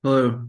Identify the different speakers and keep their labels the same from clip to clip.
Speaker 1: Hello.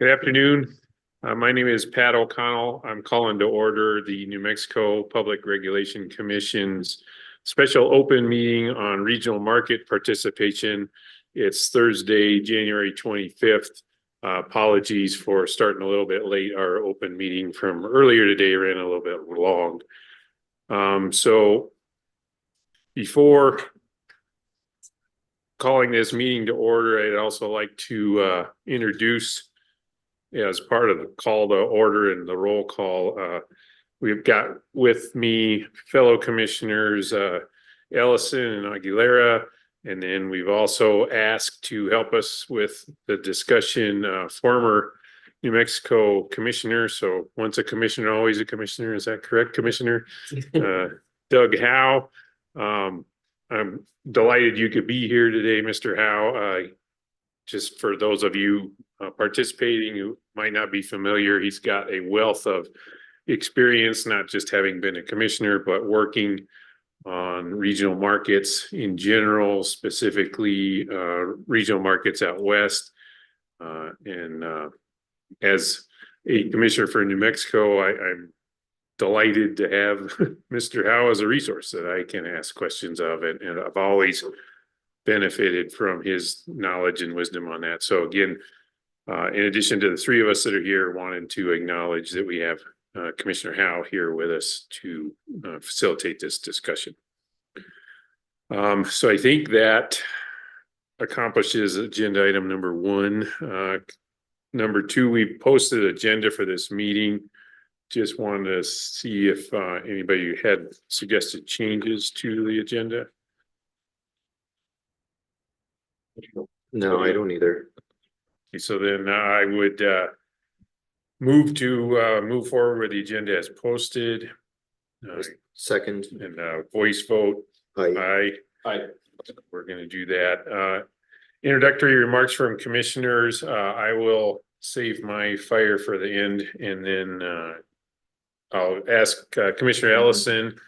Speaker 1: Good afternoon. My name is Pat O'Connell. I'm calling to order the New Mexico Public Regulation Commission's special open meeting on regional market participation. It's Thursday, January 25th. Apologies for starting a little bit late. Our open meeting from earlier today ran a little bit long. So before calling this meeting to order, I'd also like to introduce, as part of the call to order and the roll call, we've got with me fellow commissioners Ellison and Aguilera, and then we've also asked to help us with the discussion former New Mexico commissioner. So once a commissioner, always a commissioner. Is that correct, Commissioner? Doug Howe. I'm delighted you could be here today, Mr. Howe. Just for those of you participating who might not be familiar, he's got a wealth of experience, not just having been a commissioner, but working on regional markets in general, specifically regional markets out west. And as a commissioner for New Mexico, I'm delighted to have Mr. Howe as a resource that I can ask questions of, and I've always benefited from his knowledge and wisdom on that. So again, in addition to the three of us that are here, wanted to acknowledge that we have Commissioner Howe here with us to facilitate this discussion. So I think that accomplishes agenda item number one. Number two, we posted an agenda for this meeting. Just wanted to see if anybody had suggested changes to the agenda.
Speaker 2: No, I don't either.
Speaker 1: Okay, so then I would move forward with the agenda as posted.
Speaker 2: Second.
Speaker 1: And voice vote.
Speaker 2: Aye.
Speaker 1: Aye. We're going to do that. Introductory remarks from commissioners. I will save my fire for the end, and then I'll ask Commissioner Ellison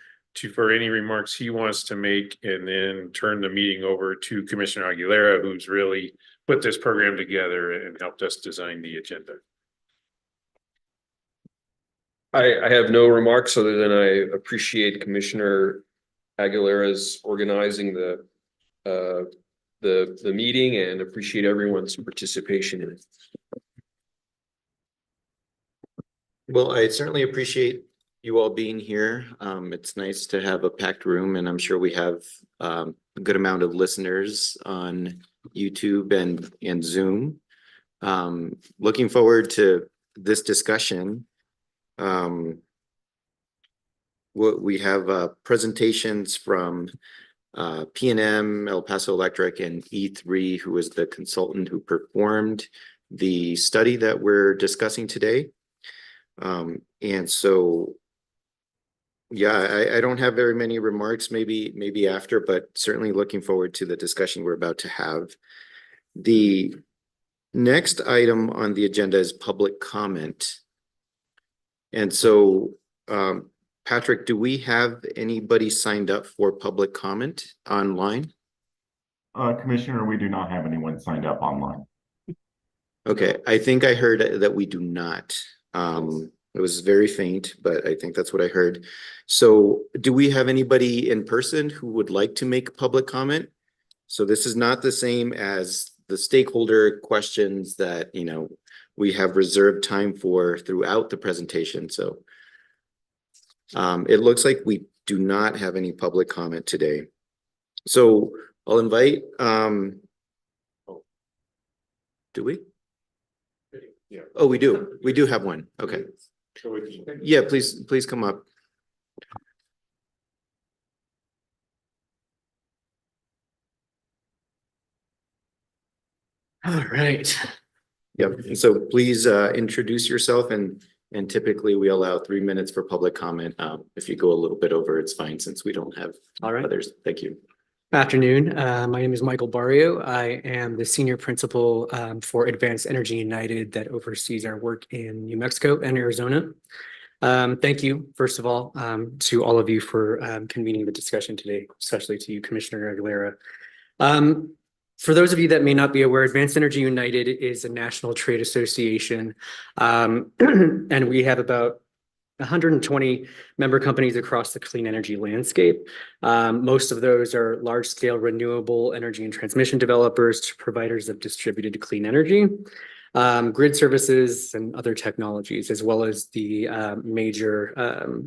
Speaker 1: for any remarks he wants to make, and then turn the meeting over to Commissioner Aguilera, who's really put this program together and helped us design the agenda.
Speaker 3: I have no remarks other than I appreciate Commissioner Aguilera's organizing the meeting, and appreciate everyone's participation in it.
Speaker 2: Well, I certainly appreciate you all being here. It's nice to have a packed room, and I'm sure we have a good amount of listeners on YouTube and Zoom. Looking forward to this discussion. We have presentations from P&M, El Paso Electric, and E3, who is the consultant who performed the study that we're discussing today. And so, yeah, I don't have very many remarks, maybe after, but certainly looking forward to the discussion we're about to have. The next item on the agenda is public comment. And so, Patrick, do we have anybody signed up for public comment online?
Speaker 4: Commissioner, we do not have anyone signed up online.
Speaker 2: Okay, I think I heard that we do not. It was very faint, but I think that's what I heard. So do we have anybody in person who would like to make public comment? So this is not the same as the stakeholder questions that, we have reserved time for throughout the presentation. So it looks like we do not have any public comment today. So I'll invite, do we?
Speaker 1: Yeah.
Speaker 2: Oh, we do. We do have one. Okay. Yeah, please come up. All right. Yep. And so please introduce yourself, and typically we allow 3 minutes for public comment. If you go a little bit over, it's fine, since we don't have others. Thank you.
Speaker 5: Afternoon. My name is Michael Barrio. I am the senior principal for Advanced Energy United that oversees our work in New Mexico and Arizona. Thank you, first of all, to all of you for convening the discussion today, especially to you, Commissioner Aguilera. For those of you that may not be aware, Advanced Energy United is a national trade association. And we have about 120 member companies across the clean energy landscape. Most of those are large-scale renewable energy and transmission developers to providers of distributed clean energy, grid services, and other technologies, as well as the major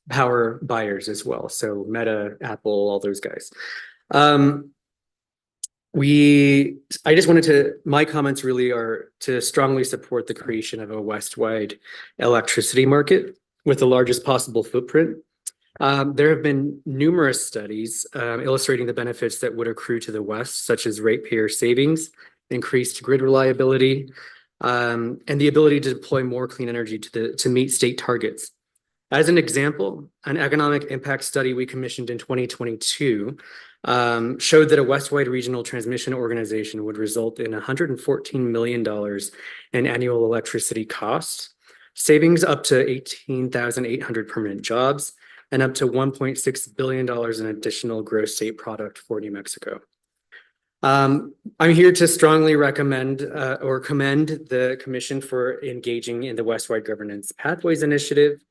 Speaker 5: power buyers as well. So Meta, Apple, all those guys. My comments really are to strongly support the creation of a West-wide electricity market with the largest possible footprint. There have been numerous studies illustrating the benefits that would accrue to the West, such as ratepayer savings, increased grid reliability, and the ability to deploy more clean energy to meet state targets. As an example, an economic impact study we commissioned in 2022 showed that a West-wide regional transmission organization would result in $114 million in annual electricity costs, savings up to 18,800 permanent jobs, and up to $1.6 billion in additional gross state product for New Mexico. I'm here to strongly recommend or commend the Commission for engaging in the West-wide Governance Pathways Initiative.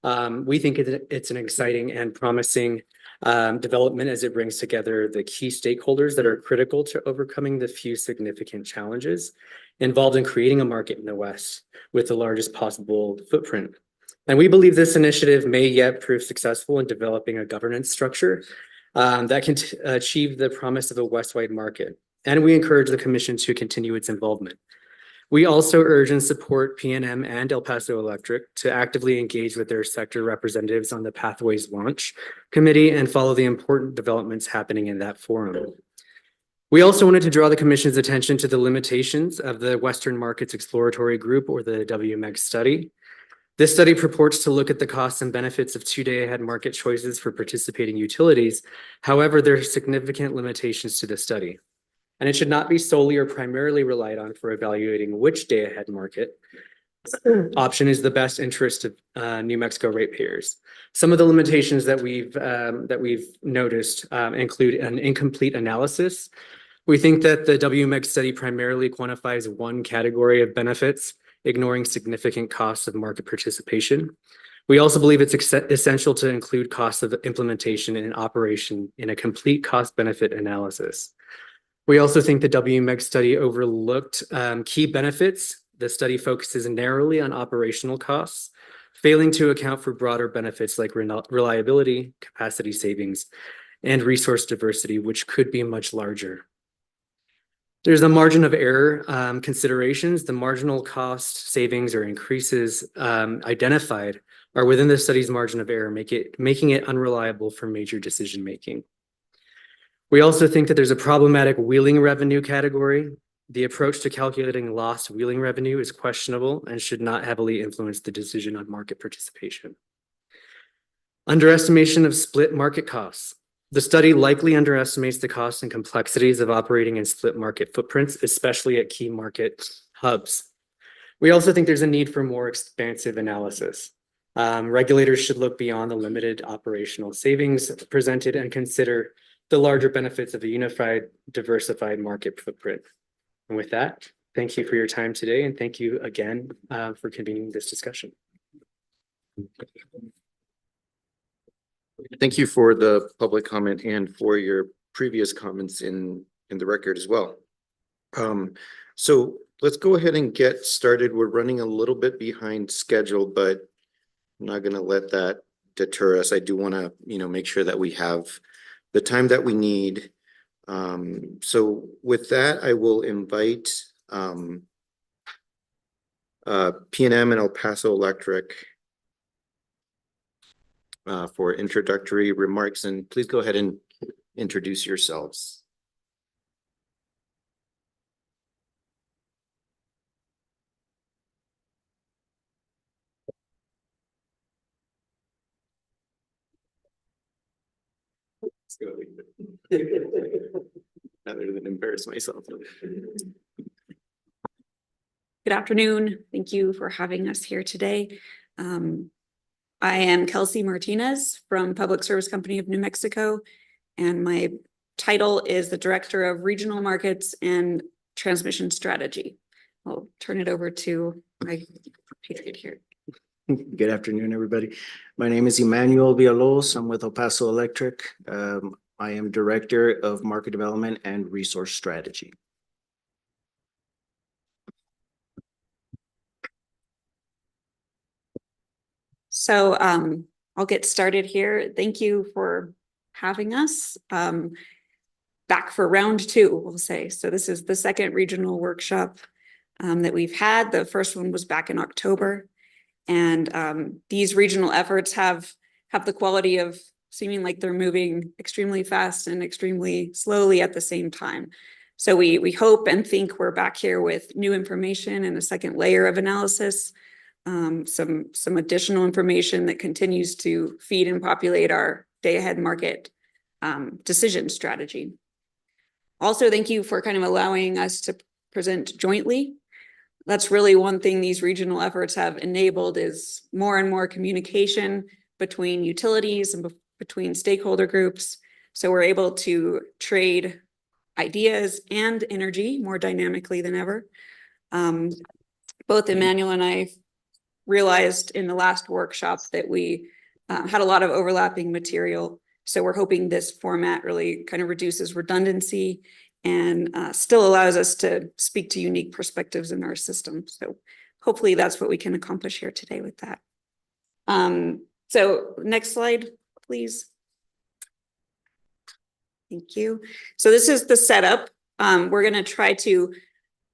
Speaker 5: We think it's an exciting and promising development as it brings together the key stakeholders that are critical to overcoming the few significant challenges involved in creating a market in the West with the largest possible footprint. And we believe this initiative may yet prove successful in developing a governance structure that can achieve the promise of a West-wide market. And we encourage the Commission to continue its involvement. We also urge and support P&M and El Paso Electric to actively engage with their sector representatives on the Pathways Launch Committee and follow the important developments happening in that forum. We also wanted to draw the Commission's attention to the limitations of the Western Markets Exploratory Group, or the WMEG study. This study purports to look at the costs and benefits of two-day-ahead market choices for participating utilities. However, there are significant limitations to the study, and it should not be solely or primarily relied on for evaluating which day-ahead market option is the best interest of New Mexico ratepayers. Some of the limitations that we've noticed include an incomplete analysis. We think that the WMEG study primarily quantifies one category of benefits, ignoring significant costs of market participation. We also believe it's essential to include costs of implementation and operation in a complete cost-benefit analysis. We also think the WMEG study overlooked key benefits. The study focuses narrowly on operational costs, failing to account for broader benefits like reliability, capacity savings, and resource diversity, which could be much larger. There's a margin of error considerations. The marginal cost savings or increases identified are within the study's margin of error, making it unreliable for major decision-making. We also think that there's a problematic wheeling revenue category. The approach to calculating lost wheeling revenue is questionable and should not heavily influence the decision on market participation. Underestimation of split market costs. The study likely underestimates the costs and complexities of operating in split market footprints, especially at key market hubs. We also think there's a need for more expansive analysis. Regulators should look beyond the limited operational savings presented and consider the larger benefits of a unified, diversified market footprint. And with that, thank you for your time today, and thank you again for convening this discussion.
Speaker 2: Thank you for the public comment and for your previous comments in the record as well. So let's go ahead and get started. We're running a little bit behind schedule, but I'm not going to let that deter us. I do want to, make sure that we have the time that we need. So with that, I will invite P&M and El Paso Electric for introductory remarks, and please go ahead and introduce yourselves. Rather than embarrass myself.
Speaker 6: Good afternoon. Thank you for having us here today. I am Kelsey Martinez from Public Service Company of New Mexico, and my title is the Director of Regional Markets and Transmission Strategy. I'll turn it over to my patriot here.
Speaker 7: Good afternoon, everybody. My name is Emmanuel Villalobos. I'm with El Paso Electric. I am Director of Market Development and Resource Strategy.
Speaker 6: So I'll get started here. Thank you for having us. Back for round 2, we'll say. So this is the second regional workshop that we've had. The first one was back in October. And these regional efforts have the quality of seeming like they're moving extremely fast and extremely slowly at the same time. So we hope and think we're back here with new information and a second layer of analysis, some additional information that continues to feed and populate our day-ahead market decision strategy. Also, thank you for kind of allowing us to present jointly. That's really one thing these regional efforts have enabled is more and more communication between utilities and between stakeholder groups. So we're able to trade ideas and energy more dynamically than ever. Both Emmanuel and I realized in the last workshop that we had a lot of overlapping material. So we're hoping this format really kind of reduces redundancy and still allows us to speak to unique perspectives in our system. So hopefully that's what we can accomplish here today with that. So next slide, please. Thank you. So this is the setup. We're going to try to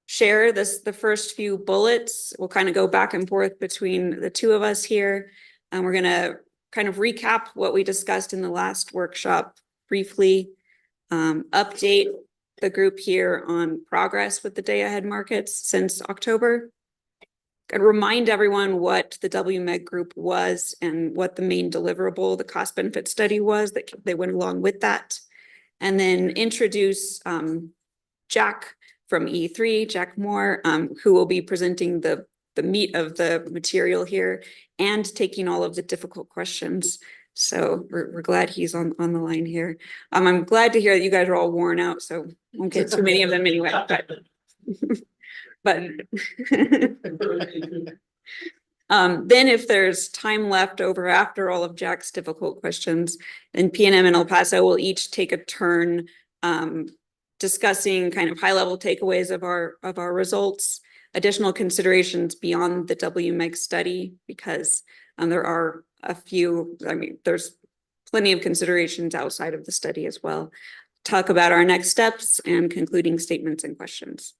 Speaker 6: share the first few bullets. We'll kind of go back and forth between the two of us here. And we're going to kind of recap what we discussed in the last workshop briefly, update the group here on progress with the day-ahead markets since October, and remind everyone what the WMEG group was and what the main deliverable, the cost-benefit study was that they went along with that, and then introduce Jack from E3, Jack Moore, who will be presenting the meat of the material here and taking all of the difficult questions. So we're glad he's on the line here. I'm glad to hear that you guys are all worn out, so won't get too many of them anyway. But then if there's time left over after all of Jack's difficult questions, then P&M and El Paso will each take a turn discussing kind of high-level takeaways of our results, additional considerations beyond the WMEG study, because there are a few, there's plenty of considerations outside of the study as well. Talk about our next steps and concluding statements and questions.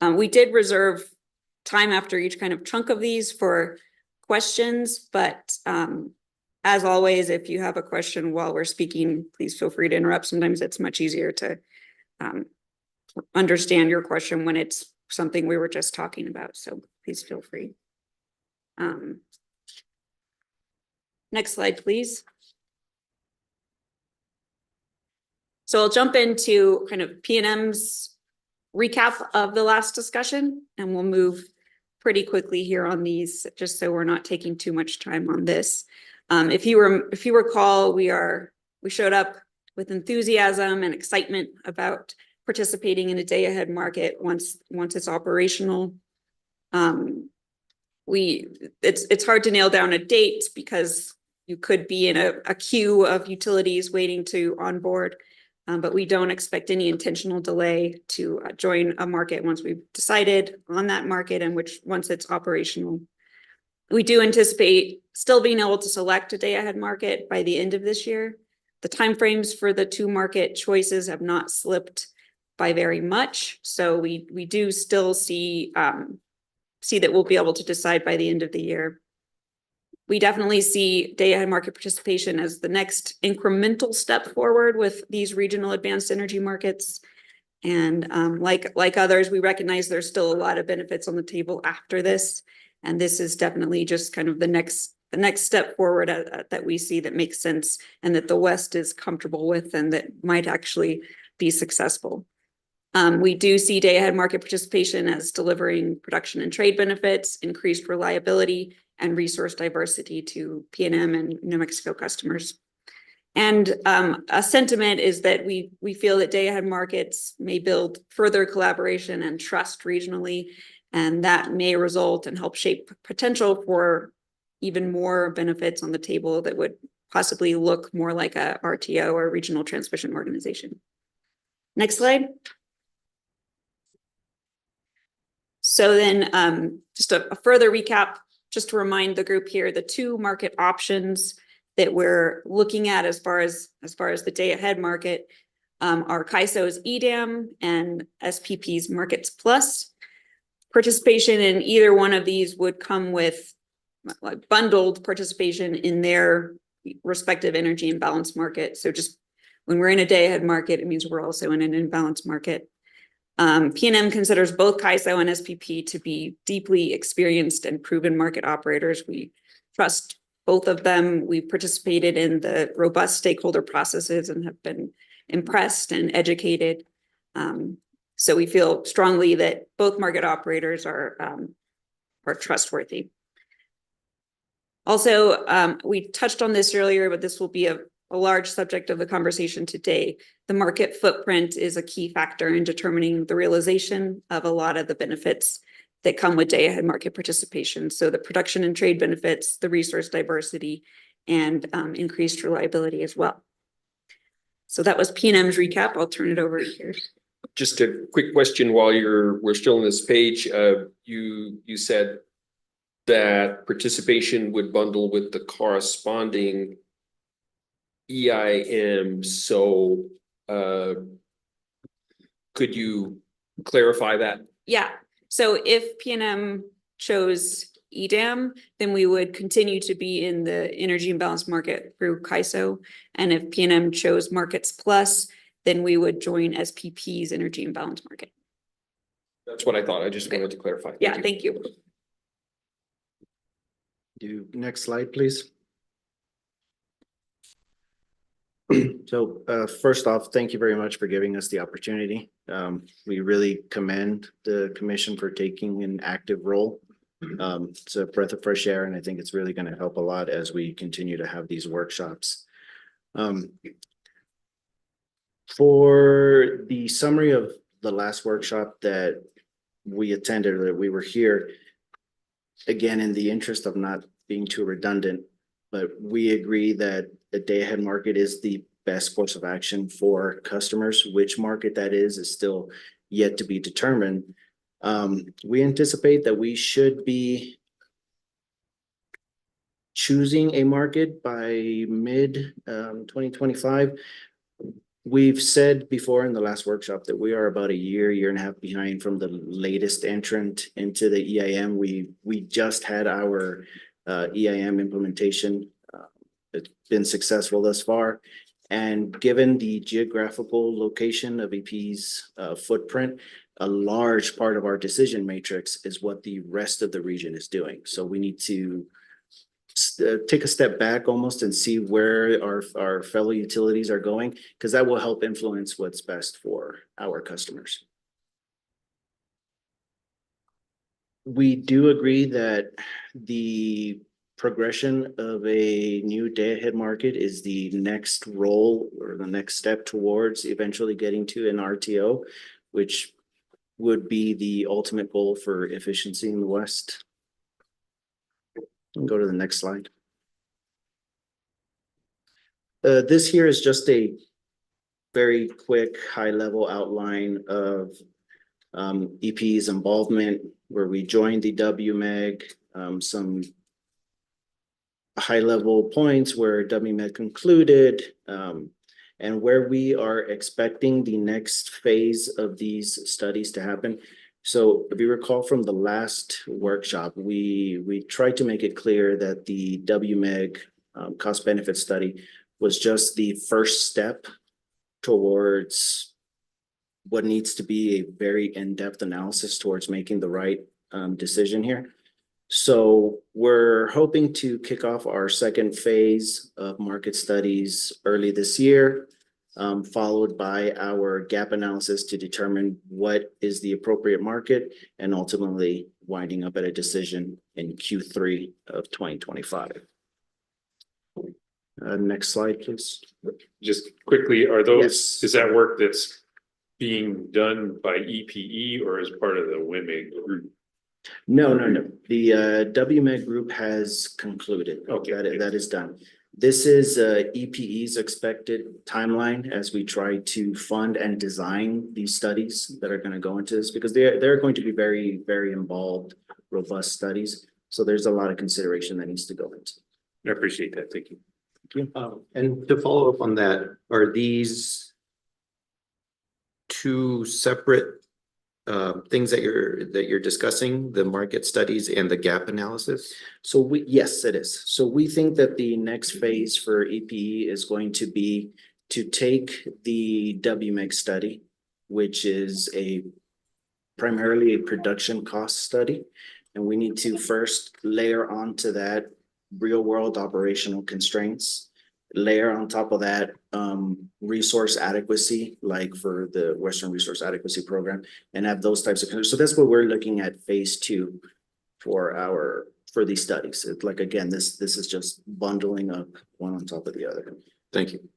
Speaker 6: We did reserve time after each kind of chunk of these for questions, but as always, if you have a question while we're speaking, please feel free to interrupt. Sometimes it's much easier to understand your question when it's something we were just talking about, so please feel free. Next slide, please. So I'll jump into kind of P&M's recap of the last discussion, and we'll move pretty quickly here on these, just so we're not taking too much time on this. If you recall, we showed up with enthusiasm and excitement about participating in a day-ahead market once it's operational. It's hard to nail down a date because you could be in a queue of utilities waiting to onboard, but we don't expect any intentional delay to join a market once we've decided on that market and once it's operational. We do anticipate still being able to select a day-ahead market by the end of this year. The timeframes for the 2 market choices have not slipped by very much, so we do still see that we'll be able to decide by the end of the year. We definitely see day-ahead market participation as the next incremental step forward with these regional advanced energy markets. And like others, we recognize there's still a lot of benefits on the table after this. And this is definitely just kind of the next step forward that we see that makes sense and that the West is comfortable with and that might actually be successful. We do see day-ahead market participation as delivering production and trade benefits, increased reliability, and resource diversity to P&M and New Mexico customers. And a sentiment is that we feel that day-ahead markets may build further collaboration and trust regionally, and that may result and help shape potential for even more benefits on the table that would possibly look more like a RTO or regional transmission organization. Next slide. So then just a further recap, just to remind the group here, the two market options that we're looking at as far as the day ahead market are CAISO's EDAM and SPP's Markets Plus. Participation in either one of these would come with bundled participation in their respective energy imbalance market. So just when we're in a day ahead market, it means we're also in an imbalance market. P&M considers both CAISO and SPP to be deeply experienced and proven market operators. We trust both of them. We've participated in the robust stakeholder processes and have been impressed and educated. So we feel strongly that both market operators are trustworthy. Also, we touched on this earlier, but this will be a large subject of the conversation today. The market footprint is a key factor in determining the realization of a lot of the benefits that come with day-ahead market participation. So the production and trade benefits, the resource diversity, and increased reliability as well. So that was P&M's recap. I'll turn it over here.
Speaker 3: Just a quick question while we're still on this page. You said that participation would bundle with the corresponding EIM. So could you clarify that?
Speaker 6: Yeah. So if P&M chose EDAM, then we would continue to be in the energy imbalance market through CAISO. And if P&M chose Markets Plus, then we would join SPP's energy imbalance market.
Speaker 3: That's what I thought. I just wanted to clarify.
Speaker 6: Thank you.
Speaker 7: Next slide, please. So first off, thank you very much for giving us the opportunity. We really commend the commission for taking an active role. It's a breath of fresh air, and I think it's really going to help a lot as we continue to have these workshops. For the summary of the last workshop that we attended, or that we were here, again, in the interest of not being too redundant, but we agree that the day-ahead market is the best course of action for customers. Which market that is still yet to be determined. We anticipate that we should be choosing a market by mid 2025. We've said before in the last workshop that we are about a year and a half behind from the latest entrant into the EIM. We just had our EIM implementation. It's been successful thus far. And given the geographical location of EP's footprint, a large part of our decision matrix is what the rest of the region is doing. So we need to take a step back almost and see where our fellow utilities are going, because that will help influence what's best for our customers. We do agree that the progression of a new day-ahead market is the next role or the next step towards eventually getting to an RTO, which would be the ultimate goal for efficiency in the West. Go to the next slide. This here is just a very quick high-level outline of EP's involvement, where we joined the WMEG, some high-level points where WMEG concluded, and where we are expecting the next phase of these studies to happen. So if you recall from the last workshop, we tried to make it clear that the WMEG cost-benefit study was just the first step towards what needs to be a very in-depth analysis towards making the right decision here. So we're hoping to kick off our second phase of market studies early this year, followed by our gap analysis to determine what is the appropriate market, and ultimately winding up at a decision in Q3 of 2025. Next slide, please.
Speaker 1: Just quickly, are those,
Speaker 7: Yes.
Speaker 1: is that work that's being done by EPE or as part of the WMIG group?
Speaker 7: No. The WMEG group has concluded.
Speaker 1: Okay.
Speaker 7: That is done. This is EPE's expected timeline as we try to fund and design these studies that are going to go into this, because they're going to be very, very involved, robust studies. So there's a lot of consideration that needs to go into.
Speaker 1: I appreciate that. Thank you.
Speaker 2: And to follow up on that, are these two separate things that you're discussing, the market studies and the gap analysis?
Speaker 7: So yes, it is. So we think that the next phase for EPE is going to be to take the WMEG study, which is primarily a production cost study. And we need to first layer onto that real world operational constraints, layer on top of that resource adequacy, like for the Western Resource Adequacy Program, and have those types of, so that's what we're looking at phase 2 for these studies. It's like, again, this is just bundling up one on top of the other.
Speaker 2: Thank you.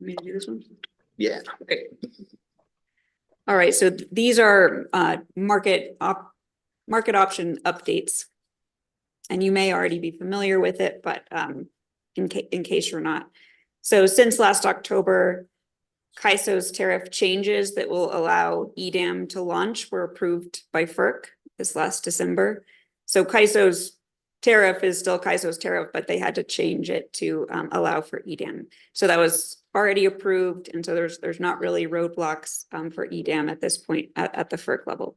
Speaker 6: Me to do this one?
Speaker 7: Yeah.
Speaker 6: Okay. All right, so these are market option updates. And you may already be familiar with it, but in case you're not. So since last October, CAISO's tariff changes that will allow EDAM to launch were approved by FERC this last December. So CAISO's tariff is still CAISO's tariff, but they had to change it to allow for EDAM. So that was already approved, and so there's not really roadblocks for EDAM at this point at the FERC level.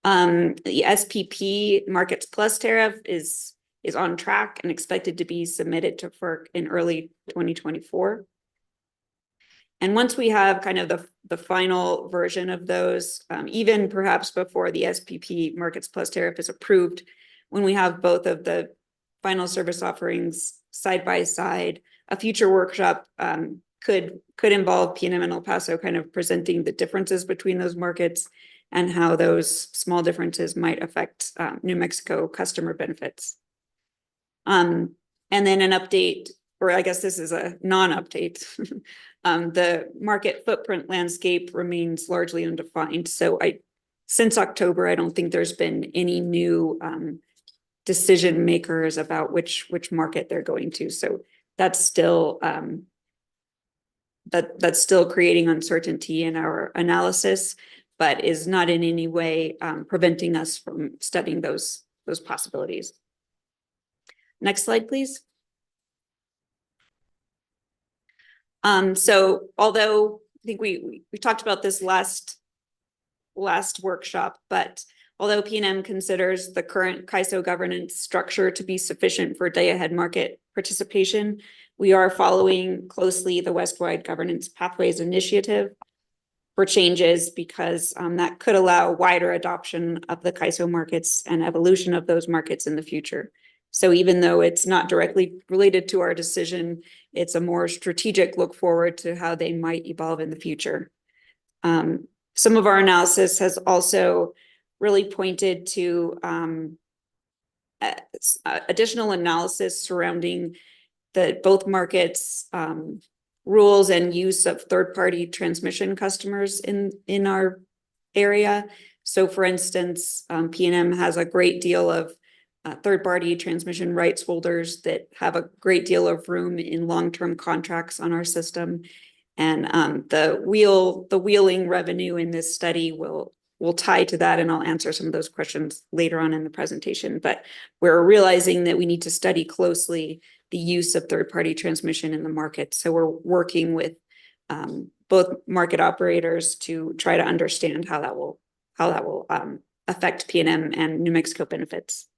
Speaker 6: The SPP Markets Plus tariff is on track and expected to be submitted to FERC in early 2024. And once we have kind of the final version of those, even perhaps before the SPP Markets Plus tariff is approved, when we have both of the final service offerings side by side, a future workshop could involve P&M and El Paso kind of presenting the differences between those markets and how those small differences might affect New Mexico customer benefits. And then an update, or I guess this is a non-update. The market footprint landscape remains largely undefined. So since October, I don't think there's been any new decision makers about which market they're going to. So that's still that's still creating uncertainty in our analysis, but is not in any way preventing us from studying those possibilities. Next slide, please. So although I think we talked about this last workshop, but although P&M considers the current CAISO governance structure to be sufficient for day-ahead market participation, we are following closely the Westwide Governance Pathways Initiative for changes, because that could allow wider adoption of the CAISO markets and evolution of those markets in the future. So even though it's not directly related to our decision, it's a more strategic look forward to how they might evolve in the future. Some of our analysis has also really pointed to additional analysis surrounding both markets, rules and use of third-party transmission customers in our area. So for instance, P&M has a great deal of third-party transmission rights holders that have a great deal of room in long-term contracts on our system. And the wheeling revenue in this study will tie to that, and I'll answer some of those questions later on in the presentation. But we're realizing that we need to study closely the use of third-party transmission in the market. So we're working with both market operators to try to understand how that will affect P&M and New Mexico benefits.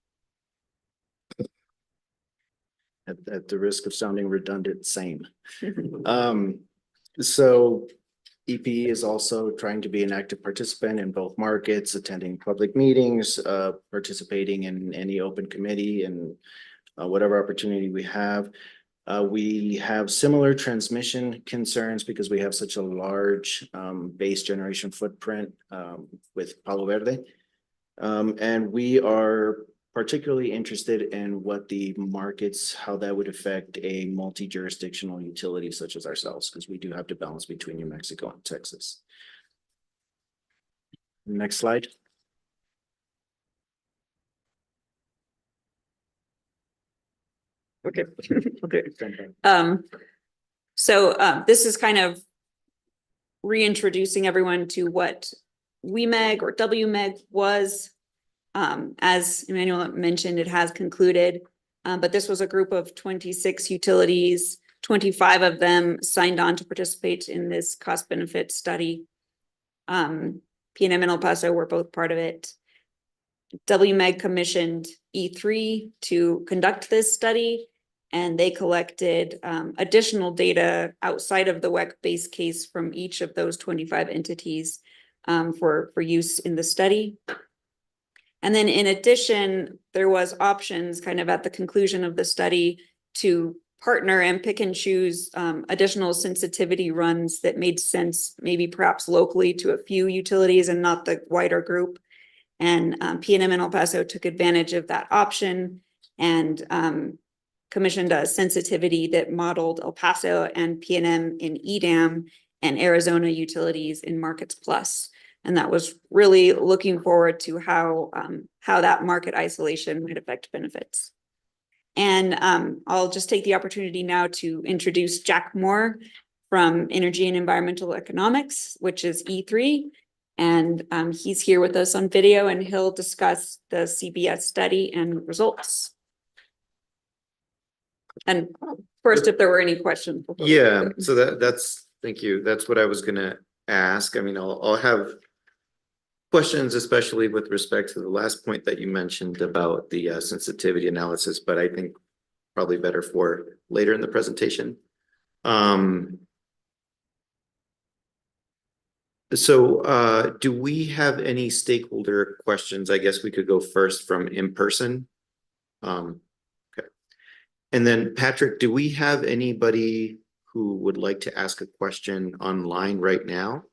Speaker 7: At the risk of sounding redundant, same. So EPE is also trying to be an active participant in both markets, attending public meetings, participating in any open committee and whatever opportunity we have. We have similar transmission concerns because we have such a large base generation footprint with Palo Verde. And we are particularly interested in what the markets, how that would affect a multi-jurisdictional utility such as ourselves, because we do have to balance between New Mexico and Texas. Next slide.
Speaker 6: Okay. Okay. This is kind of reintroducing everyone to what WMEG or WMEG was. As Emmanuel mentioned, it has concluded, but this was a group of 26 utilities. 25 of them signed on to participate in this cost benefit study. P&M and El Paso were both part of it. WMEG commissioned E3 to conduct this study, and they collected additional data outside of the WEC base case from each of those 25 entities for use in the study. And then in addition, there was options kind of at the conclusion of the study to partner and pick and choose additional sensitivity runs that made sense, maybe perhaps locally to a few utilities and not the wider group. And P&M and El Paso took advantage of that option and commissioned a sensitivity that modeled El Paso and P&M in EDAM and Arizona utilities in Markets Plus. And that was really looking forward to how that market isolation might affect benefits. And I'll just take the opportunity now to introduce Jack Moore from Energy and Environmental Economics, which is E3. And he's here with us on video, and he'll discuss the CBS study and results. And first, if there were any questions.
Speaker 2: Yeah, so that's, thank you. That's what I was gonna ask. I mean, I'll have questions, especially with respect to the last point that you mentioned about the sensitivity analysis, but I think probably better for later in the presentation. Do we have any stakeholder questions? I guess we could go first from in person. Okay. And then Patrick, do we have anybody who would like to ask a question online right now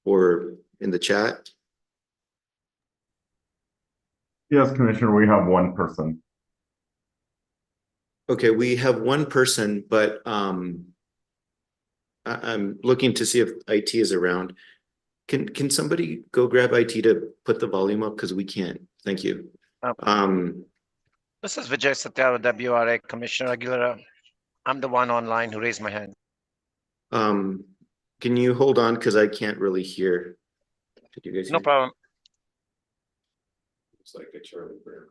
Speaker 2: or in the chat?
Speaker 4: Yes, Commissioner, we have one person.
Speaker 2: Okay, we have one person, but I'm looking to see if IT is around. Can somebody go grab IT to put the volume up? Because we can't. Thank you.
Speaker 8: This is Vijay Satya with WRA, Commissioner Aguilera. I'm the one online who raised my hand.
Speaker 2: Can you hold on? Because I can't really hear. Did you guys
Speaker 8: No
Speaker 2: hear?
Speaker 8: problem.
Speaker 1: It's like a Charlie Brown.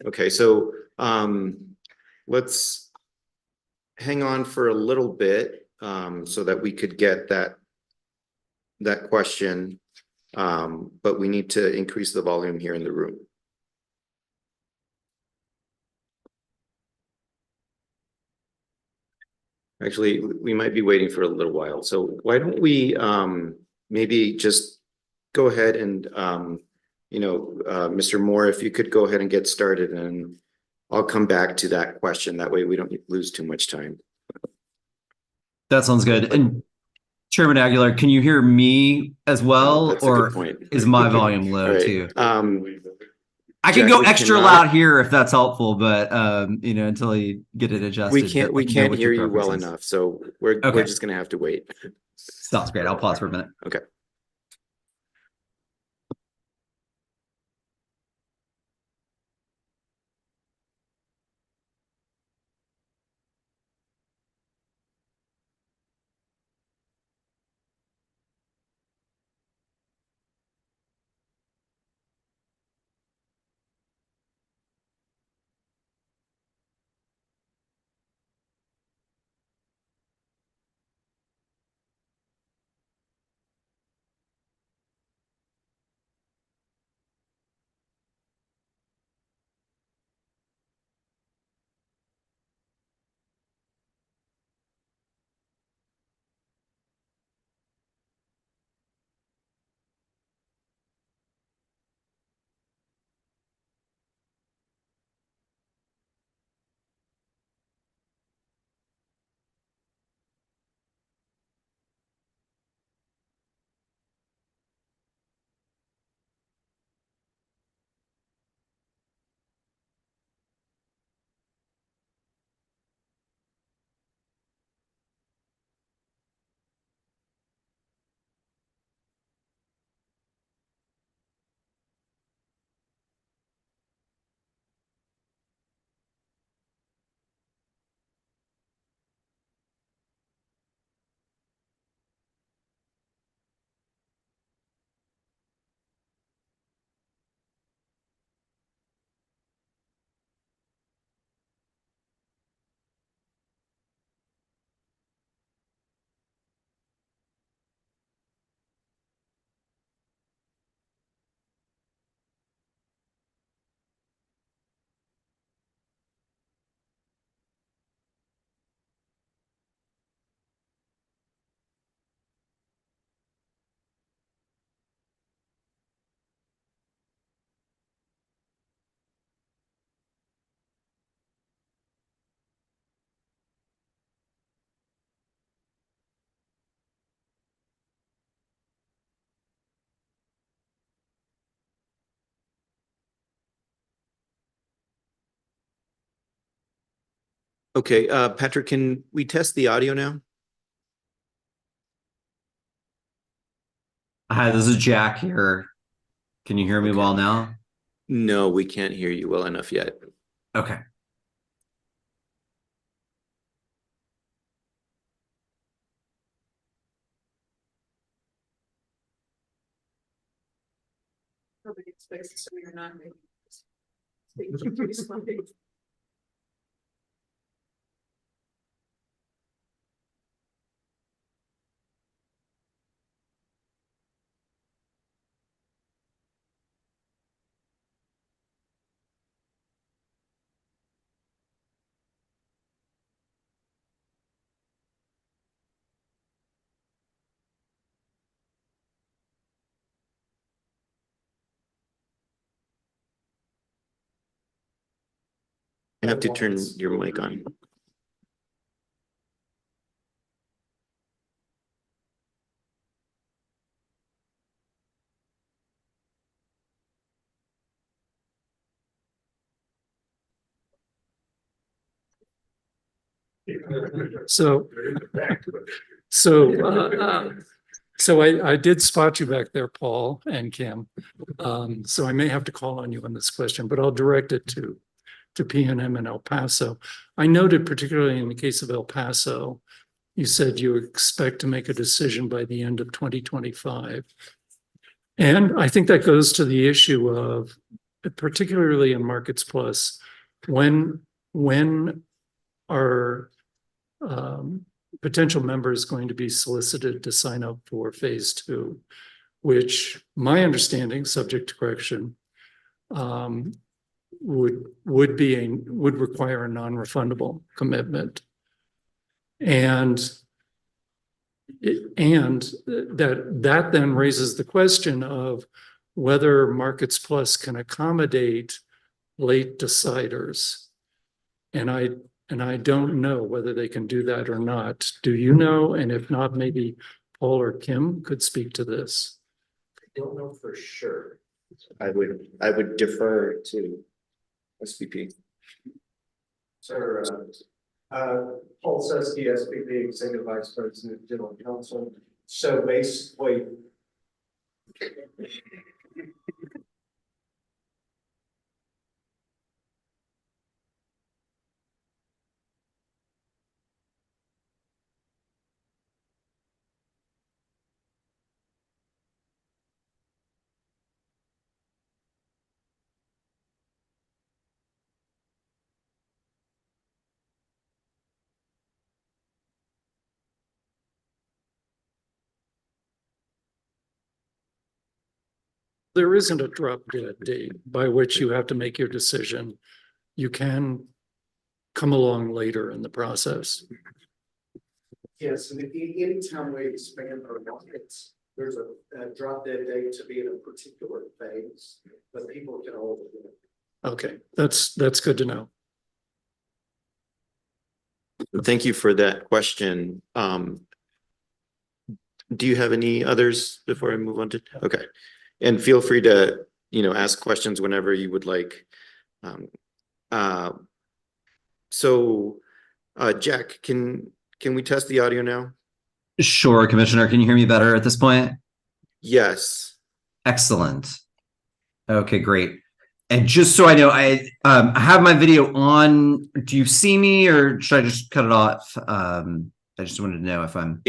Speaker 2: Okay, so let's hang on for a little bit so that we could get that question. But we need to increase the volume here in the room. Actually, we might be waiting for a little while. So why don't we maybe just go ahead and Mr. Moore, if you could go ahead and get started, and I'll come back to that question. That way we don't lose too much time.
Speaker 9: That sounds good. And Chairman Aguilar, can you hear me as well?
Speaker 2: That's a good
Speaker 9: or
Speaker 2: point.
Speaker 9: is my volume low
Speaker 2: Right.
Speaker 9: too? I can
Speaker 2: Jack,
Speaker 9: go
Speaker 2: we
Speaker 9: extra
Speaker 2: cannot-
Speaker 9: loud here if that's helpful, but until you get it adjusted.
Speaker 2: We
Speaker 9: but
Speaker 2: can't
Speaker 9: let me know what
Speaker 2: hear
Speaker 9: your
Speaker 2: you well
Speaker 9: preference is.
Speaker 2: enough, so we're
Speaker 9: Okay.
Speaker 2: just gonna have to wait.
Speaker 9: Sounds great. I'll pause for a minute.
Speaker 2: Okay. Okay, Patrick, can we test the audio now?
Speaker 9: Hi, this is Jack here. Can you hear me
Speaker 2: Okay.
Speaker 9: well now?
Speaker 2: No, we can't hear you well enough yet.
Speaker 9: Okay.
Speaker 6: Nobody expects so you're not making.
Speaker 2: You have to turn your mic on.
Speaker 10: So, so I did spot you back there, Paul and Kim. So I may have to call on you on this question, but I'll direct it to P&M and El Paso. I noted particularly in the case of El Paso, you said you expect to make a decision by the end of 2025. And I think that goes to the issue of, particularly in Markets Plus, when are potential members going to be solicited to sign up for phase 2, which my understanding, subject to correction, would require a non-refundable commitment. And that then raises the question of whether Markets Plus can accommodate late deciders. And I don't know whether they can do that or not. Do you know? And if not, maybe Paul or Kim could speak to this.
Speaker 7: I don't know for sure. I would defer to SVP.
Speaker 11: Sir, Paul Sesky, SVP, Executive Vice President, General Counsel. So basically,
Speaker 10: There isn't a drop dead date by which you have to make your decision. You can come along later in the process.
Speaker 11: yes, and anytime we expand our markets, there's a drop dead date to be in a particular phase, but people can all do it.
Speaker 10: Okay, that's good to know.
Speaker 2: Thank you for that question. Do you have any others before I move on to? Okay. And feel free to, ask questions whenever you would like. Jack, can we test the audio now?
Speaker 9: Sure, Commissioner. Can you hear me better at this point?
Speaker 2: Yes.
Speaker 9: Excellent. Okay, great. And just so I know, I have my video on. Do you see me, or should I just cut it off? I just wanted to know if I'm.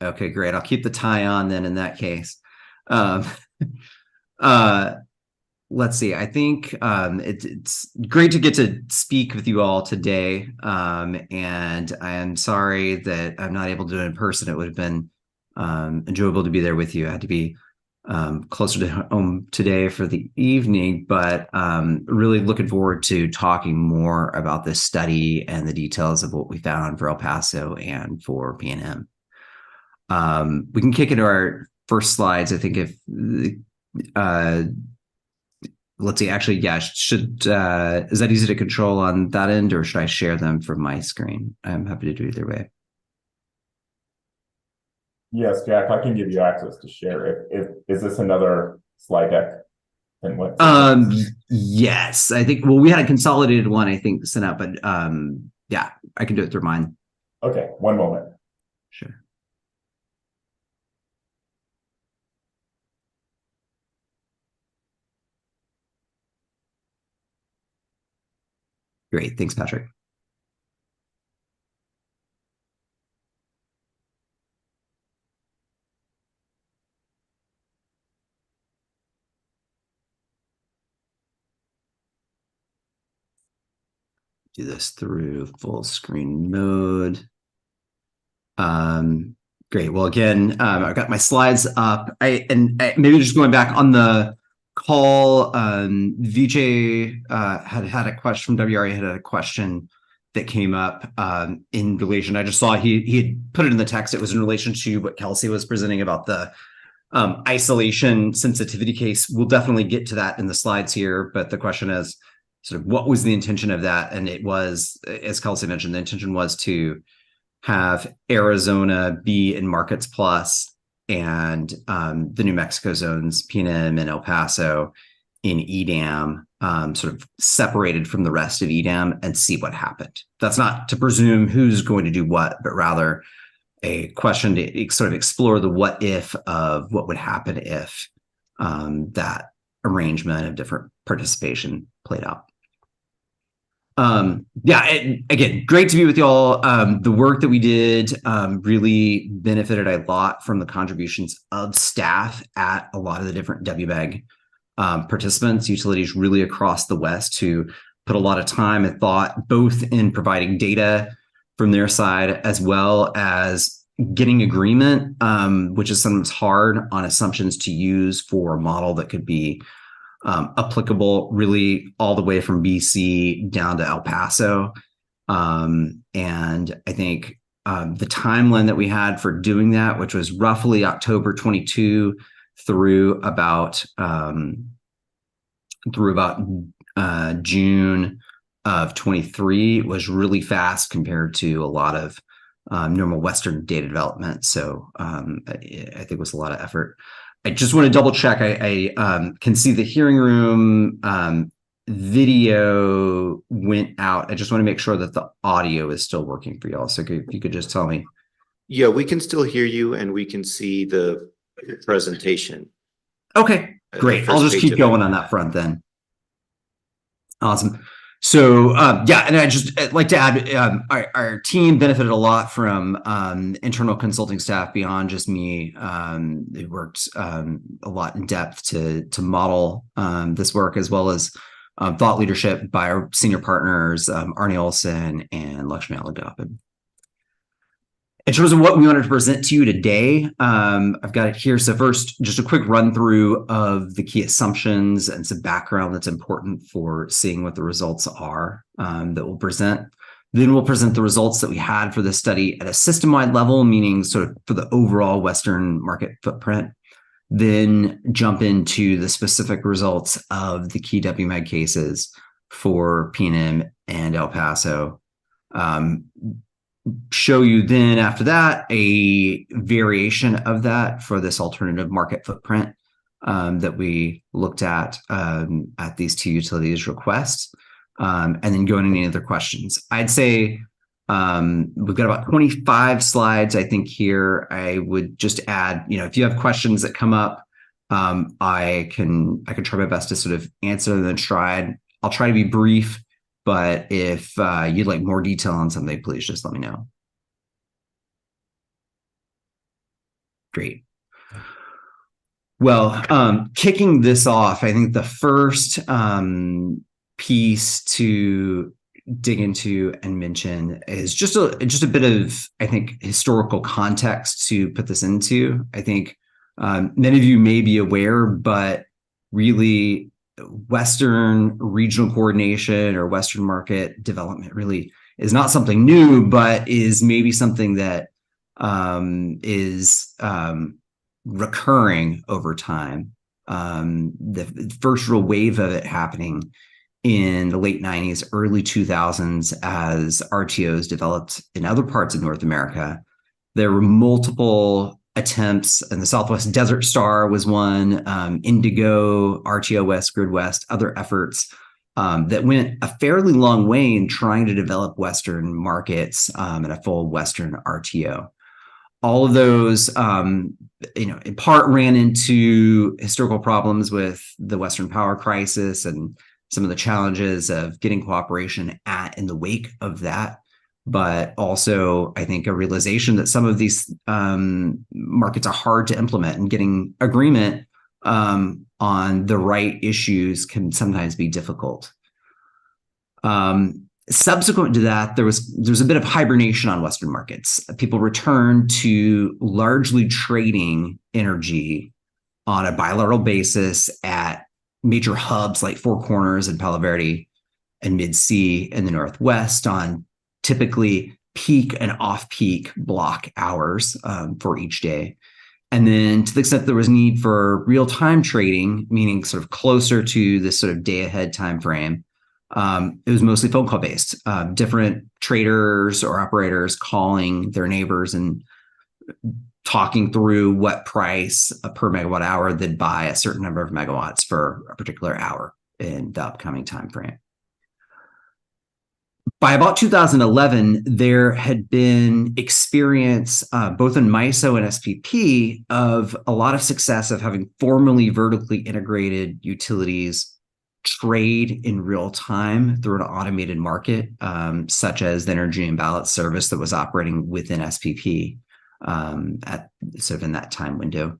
Speaker 9: Okay, great. I'll keep the tie on then in that case. Let's see. I think it's great to get to speak with you all today. And I am sorry that I'm not able to do it in person. It would have been enjoyable to be there with you. I had to be closer to home today for the evening, but really looking forward to talking more about this study and the details of what we found for El Paso and for P&M. We can kick into our first slides. I think if let's see, actually, yeah, is that easy to control on that end, or should I share them from my screen? I'm happy to do either way.
Speaker 4: Yes, Jack, I can give you access to share it. Is this another slide deck? And what?
Speaker 9: Yes, I think, well, we had a consolidated one, I think, sent out, but yeah, I can do it through mine.
Speaker 4: Okay, one moment.
Speaker 9: Sure. Great, thanks, Patrick. Do this through full screen mode. Great. Well, again, I've got my slides up. Maybe just going back on the call, Vijay had a question from WRA, had a question that came up in relation. I just saw he had put it in the text. It was in relation to what Kelsey was presenting about the isolation sensitivity case. We'll definitely get to that in the slides here, but the question is sort of what was the intention of that? And it was, as Kelsey mentioned, the intention was to have Arizona be in Markets Plus and the New Mexico zones, P&M and El Paso in EDAM, sort of separated from the rest of EDAM and see what happened. That's not to presume who's going to do what, but rather a question to sort of explore the what if of what would happen if that arrangement of different participation played out. Yeah, again, great to be with y'all. The work that we did really benefited a lot from the contributions of staff at a lot of the different WMEG participants, utilities really across the West, who put a lot of time and thought both in providing data from their side as well as getting agreement, which is sometimes hard on assumptions to use for a model that could be applicable really all the way from BC down to El Paso. And I think the timeline that we had for doing that, which was roughly October 22 through about June of 23, was really fast compared to a lot of normal Western data development. So I think it was a lot of effort. I just want to double check. I can see the hearing room video went out. I just want to make sure that the audio is still working for y'all. So if you could just tell me.
Speaker 2: Yeah, we can still hear you and we can see the presentation.
Speaker 9: Okay, great. I'll just keep going on that front then. Awesome. So yeah, and I'd like to add, our team benefited a lot from internal consulting staff beyond just me. They worked a lot in depth to model this work, as well as thought leadership by our senior partners, Arnie Olson and Lakshmi Alagappan. In terms of what we wanted to present to you today, I've got it here. So first, just a quick run through of the key assumptions and some background that's important for seeing what the results are that we'll present. Then we'll present the results that we had for this study at a system-wide level, meaning sort of for the overall Western market footprint. Then jump into the specific results of the key WMEG cases for P&M and El Paso. Show you then after that a variation of that for this alternative market footprint that we looked at these two utilities requests, and then go into any other questions. I'd say we've got about 25 slides, I think, here. I would just add, if you have questions that come up, I can try my best to sort of answer them in stride. I'll try to be brief, but if you'd like more detail on something, please just let me know. Great. Well, kicking this off, I think the first piece to dig into and mention is just a bit of, I think, historical context to put this into. I think many of you may be aware, but really Western regional coordination or Western market development really is not something new, but is maybe something that is recurring over time. The first real wave of it happening in the late 90s, early 2000s, as RTOs developed in other parts of North America. There were multiple attempts, and the Southwest Desert Star was one, Indigo, RTO West, Grid West, other efforts that went a fairly long way in trying to develop Western markets and a full Western RTO. All of those, in part ran into historical problems with the Western power crisis and some of the challenges of getting cooperation in the wake of that. But also, I think, a realization that some of these markets are hard to implement, and getting agreement on the right issues can sometimes be difficult. Subsequent to that, there was a bit of hibernation on Western markets. People returned to largely trading energy on a bilateral basis at major hubs like Four Corners and Palo Verde and Mid-C in the Northwest on typically peak and off-peak block hours for each day. And then to the extent there was need for real-time trading, meaning sort of closer to this sort of day-ahead time frame, it was mostly phone call based. Different traders or operators calling their neighbors and talking through what price per megawatt hour they'd buy a certain number of megawatts for a particular hour in the upcoming time frame. By about 2011, there had been experience both in MISO and SPP of a lot of success of having formally vertically integrated utilities trade in real time through an automated market, such as the energy imbalance service that was operating within SPP at sort of in that time window.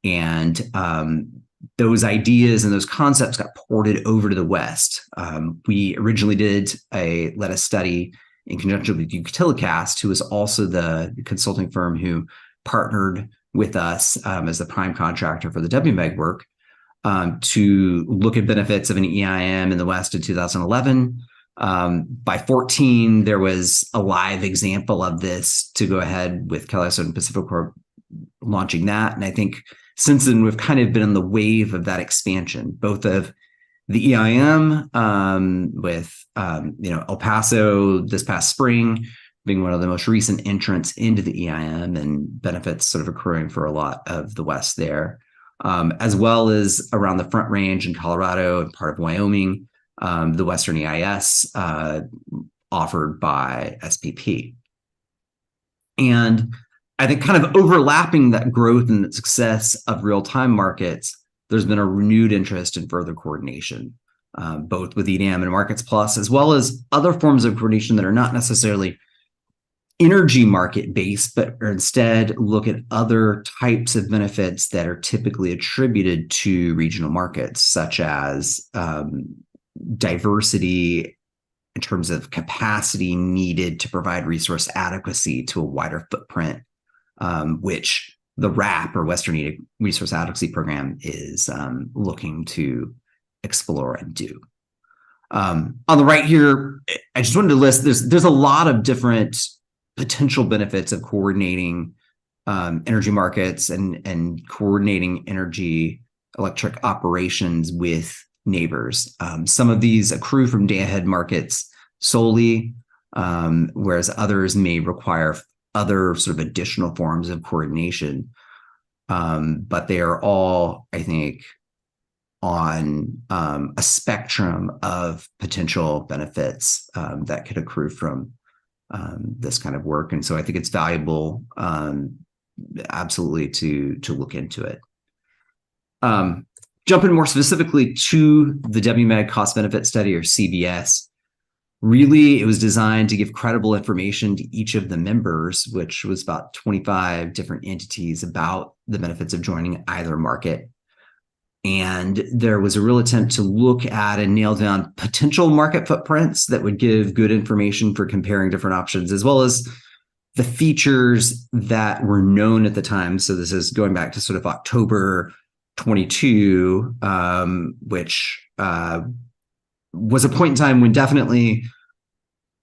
Speaker 9: And those ideas and those concepts got ported over to the West. We originally led a study in conjunction with Utilicast, who was also the consulting firm who partnered with us as the prime contractor for the WMEG work, to look at benefits of an EIM in the West in 2011. By 14, there was a live example of this to go ahead with Kellyson and Pacific Corp launching that. And I think since then, we've kind of been on the wave of that expansion, both of the EIM with El Paso this past spring being one of the most recent entrants into the EIM, and benefits sort of accruing for a lot of the West there. As well as around the Front Range in Colorado and part of Wyoming, the Western EIS offered by SPP. And I think kind of overlapping that growth and the success of real-time markets, there's been a renewed interest in further coordination, both with EDM and Markets Plus, as well as other forms of coordination that are not necessarily energy market based, but instead look at other types of benefits that are typically attributed to regional markets, such as diversity in terms of capacity needed to provide resource adequacy to a wider footprint, which the WRAP, or Western Resource Adequacy Program, is looking to explore and do. On the right here, I just wanted to list, there's a lot of different potential benefits of coordinating energy markets and coordinating electric operations with neighbors. Some of these accrue from day-ahead markets solely, whereas others may require other sort of additional forms of coordination. But they are all, I think, on a spectrum of potential benefits that could accrue from this kind of work. And so I think it's valuable, absolutely, to look into it. Jumping more specifically to the WMEG cost benefit study, or CBS, really it was designed to give credible information to each of the members, which was about 25 different entities, about the benefits of joining either market. And there was a real attempt to look at and nail down potential market footprints that would give good information for comparing different options, as well as the features that were known at the time. So this is going back to sort of October 22, which was a point in time when definitely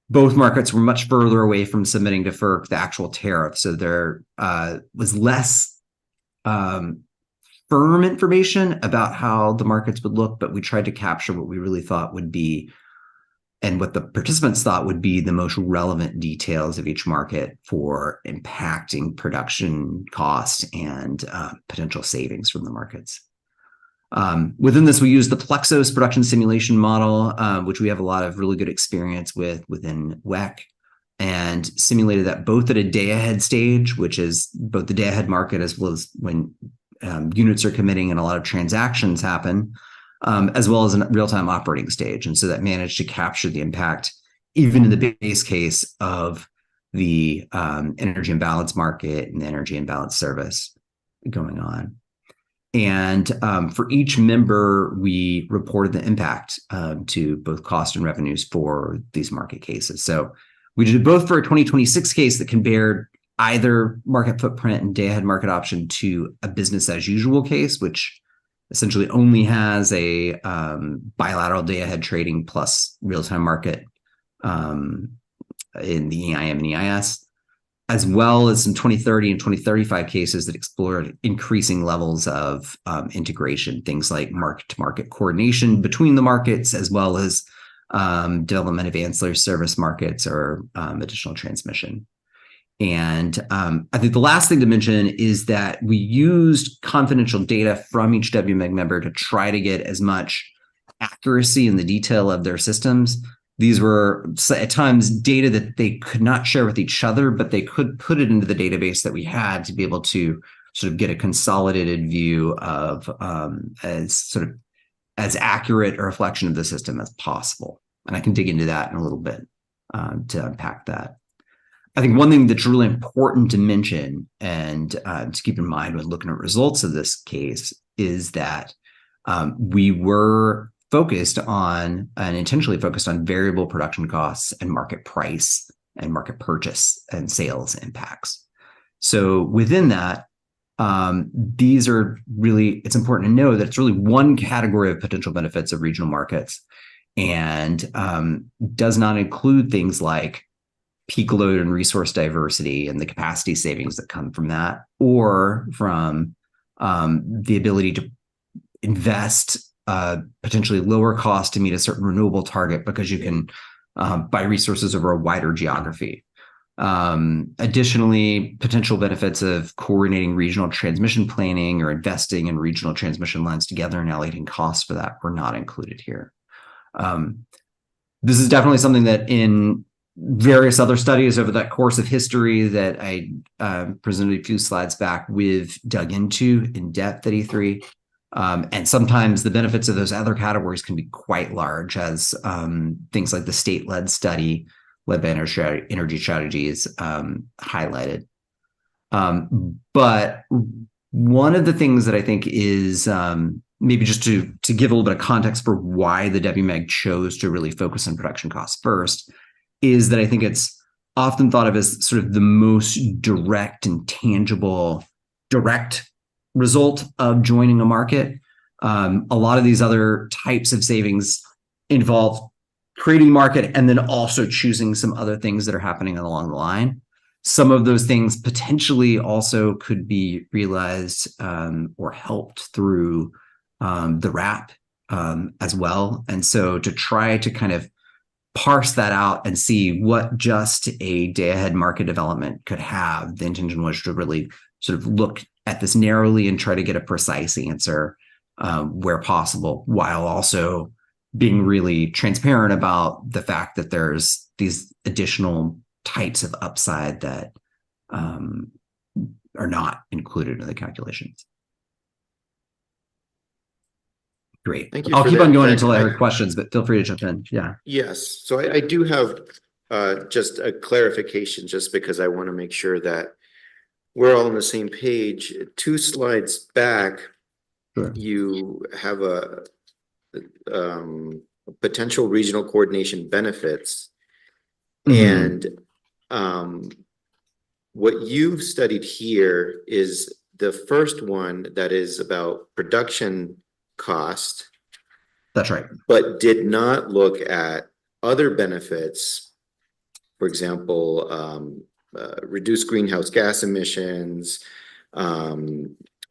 Speaker 9: both markets were much further away from submitting to FERC the actual tariff. So there was less firm information about how the markets would look, but we tried to capture what we really thought would be and what the participants thought would be the most relevant details of each market for impacting production costs and potential savings from the markets. Within this, we use the Plexos production simulation model, which we have a lot of really good experience with within WEC, and simulated that both at a day ahead stage, which is both the day ahead market as well as when units are committing and a lot of transactions happen, as well as a real-time operating stage. And so that managed to capture the impact, even in the base case of the energy imbalance market and the energy imbalance service going on. And for each member, we reported the impact to both cost and revenues for these market cases. So we did both for a 2026 case that compared either market footprint and day-ahead market option to a business as usual case, which essentially only has a bilateral day-ahead trading plus real-time market in the EIM and EIS, as well as some 2030 and 2035 cases that explored increasing levels of integration, things like market-to-market coordination between the markets, as well as development of ancillary service markets or additional transmission. And I think the last thing to mention is that we used confidential data from each WMEG member to try to get as much accuracy in the detail of their systems. These were at times data that they could not share with each other, but they could put it into the database that we had to be able to sort of get a consolidated view of as accurate a reflection of the system as possible. And I can dig into that in a little bit to unpack that. I think one thing that's really important to mention and to keep in mind when looking at results of this case is that we were focused on and intentionally focused on variable production costs and market price and market purchase and sales impacts. So within that, these are really, it's important to know that it's really one category of potential benefits of regional markets and does not include things like peak load and resource diversity and the capacity savings that come from that, or from the ability to invest potentially lower cost to meet a certain renewable target because you can buy resources over a wider geography. Additionally, potential benefits of coordinating regional transmission planning or investing in regional transmission lines together and allocating costs for that were not included here. This is definitely something that in various other studies over that course of history that I presented a few slides back, we've dug into in depth at E3. And sometimes the benefits of those other categories can be quite large, as things like the state-led study led by Energy Strategies highlighted. But one of the things that I think is maybe just to give a little bit of context for why the WMEG chose to really focus on production costs first is that I think it's often thought of as sort of the most direct and tangible direct result of joining a market. A lot of these other types of savings involve creating market and then also choosing some other things that are happening along the line. Some of those things potentially also could be realized or helped through the RAP as well. And so to try to kind of parse that out and see what just a day-ahead market development could have, the intention was to really sort of look at this narrowly and try to get a precise answer where possible, while also being really transparent about the fact that there's these additional types of upside that are not included in the calculations. Great.
Speaker 2: Thank you.
Speaker 9: I'll
Speaker 2: for
Speaker 9: keep
Speaker 2: that.
Speaker 9: on going until I hear questions, but feel free to jump in. Yeah.
Speaker 2: Yes. So I do have just a clarification, just because I want to make sure that we're all on the same page. 2 slides back,
Speaker 9: Sure.
Speaker 2: You have a potential regional coordination benefits.
Speaker 9: Mm-hmm.
Speaker 2: And what you've studied here is the first one that is about production cost.
Speaker 9: That's right.
Speaker 2: But did not look at other benefits, for example, reduced greenhouse gas emissions,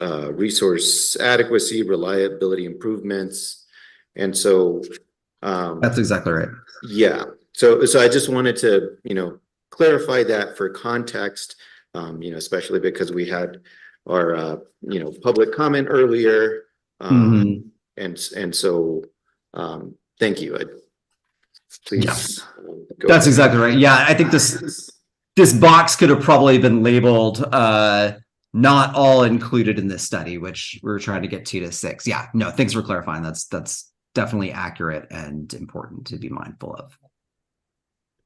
Speaker 2: resource adequacy, reliability improvements. And so
Speaker 9: that's exactly right.
Speaker 2: Yeah, so I just wanted to, clarify that for context, especially because we had our, public comment earlier.
Speaker 9: Mhm.
Speaker 2: And so, thank you. Please. Go
Speaker 9: That's
Speaker 2: ahead.
Speaker 9: exactly right. Yeah, I think this box could have probably been labeled not all included in this study, which we're trying to get 2 to 6. Yeah, no, thanks for clarifying. That's definitely accurate and important to be mindful of.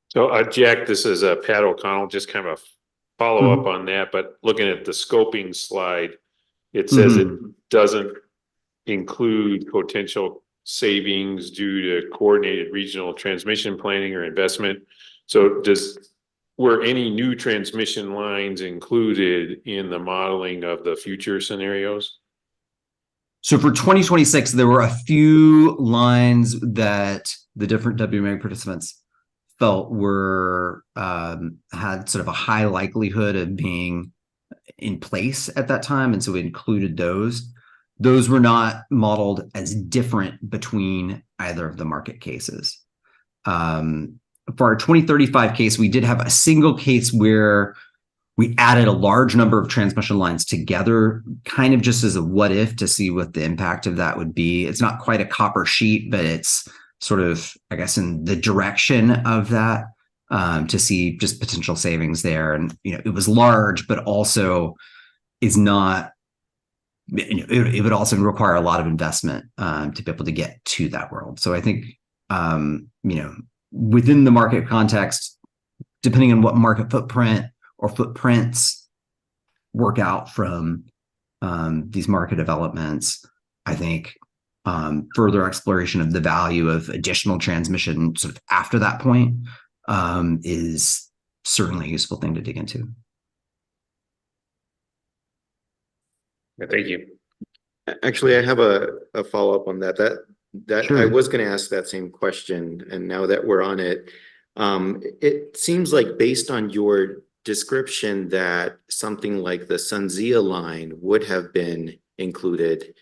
Speaker 1: So, Jack, this is Pat O'Connell, just kind of a follow-up on that, but looking at the scoping slide, it says it doesn't include potential savings due to coordinated regional transmission planning or investment. So were any new transmission lines included in the modeling of the future scenarios?
Speaker 9: So for 2026, there were a few lines that the different WMA participants felt were had sort of a high likelihood of being in place at that time, and so we included those. Those were not modeled as different between either of the market cases. For our 2035 case, we did have a single case where we added a large number of transmission lines together, kind of just as a what if to see what the impact of that would be. It's not quite a copper sheet, but it's sort of, I guess, in the direction of that, to see just potential savings there. And, it was large, but also is not, it would also require a lot of investment to be able to get to that world. So I think, within the market context, depending on what market footprint or footprints work out from these market developments, I think further exploration of the value of additional transmission sort of after that point is certainly a useful thing to dig into.
Speaker 1: Yeah, thank you.
Speaker 2: Actually, I have a follow-up on that. That
Speaker 9: Sure.
Speaker 2: I was going to ask that same question, and now that we're on it, it seems like based on your description that something like the Sunzia line would have been included.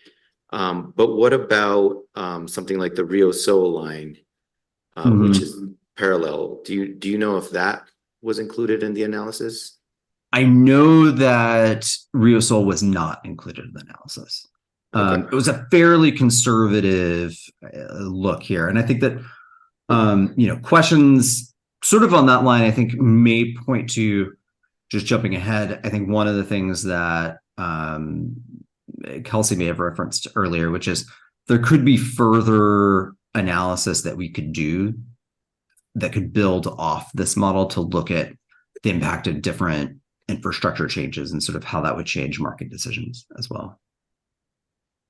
Speaker 2: But what about something like the Rio Sol line, which is parallel? Do you know if that was included in the analysis?
Speaker 9: I know that Rio Sol was not included in the analysis.
Speaker 2: Okay.
Speaker 9: It was a fairly conservative look here. And I think that, questions sort of on that line, I think may point to, just jumping ahead, I think one of the things that Kelsey may have referenced earlier, which is there could be further analysis that we could do that could build off this model to look at the impact of different infrastructure changes and sort of how that would change market decisions as well.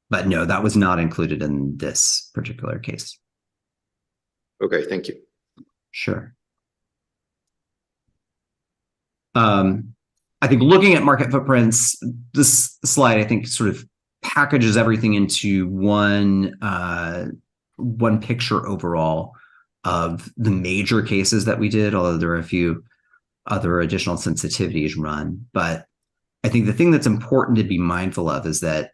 Speaker 9: But no, that was not included in this particular case.
Speaker 2: Okay, thank you.
Speaker 9: Sure. I think looking at market footprints, this slide, I think, sort of packages everything into one picture overall of the major cases that we did, although there are a few other additional sensitivities run. But I think the thing that's important to be mindful of is that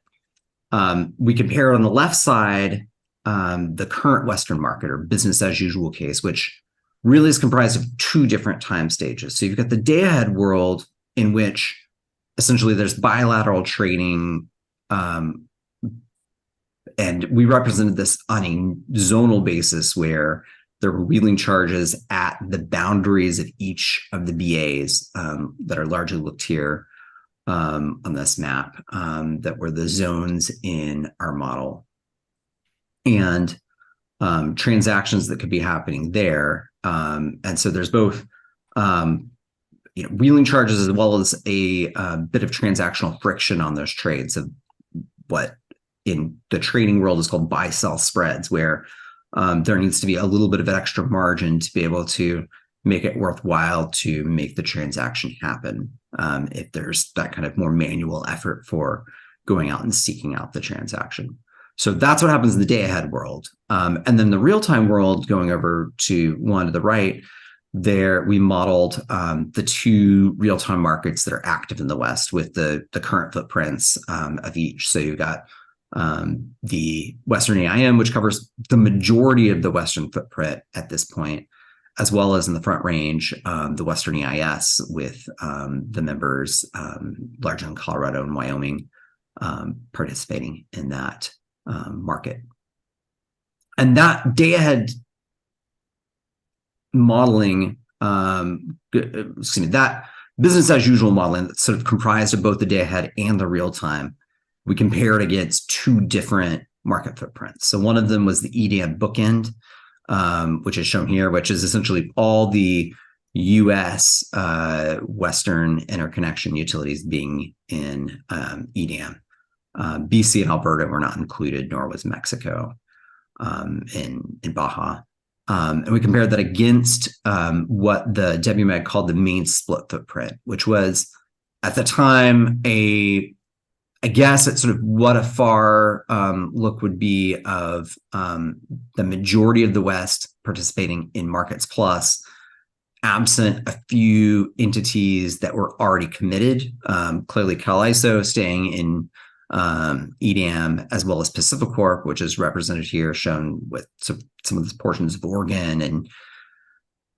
Speaker 9: we compare on the left side the current Western market or business as usual case, which really is comprised of 2 different time stages. So you've got the day ahead world in which essentially there's bilateral trading, and we represented this on a zonal basis where there were wheeling charges at the boundaries of each of the BAs that are largely looked here on this map, that were the zones in our model. And transactions that could be happening there. And so there's both wheeling charges as well as a bit of transactional friction on those trades of what in the trading world is called buy-sell spreads, where there needs to be a little bit of an extra margin to be able to make it worthwhile to make the transaction happen, if there's that kind of more manual effort for going out and seeking out the transaction. So that's what happens in the day ahead world. And then the real-time world, going over to one to the right, there we modeled the 2 real-time markets that are active in the West with the current footprints of each. So you've got the Western AIM, which covers the majority of the Western footprint at this point, as well as in the Front Range, the Western EIS with the members largely in Colorado and Wyoming participating in that market. And that day-ahead modeling, that business as usual modeling that's sort of comprised of both the day-ahead and the real-time, we compared against two different market footprints. So one of them was the EDM bookend, which is shown here, which is essentially all the US Western interconnection utilities being in EDM. BC and Alberta were not included, nor was Mexico in Baja. And we compared that against what the WMAG called the main split footprint, which was at the time I guess at sort of what a far look would be of the majority of the West participating in Markets Plus, absent a few entities that were already committed. Clearly, CalISO staying in EDM, as well as PacifiCorp, which is represented here, shown with some of the portions of Oregon and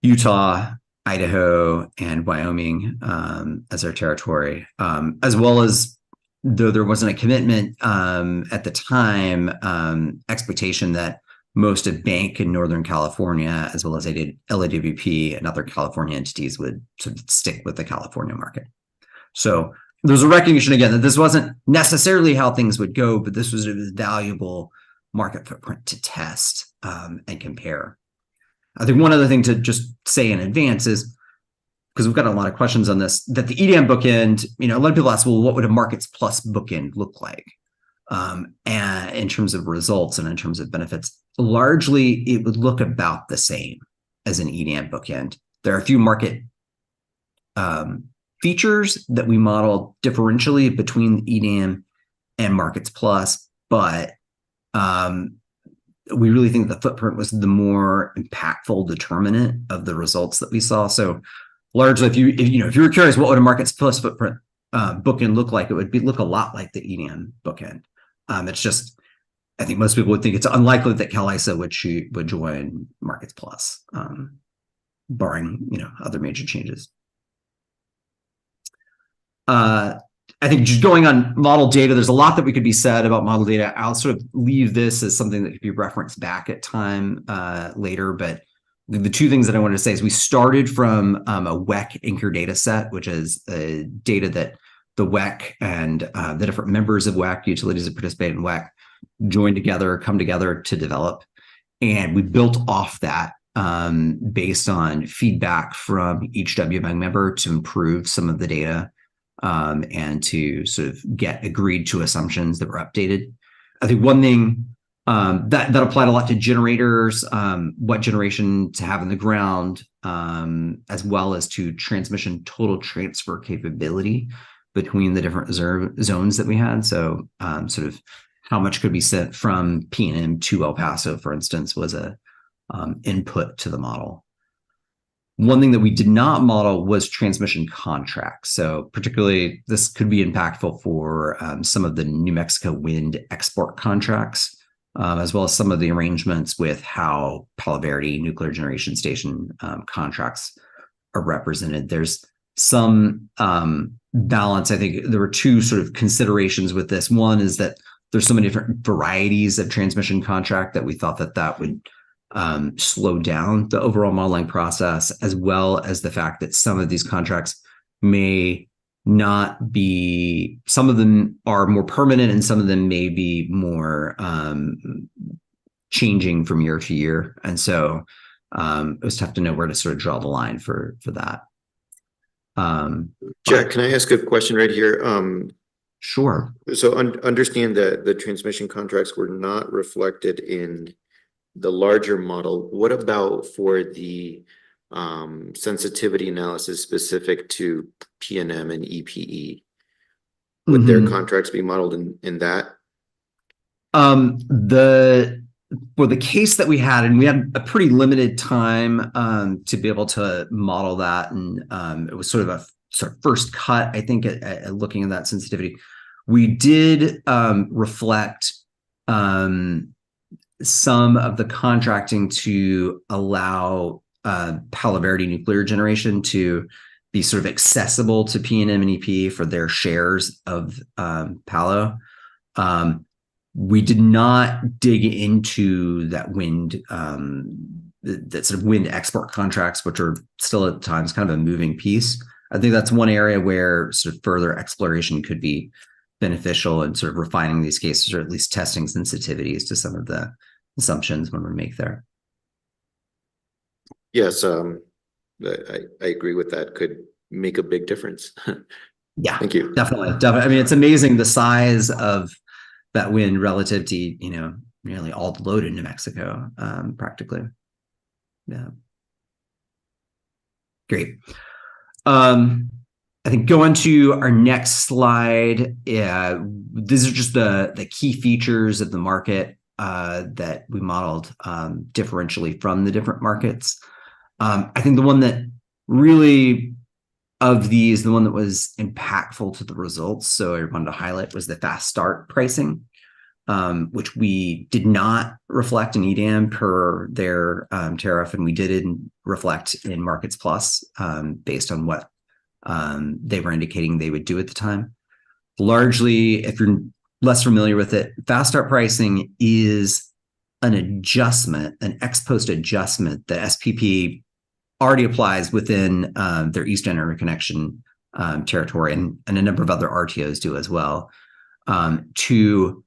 Speaker 9: Utah, Idaho, and Wyoming as their territory, as well as, though there wasn't a commitment at the time, expectation that most of Bank in Northern California, as well as LAWP and other California entities, would sort of stick with the California market. So there's a recognition again that this wasn't necessarily how things would go, but this was a valuable market footprint to test and compare. I think one other thing to just say in advance is, because we've got a lot of questions on this, that the EDM bookend, a lot of people ask, well, what would a Markets Plus bookend look like? And in terms of results and in terms of benefits, largely it would look about the same as an EDM bookend. There are a few market features that we model differentially between EDM and Markets Plus, but we really think the footprint was the more impactful determinant of the results that we saw. So largely, if you were curious, what would a Markets Plus footprint bookend look like? It would look a lot like the EDM bookend. It's just, I think most people would think it's unlikely that CalISO would join Markets Plus, barring other major changes. I think just going on model data, there's a lot that we could be said about model data. I'll sort of leave this as something that could be referenced back at time later, but the two things that I wanted to say is we started from a WEC anchor data set, which is data that the WEC and the different members of WEC, utilities that participate in WEC, come together to develop. And we built off that based on feedback from each WMAG member to improve some of the data and to sort of get agreed to assumptions that were updated. I think one thing that applied a lot to generators, what generation to have in the ground, as well as to transmission total transfer capability between the different zones that we had. So sort of how much could be sent from P&M to El Paso, for instance, was a input to the model. One thing that we did not model was transmission contracts. So particularly, this could be impactful for some of the New Mexico wind export contracts, as well as some of the arrangements with how Palo Verde nuclear generation station contracts are represented. There's some balance. I think there were two sort of considerations with this. One is that there's so many different varieties of transmission contract that we thought that would slow down the overall modeling process, as well as the fact that some of these contracts may not be, some of them are more permanent and some of them may be more changing from year to year. And so it was tough to know where to sort of draw the line for that.
Speaker 2: Jack, can I ask a question right here?
Speaker 9: Sure.
Speaker 2: So understand that the transmission contracts were not reflected in the larger model. What about for the sensitivity analysis specific to P&M and EPE? Would their contracts be modeled in that?
Speaker 9: For the case that we had, and we had a pretty limited time to be able to model that, and it was sort of first cut, I think, at looking at that sensitivity. We did reflect some of the contracting to allow Palo Verde nuclear generation to be sort of accessible to P&M and EP for their shares of Palo. We did not dig into that wind, that sort of wind export contracts, which are still at times kind of a moving piece. I think that's one area where sort of further exploration could be beneficial in sort of refining these cases, or at least testing sensitivities to some of the assumptions when we make there.
Speaker 2: Yes, I agree with that. Could make a big difference.
Speaker 9: Yeah,
Speaker 2: Thank you.
Speaker 9: Definitely. I mean, it's amazing the size of that wind relative to, you know, nearly all the load in New Mexico, practically. Yeah. Great. I think going to our next slide. Yeah, these are just the key features of the market that we modeled differentially from the different markets. I think the one that really, of these, the one that was impactful to the results, so I wanted to highlight, was the fast start pricing, which we did not reflect in EDAM per their tariff, and we did reflect in Markets Plus based on what they were indicating they would do at the time. Largely, if you're less familiar with it, fast start pricing is an adjustment, an ex post adjustment that SPP already applies within their Eastern Interconnection territory, and a number of other RTOs do as well, to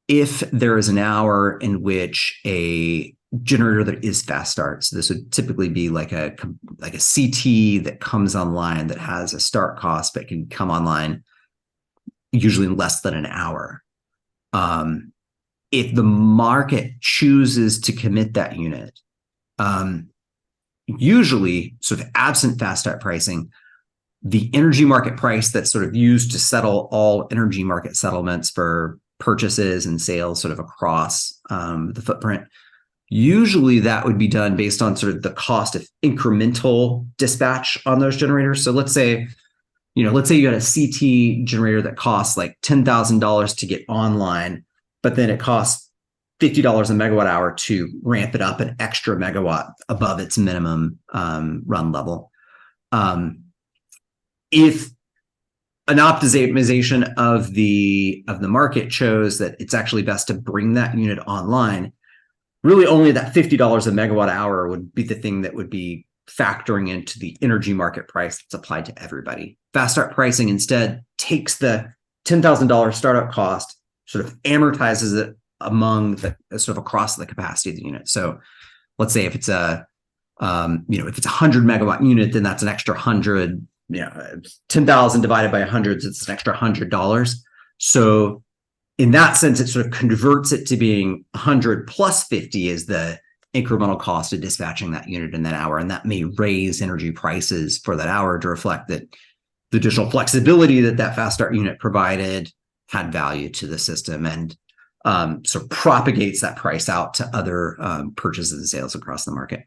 Speaker 9: if there is an hour in which a generator that is fast start, so this would typically be like a CT that comes online that has a start cost but can come online usually in less than an hour. If the market chooses to commit that unit, usually sort of absent fast start pricing, the energy market price that's sort of used to settle all energy market settlements for purchases and sales sort of across the footprint, usually that would be done based on sort of the cost of incremental dispatch on those generators. So let's say you had a CT generator that costs like $10,000 to get online, but then it costs $50 a megawatt hour to ramp it up an extra megawatt above its minimum run level. If an optimization of the market shows that it's actually best to bring that unit online, really only that $50 a megawatt hour would be the thing that would be factoring into the energy market price that's applied to everybody. Fast start pricing instead takes the $10,000 startup cost, sort of amortizes it among the sort of across the capacity of the unit. So let's say if it's a if it's a 100 megawatt unit, then that's an extra 100, 10,000 divided by 100, so it's an extra $100. So in that sense, it sort of converts it to being 100 plus 50 is the incremental cost of dispatching that unit in that hour. And that may raise energy prices for that hour to reflect that the additional flexibility that fast start unit provided had value to the system, and sort of propagates that price out to other purchases and sales across the market.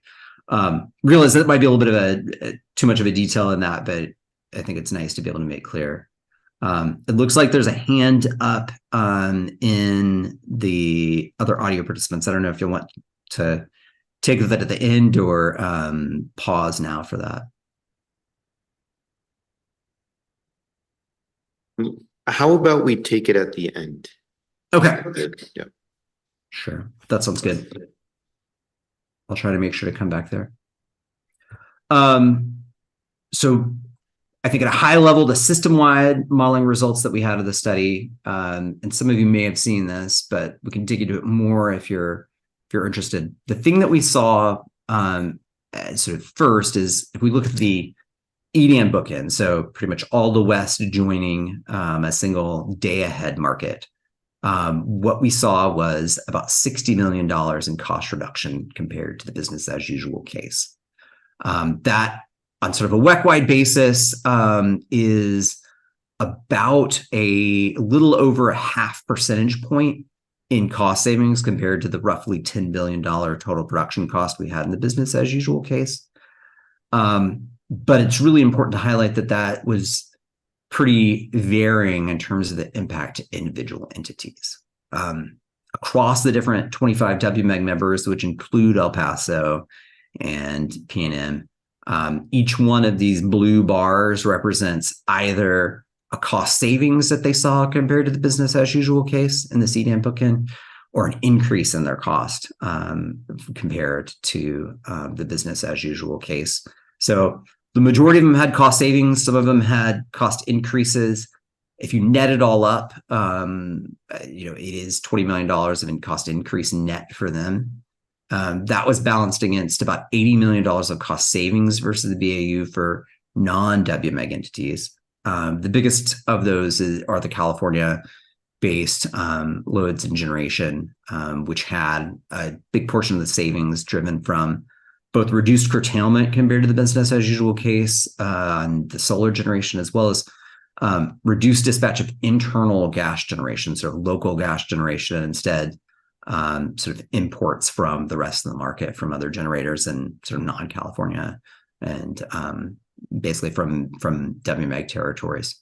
Speaker 9: Realize that might be a little bit of too much of a detail in that, but I think it's nice to be able to make clear. It looks like there's a hand up in the other audio participants. I don't know if you'll want to take that at the end or pause now for that.
Speaker 2: How about we take it at the end?
Speaker 9: Okay.
Speaker 2: Yeah.
Speaker 9: Sure. That sounds good. I'll try to make sure to come back there. So I think at a high level, the system-wide modeling results that we had of the study, and some of you may have seen this, but we can dig into it more if you're interested. The thing that we saw sort of first is if we look at the EDM bookend, so pretty much all the West joining a single day ahead market, what we saw was about $60 million in cost reduction compared to the business as usual case. That on sort of a WEC-wide basis is about a little over a 0.5 percentage point in cost savings compared to the roughly $10 billion total production cost we had in the business as usual case. But it's really important to highlight that was pretty varying in terms of the impact to individual entities. across the different 25 WMEG members, which include El Paso and P&M. Each one of these blue bars represents either a cost savings that they saw compared to the business as usual case in the CDM bookend, or an increase in their cost compared to the business as usual case. So the majority of them had cost savings. Some of them had cost increases. If you net it all up, it is $20 million of cost increase net for them. That was balanced against about $80 million of cost savings versus the BAU for non-WMEG entities. The biggest of those are the California-based loads and generation, which had a big portion of the savings driven from both reduced curtailment compared to the business as usual case on the solar generation, as well as reduced dispatch of internal gas generation, so local gas generation, instead sort of imports from the rest of the market from other generators and sort of non-California and basically from WMEG territories.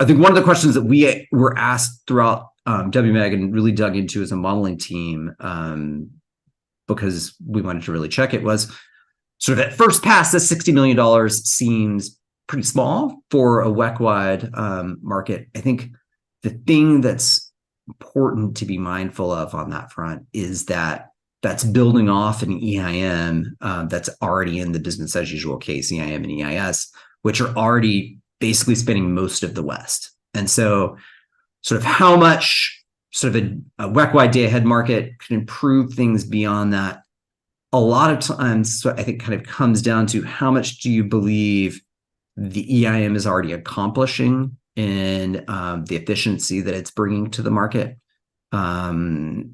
Speaker 9: I think one of the questions that we were asked throughout WMEG and really dug into as a modeling team, because we wanted to really check it, was sort of at first pass, this $60 million seems pretty small for a WEC-wide market. I think the thing that's important to be mindful of on that front is that that's building off an EIM that's already in the business as usual case, EIM and EIS, which are already basically spanning most of the West. And so sort of how much sort of a WEC-wide day-ahead market can improve things beyond that, a lot of times, so I think kind of comes down to how much do you believe the EIM is already accomplishing in the efficiency that it's bringing to the market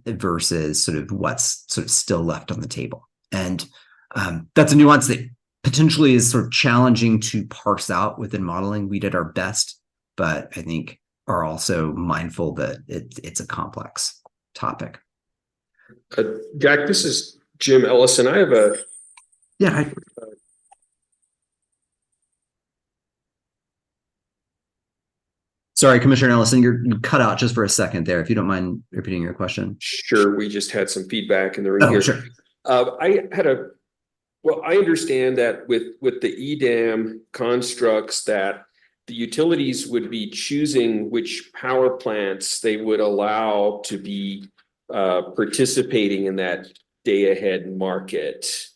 Speaker 9: versus sort of what's sort of still left on the table. And that's a nuance that potentially is sort of challenging to parse out within modeling. We did our best, but I think are also mindful that it's a complex topic.
Speaker 3: Jack, this is Jim Ellison. I have a
Speaker 9: Sorry, Commissioner Ellison, you cut out just for a second there. If you don't mind repeating your question.
Speaker 3: Sure, we just had some feedback in the room here.
Speaker 9: Sure.
Speaker 3: I understand that with the EDAM constructs that the utilities would be choosing which power plants they would allow to be participating in that day-ahead market.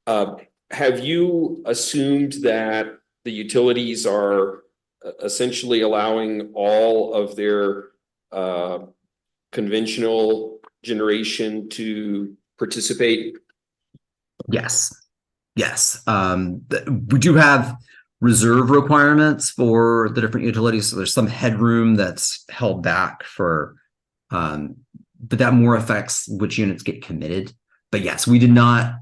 Speaker 3: Have you assumed that the utilities are essentially allowing all of their conventional generation to participate?
Speaker 9: Yes. We do have reserve requirements for the different utilities. So there's some headroom that's held back for, but that more affects which units get committed. But yes, we did not,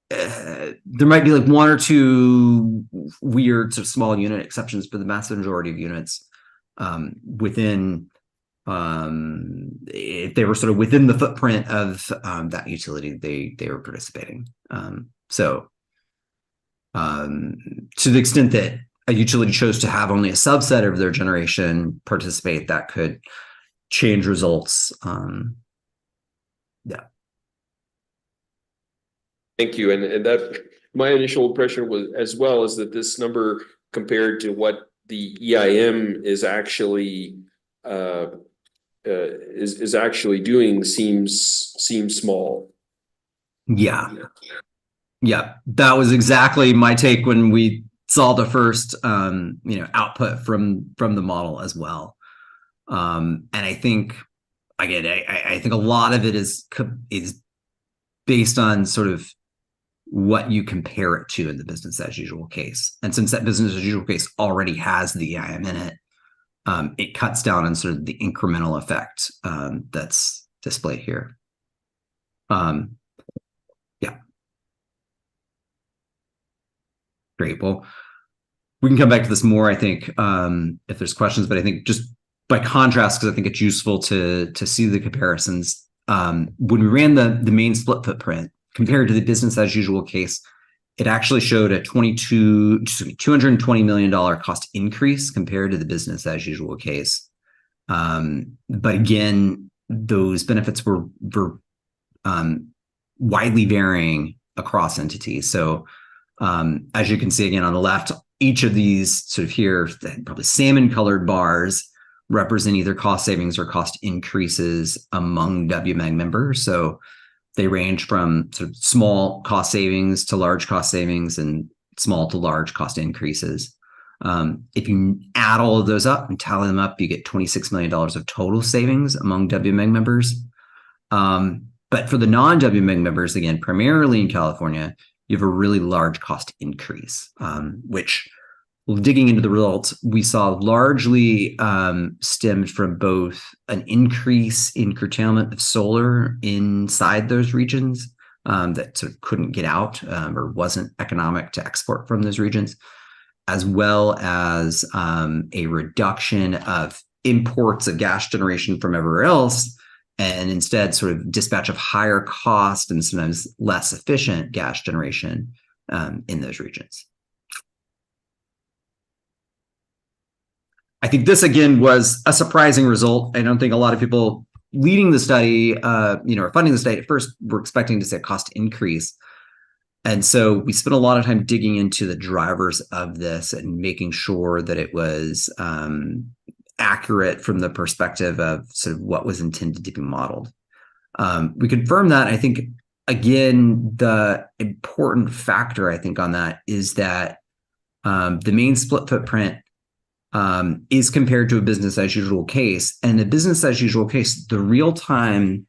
Speaker 9: there might be like one or two weird sort of small unit exceptions, but the massive majority of units within, if they were sort of within the footprint of that utility, they were participating. So to the extent that a utility chose to have only a subset of their generation participate, that could change results. Yeah.
Speaker 3: Thank you. And that my initial impression was as well is that this number compared to what the EIM is actually is actually doing seems small.
Speaker 9: Yeah, that was exactly my take when we saw the first output from the model as well. And I think again, I think a lot of it is based on sort of what you compare it to in the business as usual case. And since that business as usual case already has the EIM in it, it cuts down on sort of the incremental effect that's displayed here. Yeah. Great. Well, we can come back to this more, I think, if there's questions, but I think just by contrast, because I think it's useful to see the comparisons. When we ran the main split footprint compared to the business as usual case, it actually showed a $220 million cost increase compared to the business as usual case. But again, those benefits were widely varying across entities. So as you can see again on the left, each of these sort of here, probably salmon colored bars represent either cost savings or cost increases among WMEG members. So they range from sort of small cost savings to large cost savings and small to large cost increases. If you add all of those up and tally them up, you get $26 million of total savings among WMEG members. But for the non-WMEG members, again, primarily in California, you have a really large cost increase, which, digging into the results, we saw largely stemmed from both an increase in curtailment of solar inside those regions that sort of couldn't get out or wasn't economic to export from those regions, as well as a reduction of imports of gas generation from everywhere else, and instead sort of dispatch of higher cost and sometimes less efficient gas generation in those regions. I think this, again, was a surprising result. I don't think a lot of people leading the study, or funding the study at first were expecting to see a cost increase. And so we spent a lot of time digging into the drivers of this and making sure that it was accurate from the perspective of sort of what was intended to be modeled. We confirmed that. I think, again, the important factor, I think, on that is that the main split footprint is compared to a business as usual case. And the business as usual case, the real-time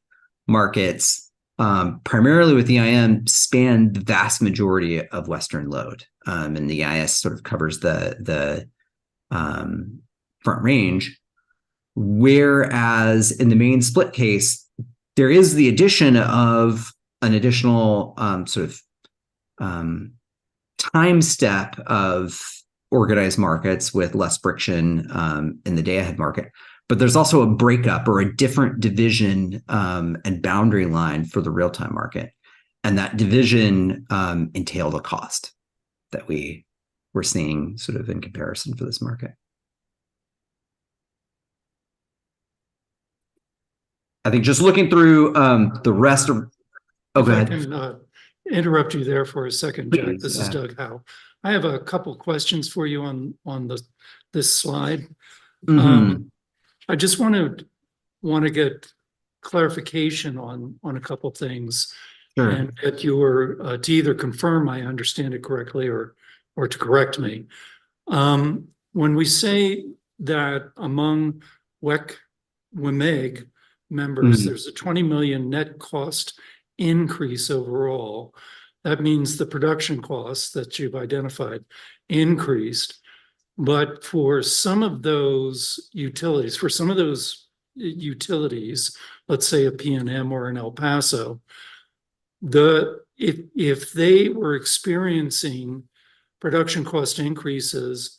Speaker 9: markets, primarily with EIM, span the vast majority of Western load. And the EIS sort of covers the Front Range. Whereas in the main split case, there is the addition of an additional time step of organized markets with less friction in the day-ahead market. But there's also a breakup or a different division and boundary line for the real-time market. And that division entailed a cost that we were seeing sort of in comparison for this market. I think just looking through the rest of... Oh, go ahead.
Speaker 10: I can interrupt you there for a second, Jack. This is Doug Howe. I have a couple questions for you on this slide.
Speaker 9: Mm-hmm.
Speaker 10: I just want to get clarification on a couple things.
Speaker 9: Sure.
Speaker 10: And get your to either confirm I understand it correctly or to correct me. When we say that among WMEG members, there's a 20 million net cost increase overall. That means the production costs that you've identified increased. But for some of those utilities, let's say a P&M or an El Paso, if they were experiencing production cost increases,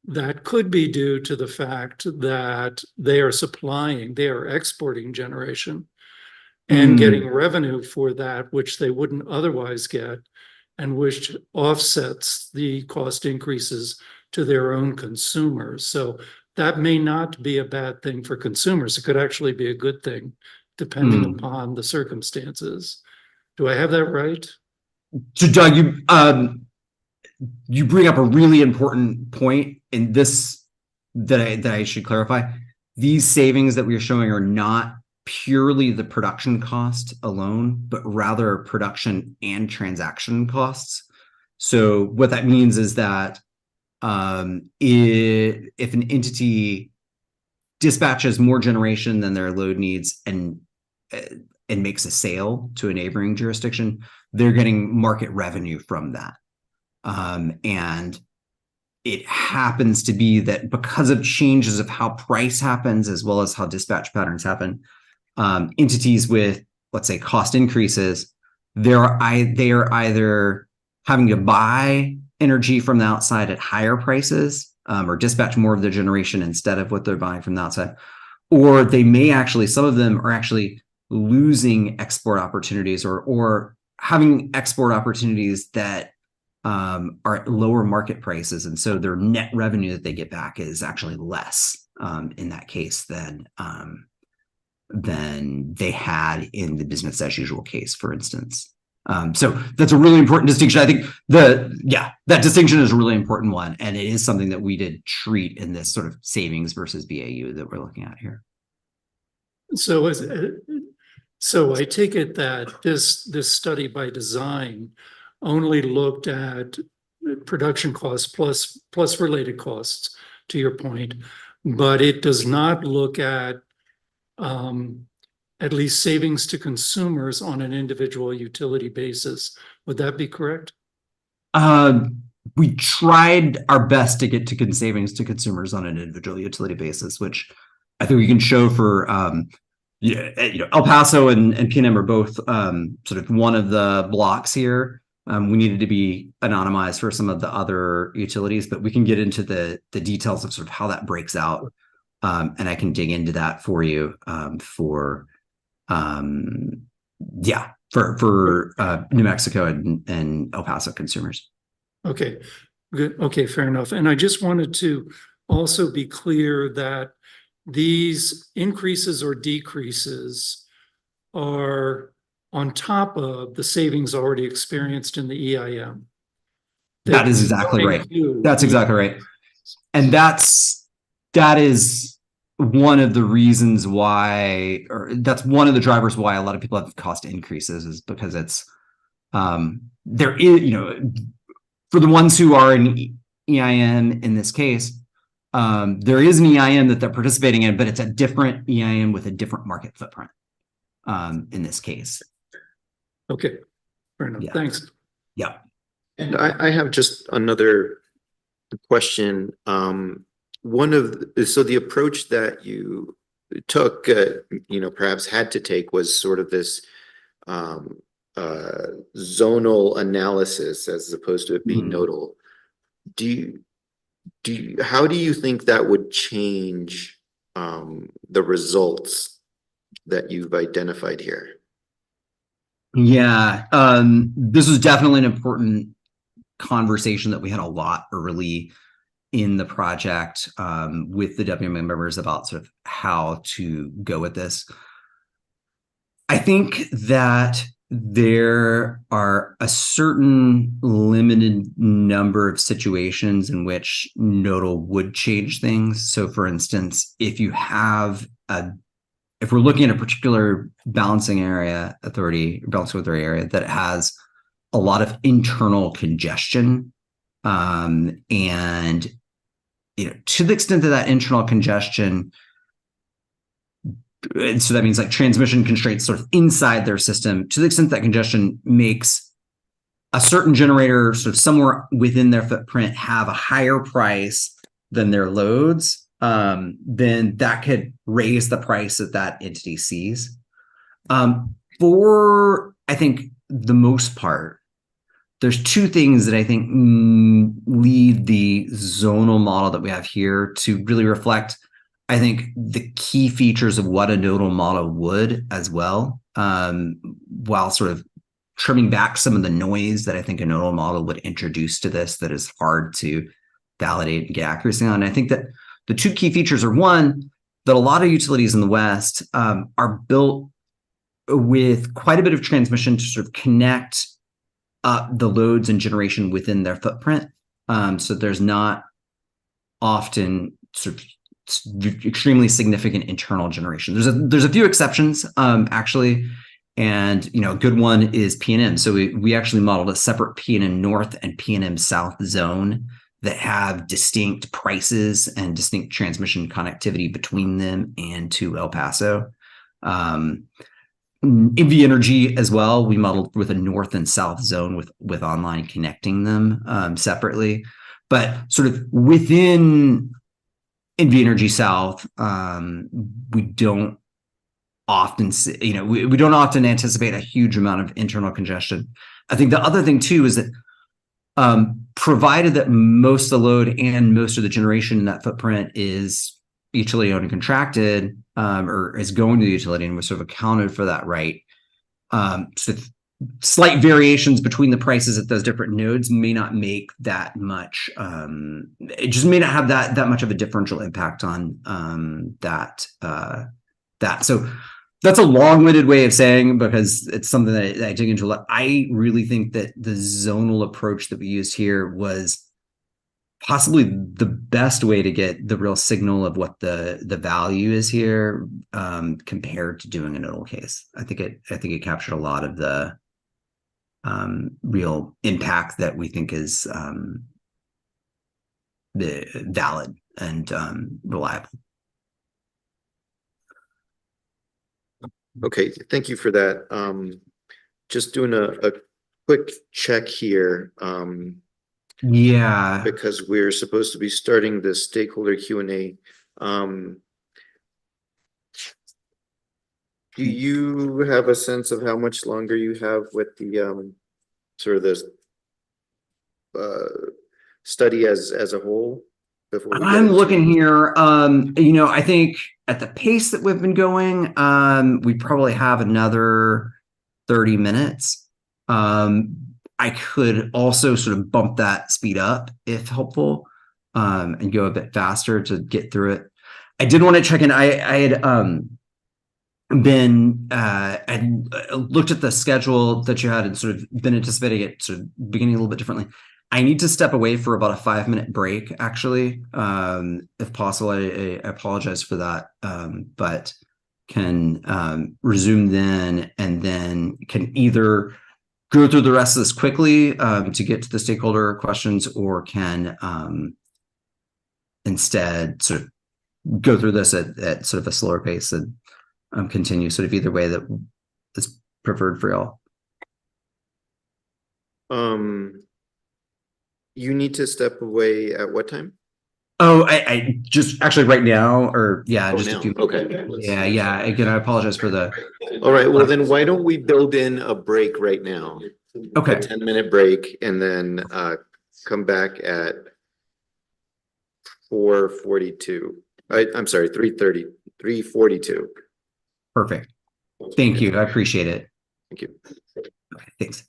Speaker 10: that could be due to the fact that they are exporting generation and getting revenue for that, which they wouldn't otherwise get, and which offsets the cost increases to their own consumers. So that may not be a bad thing for consumers. It could actually be a good thing, depending upon the circumstances. Do I have that right?
Speaker 9: So, Doug, you bring up a really important point in this that I should clarify. These savings that we are showing are not purely the production cost alone, but rather production and transaction costs. So what that means is that if an entity dispatches more generation than their load needs and makes a sale to a neighboring jurisdiction, they're getting market revenue from that. And it happens to be that because of changes of how price happens, as well as how dispatch patterns happen, entities with, let's say, cost increases, they are either having to buy energy from the outside at higher prices or dispatch more of their generation instead of what they're buying from the outside. Or they may actually, some of them are actually losing export opportunities or having export opportunities that are at lower market prices. And so their net revenue that they get back is actually less in that case than than they had in the business as usual case, for instance. So that's a really important distinction. I think that distinction is a really important one. And it is something that we did treat in this sort of savings versus BAU that we're looking at here.
Speaker 10: So I take it that this study by design only looked at production costs plus related costs, to your point, but it does not look at least savings to consumers on an individual utility basis. Would that be correct?
Speaker 9: We tried our best to get to savings to consumers on an individual utility basis, which I think we can show for El Paso and P&M are both sort of one of the blocks here. We needed to be anonymized for some of the other utilities, but we can get into the details of sort of how that breaks out. And I can dig into that for you for New Mexico and El Paso consumers.
Speaker 10: Okay, good. Okay, fair enough. And I just wanted to also be clear that these increases or decreases are on top of the savings already experienced in the EIM.
Speaker 9: That is exactly right. That's exactly right. And that is one of the reasons why, or that's one of the drivers why a lot of people have cost increases, is because it's there is, for the ones who are in EIM in this case, there is an EIM that they're participating in, but it's a different EIM with a different market footprint in this case.
Speaker 10: Okay, fair enough.
Speaker 9: Yeah.
Speaker 10: Thanks.
Speaker 9: Yeah.
Speaker 2: And I have just another question. So the approach that you took, perhaps had to take, was sort of this zonal analysis as opposed to it being nodal. How do you think that would change the results that you've identified here?
Speaker 9: Yeah, this was definitely an important conversation that we had a lot early in the project with the WMA members about sort of how to go with this. I think that there are a certain limited number of situations in which nodal would change things. So for instance, if we're looking at a particular balancing authority area that has a lot of internal congestion, and to the extent that internal congestion, and so that means like transmission constraints sort of inside their system, to the extent that congestion makes a certain generator sort of somewhere within their footprint have a higher price than their loads, then that could raise the price that entity sees. For, I think, the most part, there's two things that I think lead the zonal model that we have here to really reflect, I think, the key features of what a nodal model would as well, while sort of trimming back some of the noise that I think a nodal model would introduce to this that is hard to validate and get accuracy on. And I think that the two key features are, one, that a lot of utilities in the West are built with quite a bit of transmission to sort of connect the loads and generation within their footprint. So there's not often sort of extremely significant internal generation. There's a few exceptions, actually, and a good one is P&M. So we actually modeled a separate P&M North and P&M South zone that have distinct prices and distinct transmission connectivity between them and to El Paso. EV Energy as well, we modeled with a north and south zone with online connecting them separately. But sort of within EV Energy South, we don't often see, we don't often anticipate a huge amount of internal congestion. I think the other thing too is that provided that most of the load and most of the generation in that footprint is utility owned and contracted, or is going to the utility, and was sort of accounted for that, right? So slight variations between the prices at those different nodes may not make that much. It just may not have that much of a differential impact on that. So that's a long-winded way of saying, because it's something that I dig into a lot. I really think that the zonal approach that we used here was possibly the best way to get the real signal of what the value is here, compared to doing a nodal case. I think it captured a lot of the real impact that we think is the valid and reliable.
Speaker 2: Okay, thank you for that. Just doing a quick check here,
Speaker 9: Yeah.
Speaker 2: because we're supposed to be starting the stakeholder Q&A. Do you have a sense of how much longer you have with the sort of this study as a whole before we get
Speaker 9: I'm
Speaker 2: into-
Speaker 9: looking here. I think at the pace that we've been going, we probably have another 30 minutes. I could also sort of bump that speed up if helpful, and go a bit faster to get through it. I did want to check in. I had I looked at the schedule that you had and sort of been anticipating it sort of beginning a little bit differently. I need to step away for about a 5-minute break, actually, if possible. I apologize for that, but can resume then, and then can either go through the rest of this quickly to get to the stakeholder questions, or can instead sort of go through this at sort of a slower pace and continue sort of either way that is preferred for y'all.
Speaker 2: You need to step away at what time?
Speaker 9: Oh, I just actually right now, or yeah,
Speaker 2: Oh,
Speaker 9: just
Speaker 2: now.
Speaker 9: a few.
Speaker 2: Okay.
Speaker 9: Yeah. Again, I apologize for the.
Speaker 2: All right, well then why don't we build in a break right now?
Speaker 9: Okay.
Speaker 2: A 10-minute break, and then come back at 4:42. I'm sorry, 3:30, 3:42.
Speaker 9: Perfect. Thank you. I appreciate it.
Speaker 2: Thank you.
Speaker 9: Okay, thanks.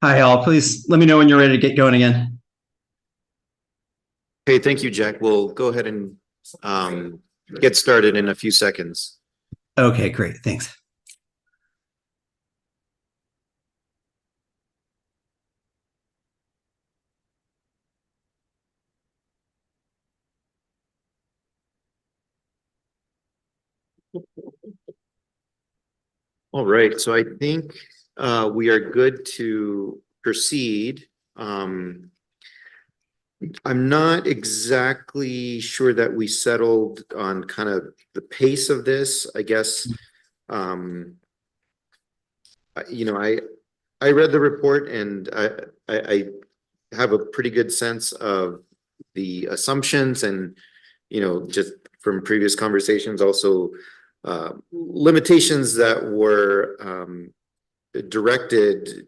Speaker 9: Hi, all. Please let me know when you're ready to get going again.
Speaker 2: Okay, thank you, Jack. We'll go ahead and get started in a few seconds.
Speaker 9: Okay, great. Thanks.
Speaker 2: All right, so I think we are good to proceed. I'm not exactly sure that we settled on kind of the pace of this, I guess. You know, I read the report and I have a pretty good sense of the assumptions and, you know, just from previous conversations, also limitations that were directed,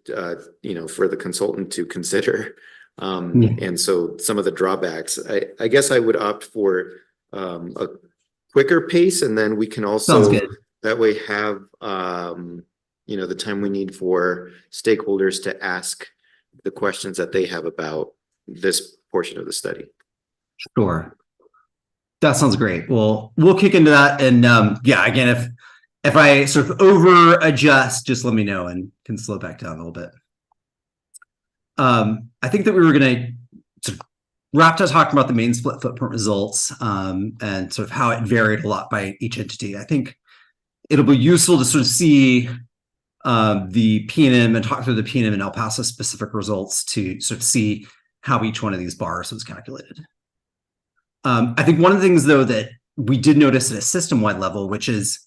Speaker 2: you know, for the consultant to consider. And so some of the drawbacks, I guess I would opt for a quicker pace, and then we can also that way have you know, the time we need for stakeholders to ask the questions that they have about this portion of the study.
Speaker 9: Sure. That sounds great. Well, we'll kick into that. And yeah, again, if I sort of over adjust, just let me know and can slow back down a little bit. I think that we were going to sort of wrap to talking about the main split footprint results and sort of how it varied a lot by each entity. I think it'll be useful to sort of see the P&M and talk through the P&M and El Paso specific results to sort of see how each one of these bars was calculated. I think one of the things, though, that we did notice at a system-wide level, which is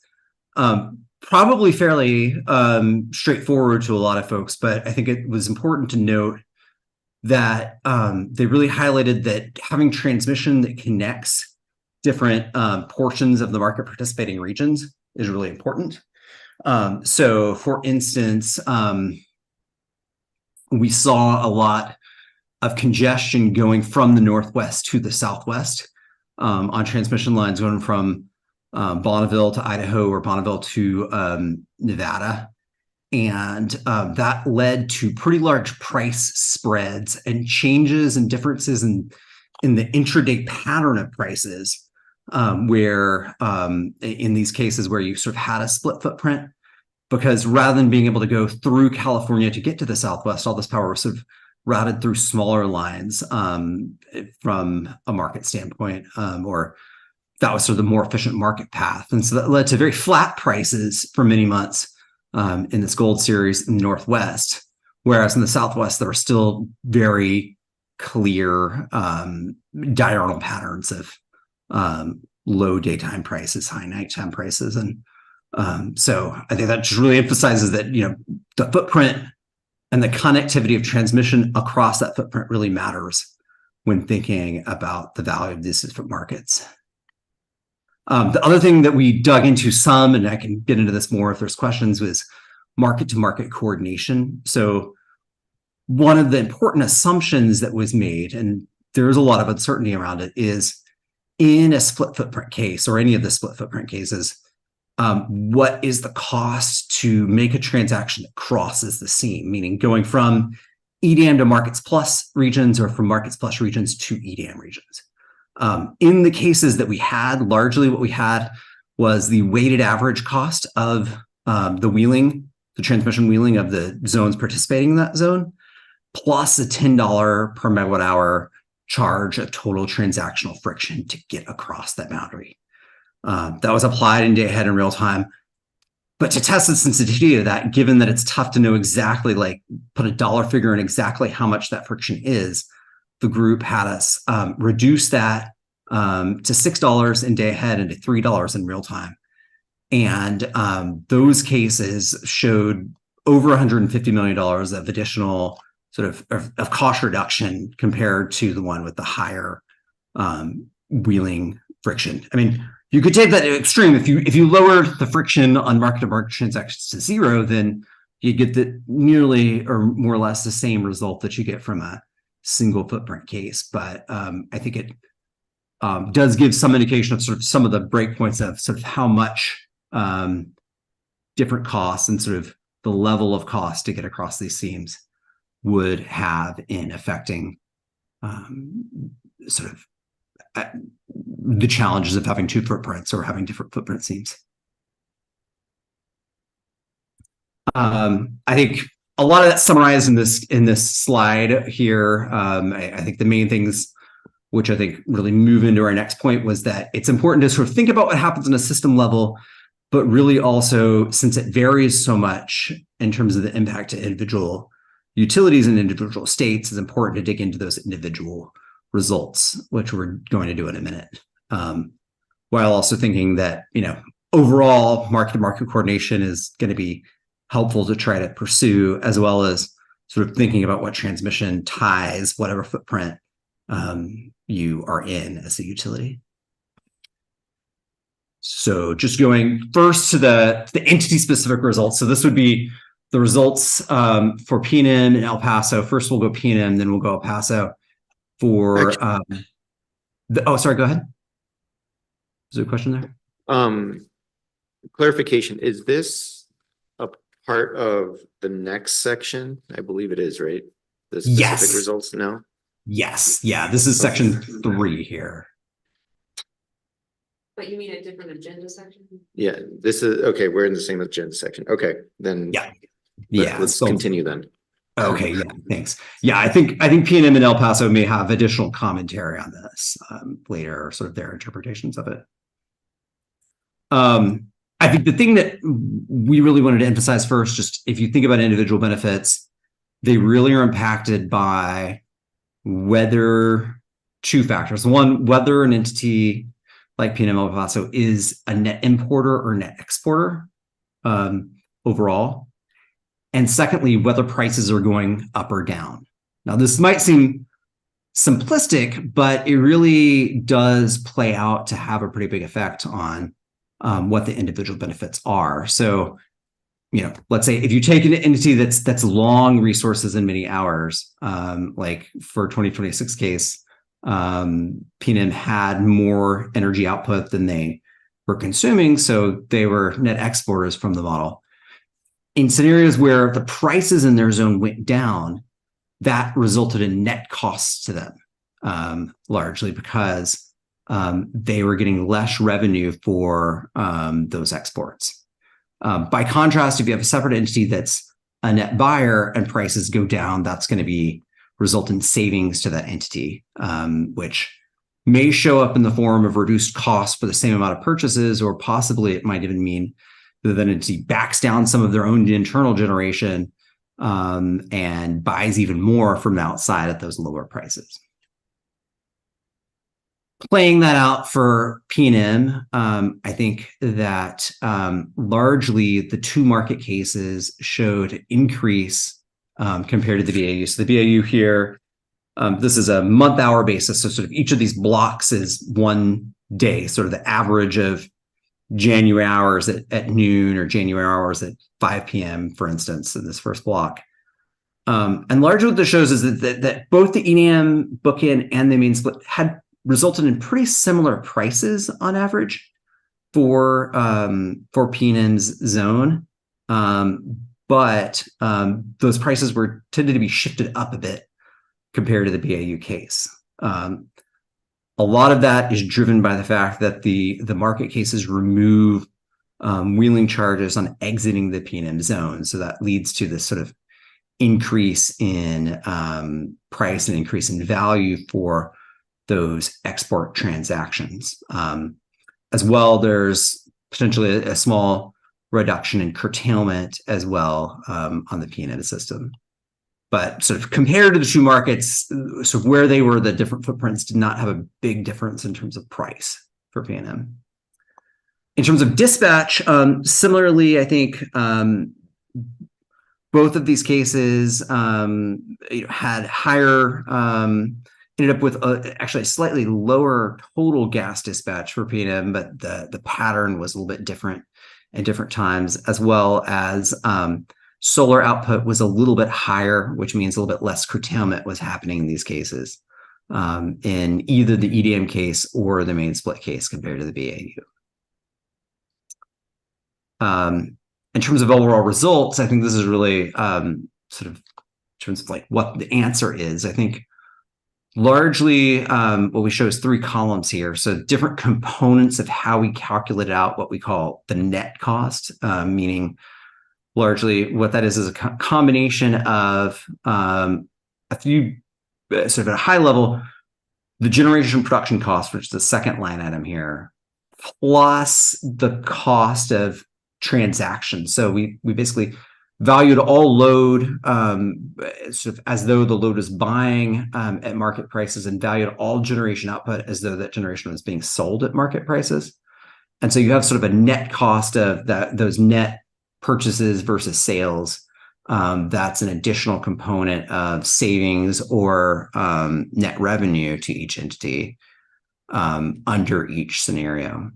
Speaker 9: probably fairly straightforward to a lot of folks, but I think it was important to note that they really highlighted that having transmission that connects different portions of the market participating regions is really important. So, for instance, we saw a lot of congestion going from the northwest to the southwest on transmission lines going from Bonneville to Idaho or Bonneville to Nevada. And that led to pretty large price spreads and changes and differences in the intraday pattern of prices, where in these cases where you sort of had a split footprint, because rather than being able to go through California to get to the southwest, all this power was sort of routed through smaller lines from a market standpoint, or that was sort of the more efficient market path. And so that led to very flat prices for many months in this gold series in the Northwest, whereas in the Southwest, there were still very clear diurnal patterns of low daytime prices, high nighttime prices. And so I think that just really emphasizes that, you know, the footprint and the connectivity of transmission across that footprint really matters when thinking about the value of these different markets. The other thing that we dug into some, and I can get into this more if there's questions, was market-to-market coordination. So one of the important assumptions that was made, and there's a lot of uncertainty around it, is in a split footprint case or any of the split footprint cases, what is the cost to make a transaction that crosses the seam, meaning going from EDAM to Markets Plus regions or from Markets Plus regions to EDAM regions. In the cases that we had, largely what we had was the weighted average cost of the wheeling, the transmission wheeling of the zones participating in that zone, plus a $10 per megawatt hour charge of total transactional friction to get across that boundary. That was applied in day ahead in real time. But to test the sensitivity of that, given that it's tough to know exactly, like put a dollar figure in exactly how much that friction is, the group had us reduce that to $6 in day ahead and to $3 in real time. And those cases showed over $150 million of additional sort of cost reduction compared to the one with the higher wheeling friction. I mean, you could take that to extreme. If you lower the friction on market-to-market transactions to zero, then you get the nearly or more or less the same result that you get from a single footprint case. But I think it does give some indication of sort of some of the breakpoints of sort of how much different costs and sort of the level of cost to get across these seams. would have in affecting sort of the challenges of having two footprints or having different footprint seams. I think a lot of that summarized in this slide here. I think the main things, which I think really move into our next point, was that it's important to sort of think about what happens on a system level, but really also, since it varies so much in terms of the impact to individual utilities and individual states, it's important to dig into those individual results, which we're going to do in a minute. While also thinking that, overall market-to-market coordination is going to be helpful to try to pursue, as well as sort of thinking about what transmission ties, whatever footprint you are in as a utility. So just going first to the entity-specific results. So this would be the results for P&M and El Paso. First, we'll go P&M, then we'll go El Paso. For sorry, go ahead. Is there a question there?
Speaker 2: Clarification, is this a part of the next section? I believe it is, right? The specific results now?
Speaker 9: Yes. Yeah, this is section 3 here.
Speaker 6: But you mean a different agenda section?
Speaker 2: Yeah, this is okay. We're in the same agenda section. Okay, then let's continue then.
Speaker 9: Okay, yeah, thanks. Yeah, I think P&M and El Paso may have additional commentary on this later, sort of their interpretations of it. I think the thing that we really wanted to emphasize first, just if you think about individual benefits, they really are impacted by whether two factors. One, whether an entity like P&M El Paso is a net importer or net exporter overall. And secondly, whether prices are going up or down. Now, this might seem simplistic, but it really does play out to have a pretty big effect on what the individual benefits are. So, let's say if you take an entity that's long resources and many hours, like for 2026 case, P&M had more energy output than they were consuming, so they were net exporters from the model. In scenarios where the prices in their zone went down, that resulted in net costs to them, largely because they were getting less revenue for those exports. By contrast, if you have a separate entity that's a net buyer and prices go down, that's going to result in savings to that entity, which may show up in the form of reduced costs for the same amount of purchases, or possibly it might even mean that that entity backs down some of their own internal generation and buys even more from outside at those lower prices. Playing that out for P&M, I think that largely the two market cases showed increase compared to the BAU. So the BAU here, this is a month-hour basis. So sort of each of these blocks is 1 day, sort of the average of January hours at noon or January hours at 5 p.m., for instance, in this first block. And largely what this shows is that both the EDM bookend and the main split had resulted in pretty similar prices on average for P&M's zone. But those prices tended to be shifted up a bit compared to the BAU case. A lot of that is driven by the fact that the market cases remove wheeling charges on exiting the P&M zone. So that leads to this sort of increase in price and increase in value for those export transactions. As well, there's potentially a small reduction in curtailment as well on the P&M system. But sort of compared to the two markets, so where they were, the different footprints did not have a big difference in terms of price for P&M. In terms of dispatch, similarly, I think both of these cases had higher, ended up with actually a slightly lower total gas dispatch for P&M, but the pattern was a little bit different at different times, as well as solar output was a little bit higher, which means a little bit less curtailment was happening in these cases, in either the EDM case or the main split case compared to the BAU. In terms of overall results, I think this is really sort of terms of like what the answer is, I think largely what we show is 3 columns here. So different components of how we calculate out what we call the net cost, meaning largely what that is a combination of a few sort of at a high level, the generation production cost, which is the second line item here, plus the cost of transactions. So we basically valued all load sort of as though the load is buying at market prices, and valued all generation output as though that generation was being sold at market prices. And so you have sort of a net cost of those net purchases versus sales. That's an additional component of savings or net revenue to each entity under each scenario.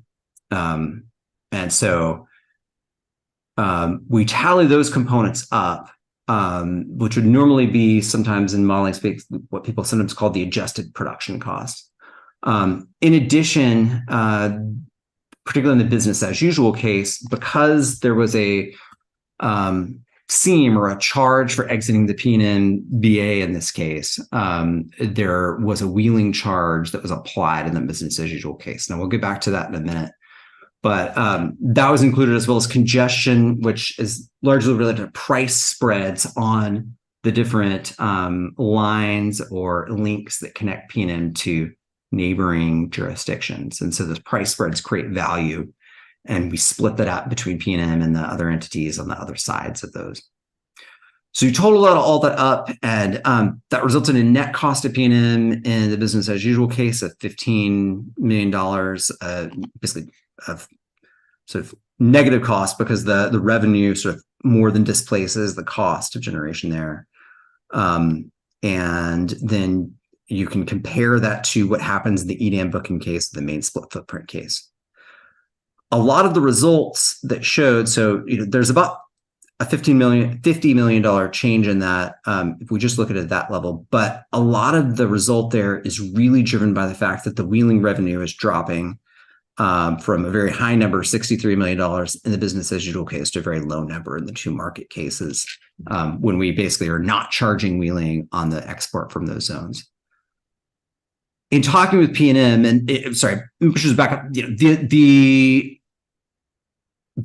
Speaker 9: And so we tally those components up, which would normally be sometimes in modeling space, what people sometimes call the adjusted production cost. In addition, particularly in the business as usual case, because there was a seam or a charge for exiting the P&M BA in this case, there was a wheeling charge that was applied in the business as usual case. Now we'll get back to that in a minute. But that was included, as well as congestion, which is largely related to price spreads on the different lines or links that connect P&M to neighboring jurisdictions. And so those price spreads create value, and we split that out between P&M and the other entities on the other sides of those. So you total all that up, and that resulted in net cost of P&M in the business as usual case of $15 million, basically of sort of negative cost, because the revenue sort of more than displaces the cost of generation there. And then you can compare that to what happens in the EDM booking case, the main split footprint case. A lot of the results that showed, so there's about a $50 million change in that if we just look at it at that level, but a lot of the result there is really driven by the fact that the wheeling revenue is dropping from a very high number, $63 million in the business as usual case, to a very low number in the 2 market cases, when we basically are not charging wheeling on the export from those zones. In talking with P&M, just back up, the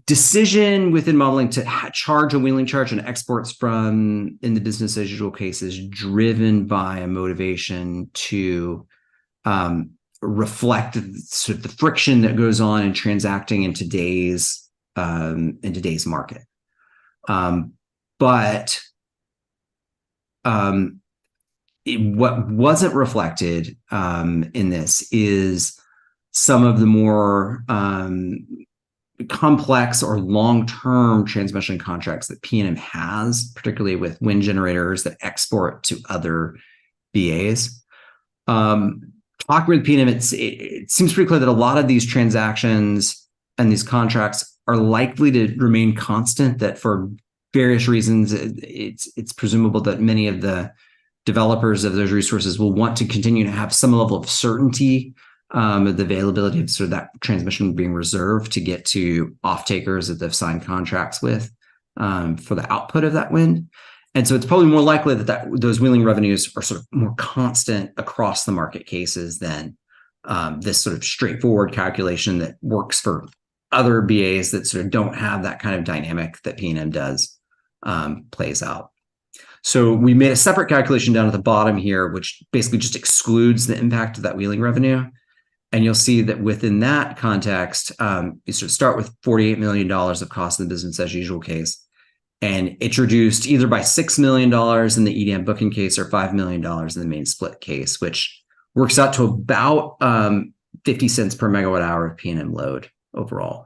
Speaker 9: decision within modeling to charge a wheeling charge on exports from in the business as usual case is driven by a motivation to reflect sort of the friction that goes on in transacting in today's market. But what wasn't reflected in this is some of the more complex or long-term transmission contracts that P&M has, particularly with wind generators that export to other BAs. Talking with P&M, it seems pretty clear that a lot of these transactions and these contracts are likely to remain constant, that for various reasons, it's presumable that many of the developers of those resources will want to continue to have some level of certainty of the availability of sort of that transmission being reserved to get to off-takers that they've signed contracts with for the output of that wind. And so it's probably more likely that those wheeling revenues are sort of more constant across the market cases than this sort of straightforward calculation that works for other BAs that sort of don't have that kind of dynamic that P&M does plays out. So we made a separate calculation down at the bottom here, which basically just excludes the impact of that wheeling revenue. And you'll see that within that context, you sort of start with $48 million of cost in the business as usual case. And it's reduced either by $6 million in the EDM booking case or $5 million in the main split case, which works out to about 50 cents per megawatt hour of P&M load overall.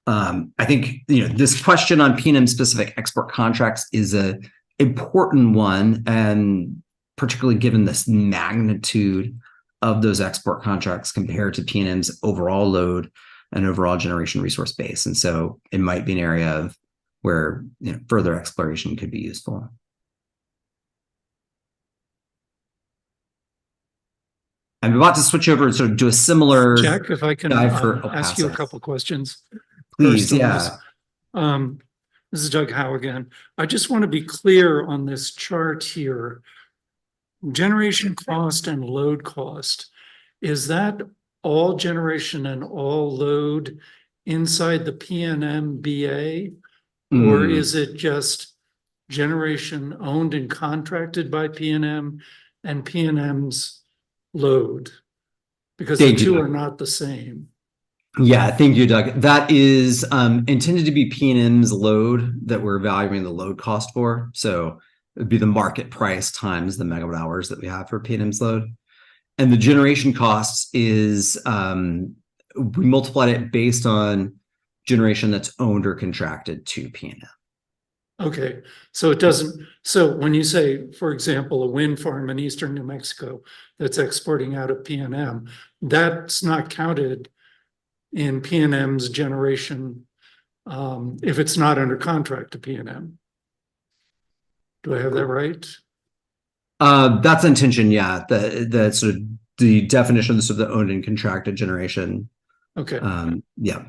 Speaker 9: I think this question on P&M specific export contracts is an important one, and particularly given this magnitude of those export contracts compared to P&M's overall load and overall generation resource base. And so it might be an area of where further exploration could be useful. I'm about to switch over and sort of do a similar
Speaker 10: Jack, if I can
Speaker 9: dive for El
Speaker 10: ask you a
Speaker 9: Paso.
Speaker 10: couple questions.
Speaker 9: Please,
Speaker 10: First on
Speaker 9: yeah.
Speaker 10: this. This is Doug Howe again. I just want to be clear on this chart here. Generation cost and load cost. Is that all generation and all load inside the P&M BA? Or is it just generation owned and contracted by P&M and P&M's load? Because the two are not the same.
Speaker 9: Yeah, thank you, Doug. That is intended to be P&M's load that we're evaluating the load cost for. So it'd be the market price times the megawatt hours that we have for P&M's load. And the generation costs is we multiplied it based on generation that's owned or contracted to P&M.
Speaker 10: Okay, so it doesn't, so when you say, for example, a wind farm in eastern New Mexico that's exporting out of P&M, that's not counted in P&M's generation if it's not under contract to P&M. Do I have that right?
Speaker 9: That's intention, yeah. The sort of the definitions of the owned and contracted generation.
Speaker 10: Okay.
Speaker 9: Yeah.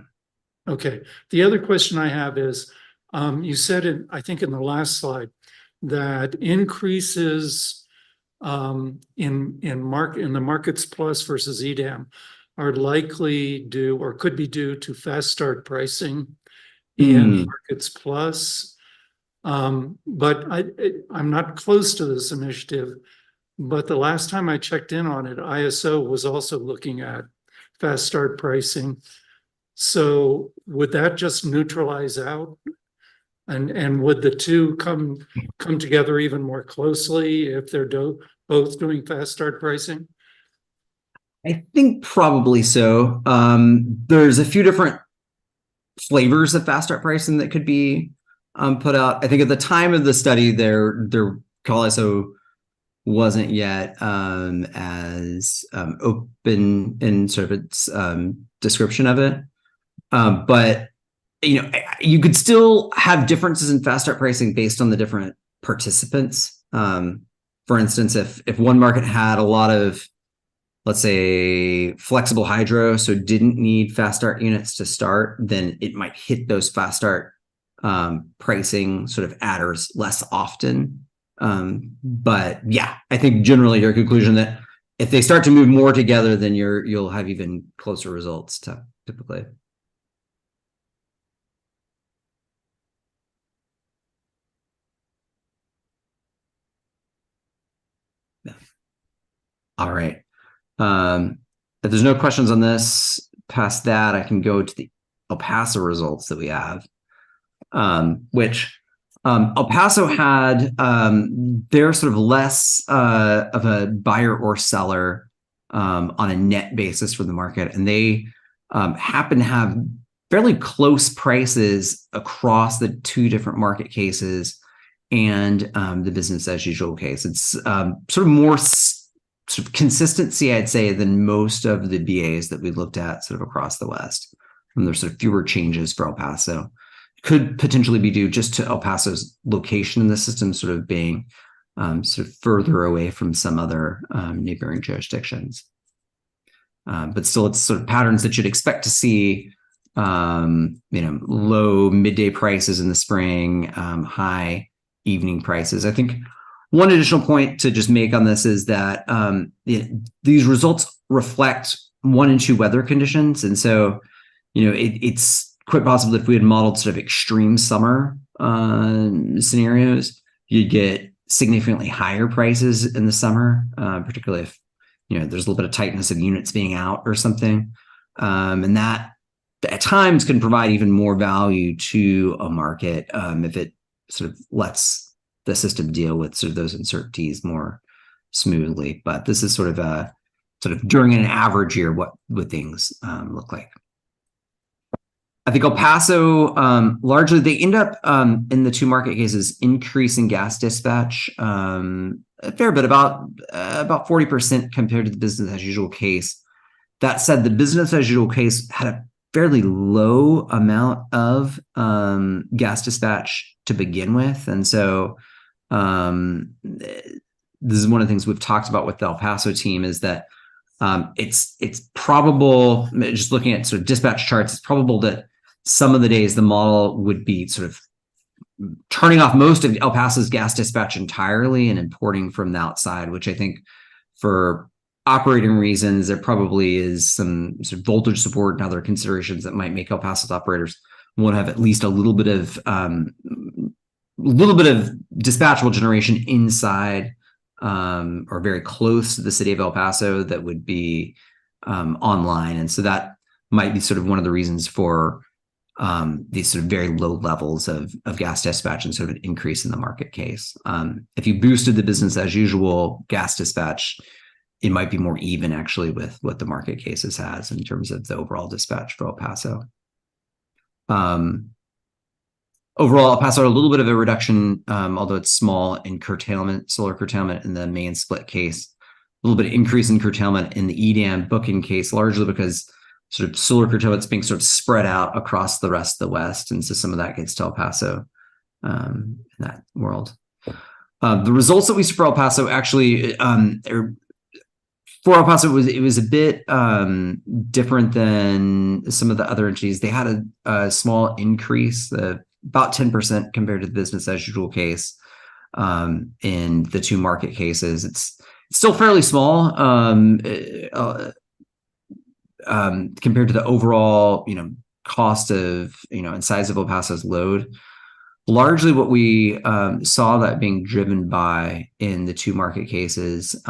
Speaker 10: Okay. The other question I have is, you said I think in the last slide that increases in the Markets Plus versus EDAM are likely due or could be due to fast start pricing in Markets Plus. But I'm not close to this initiative, but the last time I checked in on it, ISO was also looking at fast start pricing. So would that just neutralize out? And would the two come together even more closely if they're both doing fast start pricing?
Speaker 9: I think probably so. There's a few different flavors of fast start pricing that could be put out. I think at the time of the study, their call ISO wasn't yet as open in sort of its description of it. But you could still have differences in fast start pricing based on the different participants. For instance, if one market had a lot of, let's say, flexible hydro, so didn't need fast start units to start, then it might hit those fast start pricing sort of adders less often. But yeah, I think generally your conclusion that if they start to move more together, then you'll have even closer results typically. Yeah. All right. If there's no questions on this, past that, I can go to the El Paso results that we have, which El Paso had they're sort of less of a buyer or seller on a net basis for the market, and they happen to have fairly close prices across the two different market cases and the business as usual case. It's sort of more sort of consistency, I'd say, than most of the BAs that we looked at sort of across the West. And there's sort of fewer changes for El Paso. Could potentially be due just to El Paso's location in the system sort of being sort of further away from some other neighboring jurisdictions. But still, it's sort of patterns that you'd expect to see, low midday prices in the spring, high evening prices. I think one additional point to just make on this is that these results reflect 1 and 2 weather conditions. And so, it's quite possible that if we had modeled sort of extreme summer scenarios, you'd get significantly higher prices in the summer, particularly if, there's a little bit of tightness of units being out or something. And that at times can provide even more value to a market if it sort of lets the system deal with sort of those uncertainties more smoothly. But this is sort of during an average year, what would things look like? I think El Paso, largely, they end up in the 2 market cases increasing gas dispatch a fair bit, about 40% compared to the business as usual case. That said, the business as usual case had a fairly low amount of gas dispatch to begin with. And so this is one of the things we've talked about with the El Paso team is that it's probable, just looking at sort of dispatch charts, it's probable that some of the days the model would be sort of turning off most of El Paso's gas dispatch entirely and importing from the outside, which I think for operating reasons, there probably is some sort of voltage support and other considerations that might make El Paso's operators want to have at least a little bit of dispatchable generation inside or very close to the city of El Paso that would be online. And so that might be sort of one of the reasons for these sort of very low levels of gas dispatch and sort of an increase in the market case. If you boosted the business as usual gas dispatch, it might be more even actually with what the market cases has in terms of the overall dispatch for El Paso. Overall, El Paso had a little bit of a reduction, although it's small, in curtailment, solar curtailment in the main split case. A little bit of increase in curtailment in the EDAM booking case, largely because sort of solar curtailment is being sort of spread out across the rest of the West. And so some of that gets to El Paso in that world. The results that we see for El Paso actually, for El Paso, it was a bit different than some of the other entities. They had a small increase, about 10% compared to the business as usual case in the two market cases. It's still fairly small compared to the overall, cost of, and size of El Paso's load. Largely what we saw that being driven by in the two market cases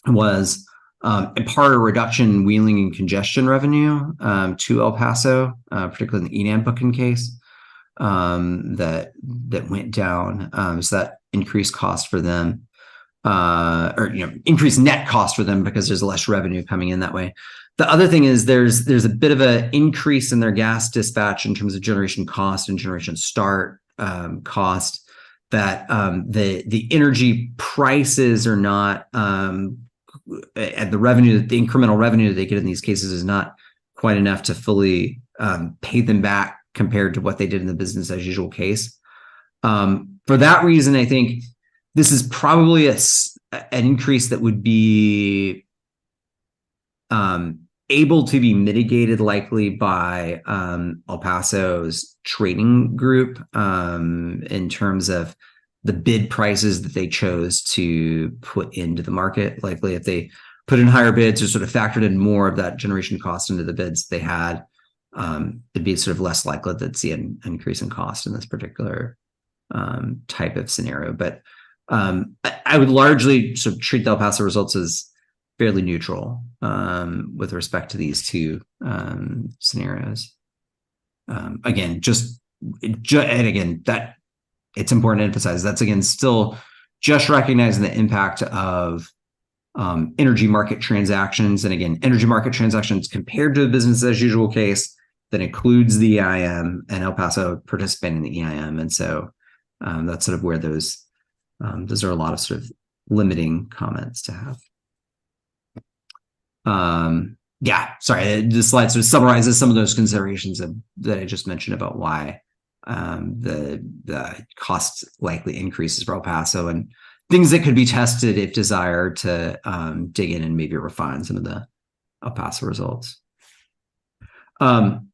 Speaker 9: was in part a reduction in wheeling and congestion revenue to El Paso, particularly in the ENAM booking case, that went down. So that increased cost for them, increased net cost for them because there's less revenue coming in that way. The other thing is there's a bit of an increase in their gas dispatch in terms of generation cost and generation start cost, that the energy prices are not and the incremental revenue that they get in these cases is not quite enough to fully pay them back compared to what they did in the business as usual case. For that reason, I think this is probably an increase that would be able to be mitigated likely by El Paso's trading group in terms of the bid prices that they chose to put into the market. Likely if they put in higher bids or sort of factored in more of that generation cost into the bids they had, it'd be sort of less likely to see an increase in cost in this particular type of scenario. But I would largely sort of treat the El Paso results as fairly neutral with respect to these two scenarios. Again, that it's important to emphasize that's again still just recognizing the impact of energy market transactions. And again, energy market transactions compared to the business as usual case that includes the EIM, and El Paso participating in the EIM. And so that's sort of where those are a lot of sort of limiting comments to have. Sorry, this slide sort of summarizes some of those considerations that I just mentioned about why the cost likely increases for El Paso and things that could be tested if desired to dig in and maybe refine some of the El Paso results. I'm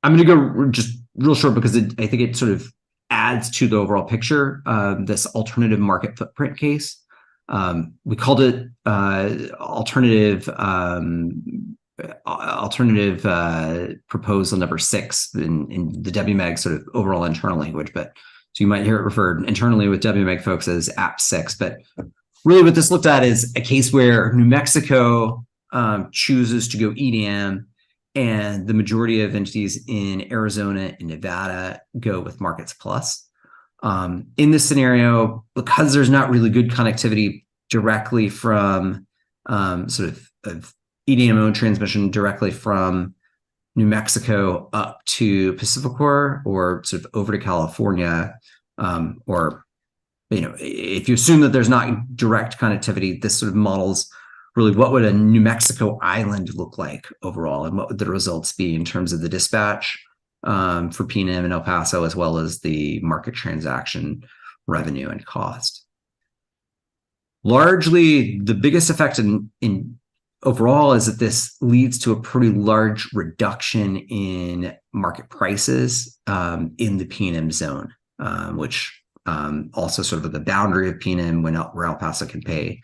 Speaker 9: going to go just real short because I think it sort of adds to the overall picture, this alternative market footprint case. We called it alternative proposal number 6 in the WMEG sort of overall internal language, but so you might hear it referred internally with WMEG folks as App 6. But really what this looked at is a case where New Mexico chooses to go EDM and the majority of entities in Arizona and Nevada go with Markets Plus. In this scenario, because there's not really good connectivity directly from sort of EDM-owned transmission directly from New Mexico up to Pacificor or sort of over to California, or, if you assume that there's not direct connectivity, this sort of models really what would a New Mexico island look like overall, and what would the results be in terms of the dispatch for P&M and El Paso, as well as the market transaction revenue and cost. Largely, the biggest effect in overall is that this leads to a pretty large reduction in market prices in the P&M zone, which also sort of at the boundary of P&M where El Paso can pay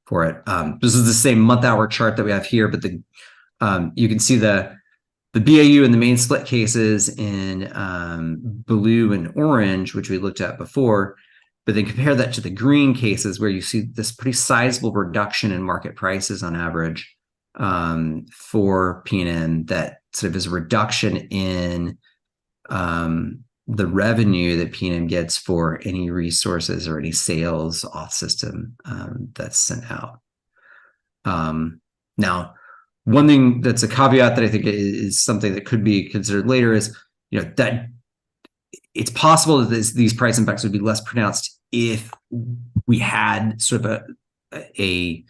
Speaker 9: for it. This is the same month-hour chart that we have here, but you can see the BAU and the main split cases in blue and orange, which we looked at before, but then compare that to the green cases where you see this pretty sizable reduction in market prices on average for P&M that sort of is a reduction in the revenue that P&M gets for any resources or any sales off system that's sent out. Now, one thing that's a caveat that I think is something that could be considered later is, that it's possible that these price impacts would be less pronounced if we had sort of a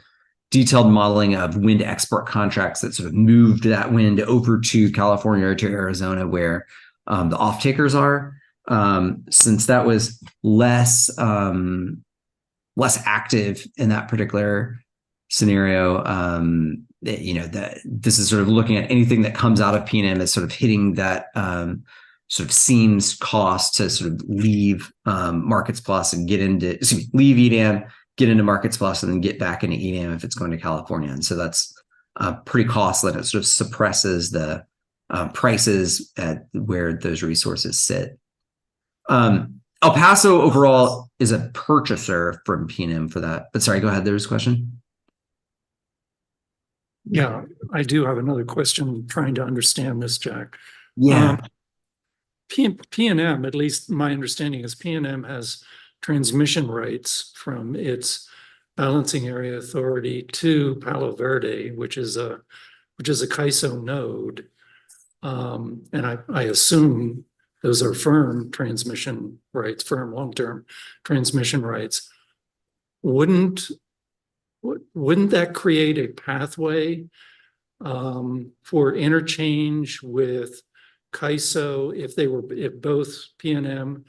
Speaker 9: detailed modeling of wind export contracts that sort of moved that wind over to California or to Arizona where the off-takers are, since that was less active in that particular scenario. That this is sort of looking at anything that comes out of P&M as sort of hitting that sort of seams cost to sort of leave Markets Plus and leave EDAM, get into Markets Plus, and then get back into EDAM if it's going to California. And so that's pretty costly. It sort of suppresses the prices at where those resources sit. El Paso overall is a purchaser from P&M for that. But sorry, go ahead. There was a question.
Speaker 10: Yeah, I do have another question trying to understand this, Jack.
Speaker 9: Yeah.
Speaker 10: P&M, at least my understanding is P&M has transmission rights from its balancing area authority to Palo Verde, which is a CAISO node. And I assume those are firm transmission rights, firm long-term transmission rights. Wouldn't that create a pathway for interchange with CAISO if both P&M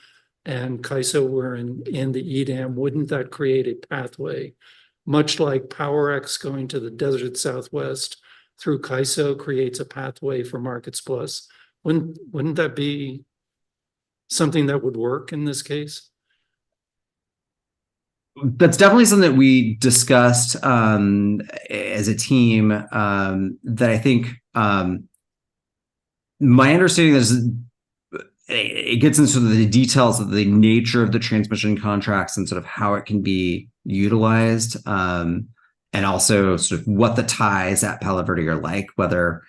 Speaker 10: and CAISO were in the EDAM? Wouldn't that create a pathway, much like PowerX going to the Desert Southwest through CAISO creates a pathway for Markets Plus? Wouldn't that be something that would work in this case?
Speaker 9: That's definitely something that we discussed as a team that I think my understanding is it gets into the details of the nature of the transmission contracts and sort of how it can be utilized, and also sort of what the ties at Palo Verde are like, whether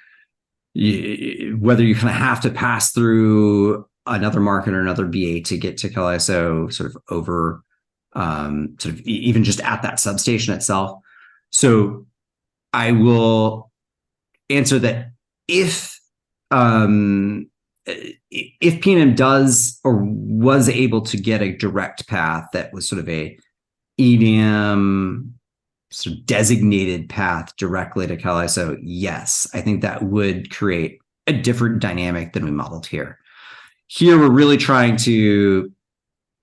Speaker 9: you kind of have to pass through another market or another BA to get to CAISO sort of over sort of even just at that substation itself. So I will answer that if P&M does or was able to get a direct path that was sort of a EDAM sort of designated path directly to CAISO, yes, I think that would create a different dynamic than we modeled here. Here, we're really trying to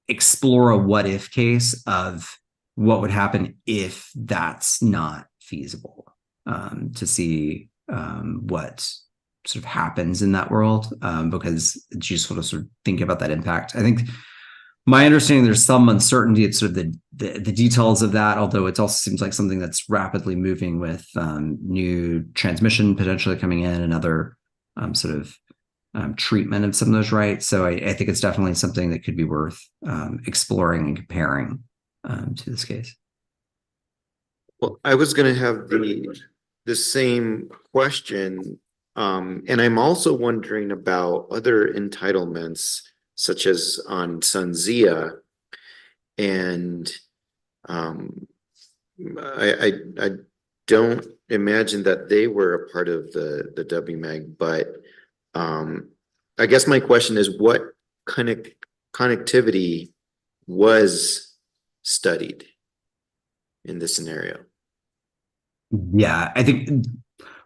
Speaker 9: explore a what if case of what would happen if that's not feasible, to see what sort of happens in that world, because it's useful to sort of think about that impact. I think my understanding, there's some uncertainty. It's sort of the details of that, although it also seems like something that's rapidly moving with new transmission potentially coming in and other sort of treatment of some of those rights. So I think it's definitely something that could be worth exploring and comparing to this case.
Speaker 2: Well, I was going to have the same question, and I'm also wondering about other entitlements, such as on SunZia, and I don't imagine that they were a part of the WMAG, but I guess my question is, what connectivity was studied in this scenario?
Speaker 9: Yeah, I think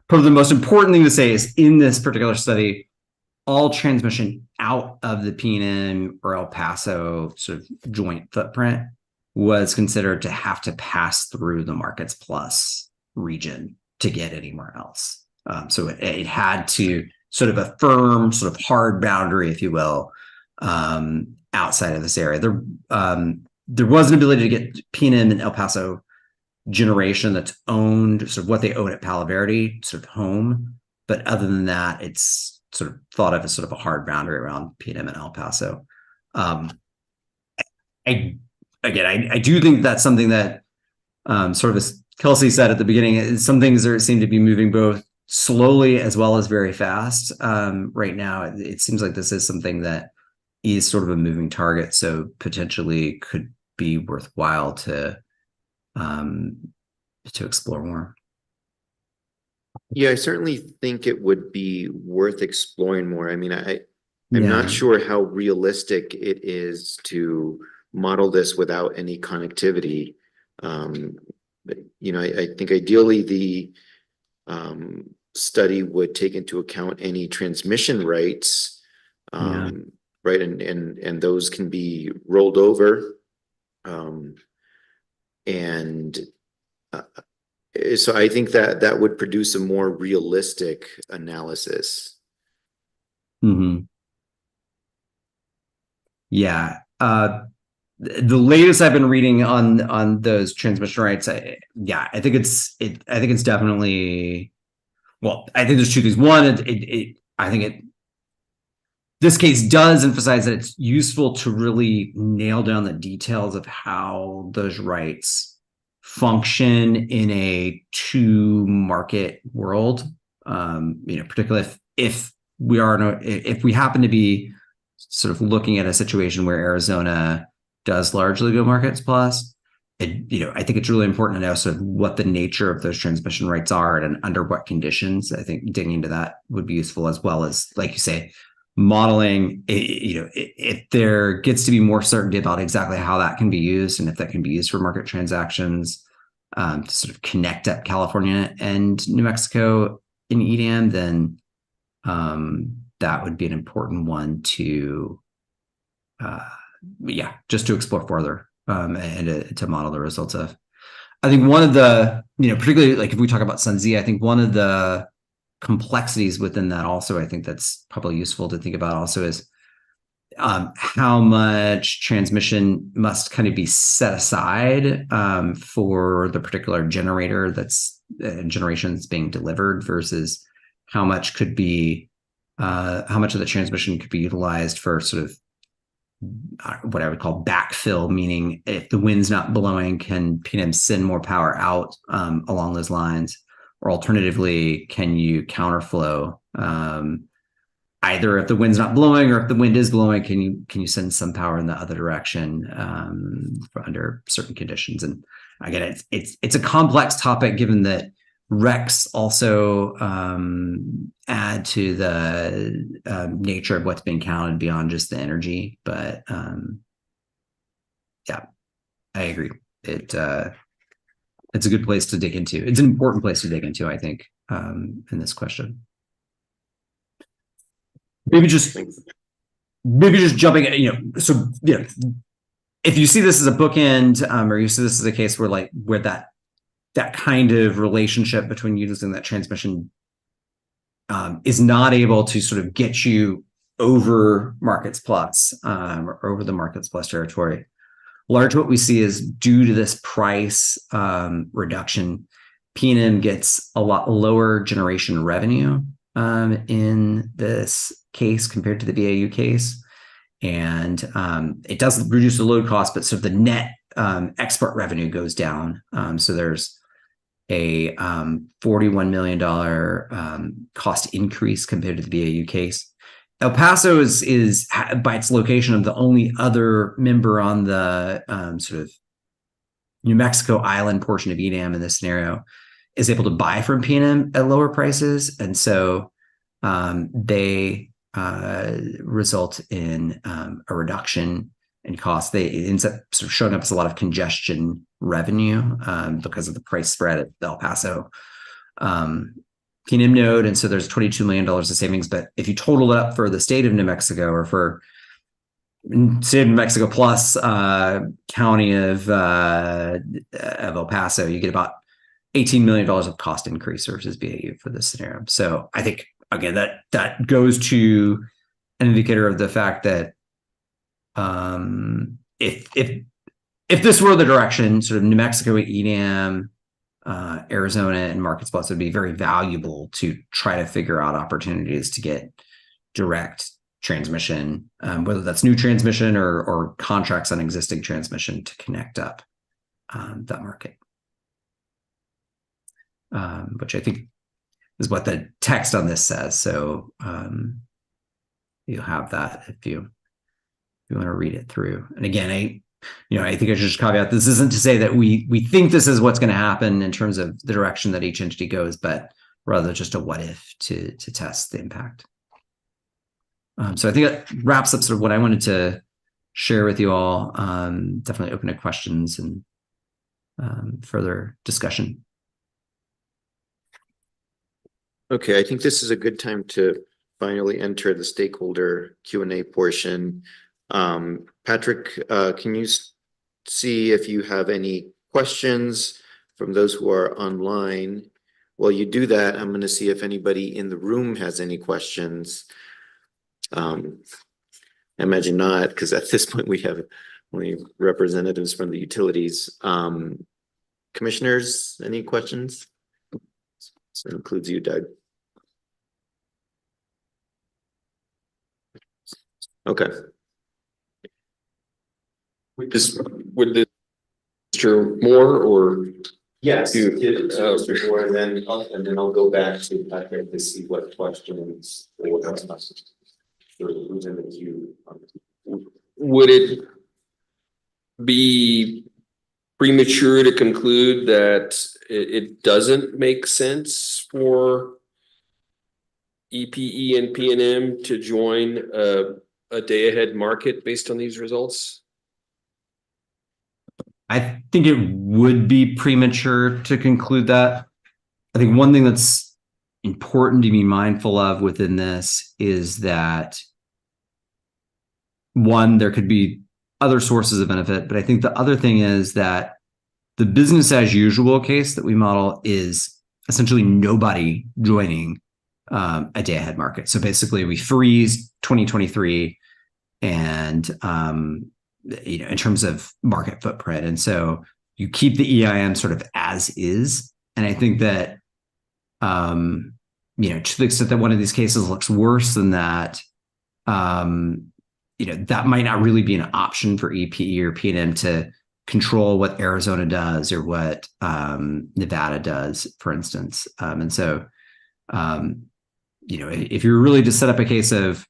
Speaker 9: probably the most important thing to say is in this particular study, all transmission out of the P&M or El Paso sort of joint footprint was considered to have to pass through the Markets Plus region to get anywhere else. So it had to sort of a firm, sort of hard boundary, if you will, outside of this area. There was an ability to get P&M and El Paso generation that's owned, sort of what they own at Palo Verde, sort of home. But other than that, it's sort of thought of as sort of a hard boundary around P&M and El Paso. I do think that's something that sort of as Kelsey said at the beginning, some things seem to be moving both slowly as well as very fast. Right now, it seems like this is something that is sort of a moving target, so potentially could be worthwhile to explore more.
Speaker 2: Yeah, I certainly think it would be worth exploring more. I mean, I'm
Speaker 9: Yeah.
Speaker 2: not sure how realistic it is to model this without any connectivity. But, I think ideally the study would take into account any transmission rights,
Speaker 9: Yeah.
Speaker 2: right? And those can be rolled over. So I think that would produce a more realistic analysis.
Speaker 9: Mm-hmm. Yeah. The latest I've been reading on those transmission rights, I think it's definitely, well, I think there's two things. One, this case does emphasize that it's useful to really nail down the details of how those rights function in a two market world. Particularly if we happen to be sort of looking at a situation where Arizona does largely go markets plus, I think it's really important to know sort of what the nature of those transmission rights are and under what conditions. I think digging into that would be useful, as well as, like you say, modeling, if there gets to be more certainty about exactly how that can be used and if that can be used for market transactions, to sort of connect up California and New Mexico in EDM, then that would be an important one to, just to explore further and to model the results of. I think one of the, particularly like if we talk about SunZ, I think one of the complexities within that also, I think that's probably useful to think about also is how much transmission must kind of be set aside for the particular generator generation that's being delivered versus how much of the transmission could be utilized for sort of what I would call backfill, meaning if the wind's not blowing, can P&M send more power out along those lines? Or alternatively, can you counterflow? Either if the wind's not blowing or if the wind is blowing, can you send some power in the other direction under certain conditions? And again, it's a complex topic, given that RECs also add to the nature of what's being counted beyond just the energy. But I agree. It's a good place to dig into. It's an important place to dig into, I think, in this question. Maybe just jumping, if you see this as a bookend, or you see this as a case where that kind of relationship between using that transmission is not able to sort of get you over markets plus or over the markets plus territory. Largely what we see is, due to this price reduction, P&M gets a lot lower generation revenue in this case compared to the BAU case. And it does reduce the load cost, but sort of the net export revenue goes down. So there's a $41 million cost increase compared to the BAU case. El Paso is by its location, the only other member on the sort of New Mexico island portion of EDAM in this scenario, is able to buy from P&M at lower prices. And so they result in a reduction in cost. It ends up sort of showing up as a lot of congestion revenue because of the price spread at the El Paso P&M node. And so there's $22 million of savings. But if you total it up for the state of New Mexico, or for state of New Mexico plus county of El Paso, you get about $18 million of cost increase versus BAU for this scenario. So I think again, that goes to an indicator of the fact that if this were the direction, sort of New Mexico, EDM, Arizona, and Markets Plus would be very valuable to try to figure out opportunities to get direct transmission, whether that's new transmission or contracts on existing transmission to connect up that market, which I think is what the text on this says. So you'll have that if you want to read it through. And again, I think I should just caveat, this isn't to say that we think this is what's going to happen in terms of the direction that each entity goes, but rather just a what if to test the impact. So I think that wraps up sort of what I wanted to share with you all. Definitely open to questions and further discussion.
Speaker 2: Okay, I think this is a good time to finally enter the stakeholder Q&A portion. Patrick, can you see if you have any questions from those who are online? While you do that, I'm going to see if anybody in the room has any questions. I imagine not, because at this point we have only representatives from the utilities. Commissioners, any questions? So it includes you, Doug. Okay.
Speaker 3: Would this Mr. Moore or?
Speaker 2: Yes,
Speaker 3: You,
Speaker 2: Mr. Moore, and then I'll go back to Patrick to see what questions or what else. Who's in the queue?
Speaker 3: Would it be premature to conclude that it doesn't make sense for EPE and P&M to join a day-ahead market based on these results?
Speaker 9: I think it would be premature to conclude that. I think one thing that's important to be mindful of within this is that, one, there could be other sources of benefit, but I think the other thing is that the business as usual case that we model is essentially nobody joining a day ahead market. So basically we freeze 2023 and in terms of market footprint. And so you keep the EIM sort of as is. And I think that, to the extent that one of these cases looks worse than that, that might not really be an option for EPE or P&M to control what Arizona does or what Nevada does, for instance. And so, if you're really to set up a case of,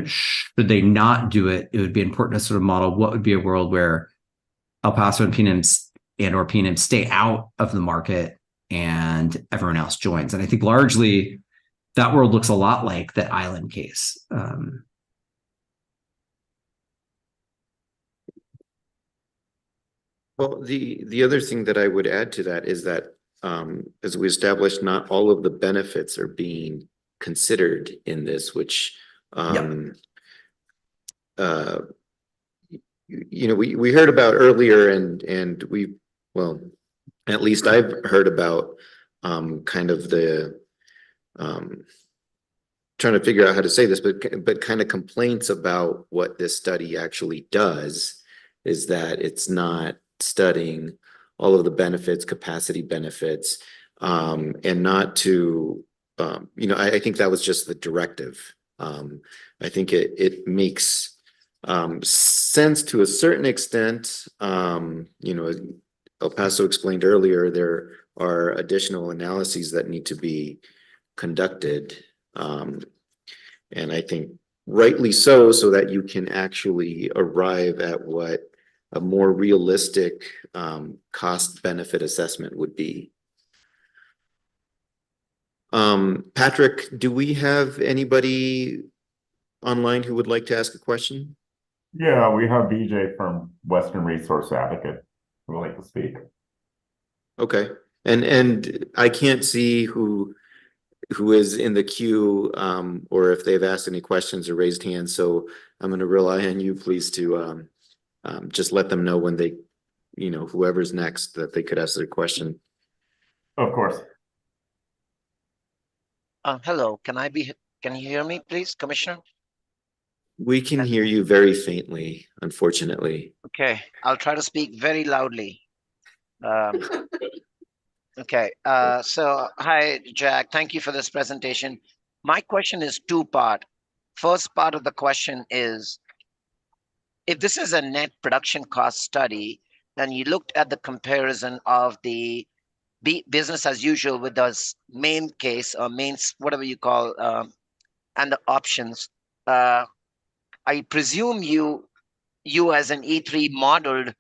Speaker 9: should they not do it, it would be important to sort of model what would be a world where El Paso and P&M stay out of the market and everyone else joins. And I think largely that world looks a lot like that island case.
Speaker 2: Well, the other thing that I would add to that is that as we established, not all of the benefits are being considered in this, which we heard about earlier, and at least I've heard about kind of the trying to figure out how to say this, but kind of complaints about what this study actually does is that it's not studying all of the benefits, capacity benefits, and not to, I think that was just the directive. I think it makes sense to a certain extent. El Paso explained earlier, there are additional analyses that need to be conducted. And I think rightly so that you can actually arrive at what a more realistic cost benefit assessment would be. Patrick, do we have anybody online who would like to ask a question?
Speaker 4: Yeah, we have BJ from Western Resource Advocate who would like to speak.
Speaker 2: Okay, and I can't see who is in the queue or if they've asked any questions or raised hands, so I'm going to rely on you, please, to just let them know when they, whoever's next, that they could ask their question.
Speaker 4: Of course.
Speaker 8: Hello, can you hear me, please, Commissioner?
Speaker 2: We can hear you very faintly, unfortunately.
Speaker 8: Okay, I'll try to speak very loudly. Um, okay, so hi, Jack. Thank you for this presentation. My question is two-part. First part of the question is, if this is a net production cost study, then you looked at the comparison of the business as usual with the main case or whatever you call, and the options. Uh, I presume you as an E3 modeled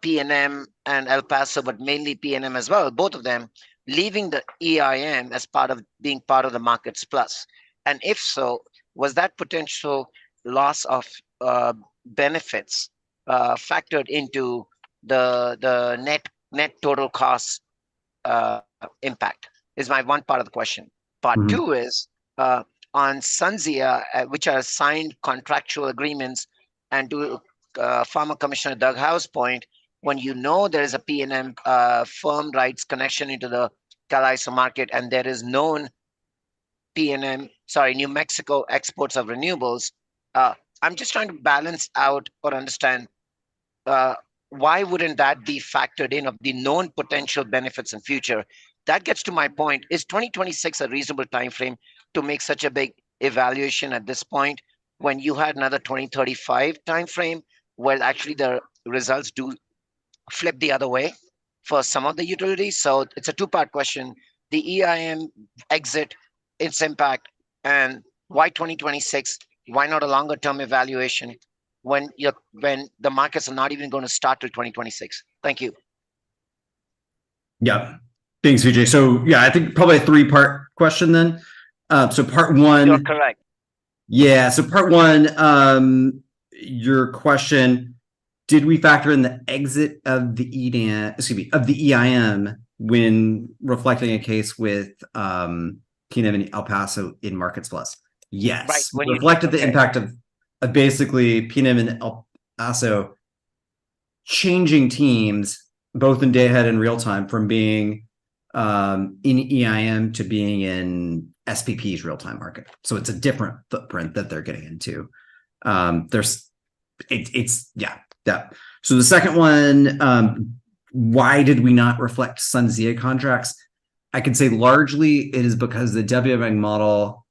Speaker 8: P&M and El Paso, but mainly P&M as well, both of them, leaving the EIM as part of being part of the Markets Plus. And if so, was that potential loss of benefits factored into the net total cost impact? Is my one part of the question. Part
Speaker 9: Mhm.
Speaker 8: two is on Sunzia, which are signed contractual agreements, and to former Commissioner Doug Howe's point, when you know there is a P&M firm rights connection into the CalISO market, and there is known New Mexico exports of renewables, I'm just trying to balance out or understand uh, why wouldn't that be factored in of the known potential benefits in future? That gets to my point. Is 2026 a reasonable time frame to make such a big evaluation at this point when you had another 2035 time frame where actually the results do flip the other way for some of the utilities? So it's a two-part question. The EIM exit, its impact, and why 2026? Why not a longer term evaluation when the markets are not even going to start till 2026? Thank you.
Speaker 9: Yeah. Thanks, Vijay. So yeah, I think probably a three-part question then. So part one.
Speaker 8: You're correct.
Speaker 9: Yeah. So part one, your question, did we factor in the exit of the EIM when reflecting a case with P&M and El Paso in Markets Plus? Yes.
Speaker 8: Right, when
Speaker 9: We reflected the impact of basically P&M and El Paso changing teams both in day ahead and real time from being in EIM to being in SPP's real time market. So it's a different footprint that they're getting into. Yeah. So the second one, why did we not reflect Sunzia contracts? I can say largely it is because the WMAG model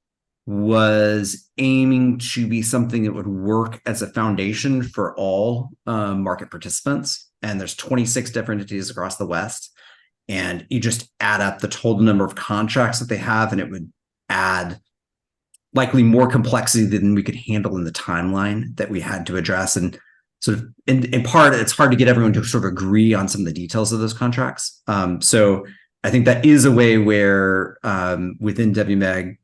Speaker 9: was aiming to be something that would work as a foundation for all market participants. And there's 26 different entities across the West. And you just add up the total number of contracts that they have, and it would add likely more complexity than we could handle in the timeline that we had to address. And sort of in part, it's hard to get everyone to sort of agree on some of the details of those contracts. So I think that is a way where within WMAG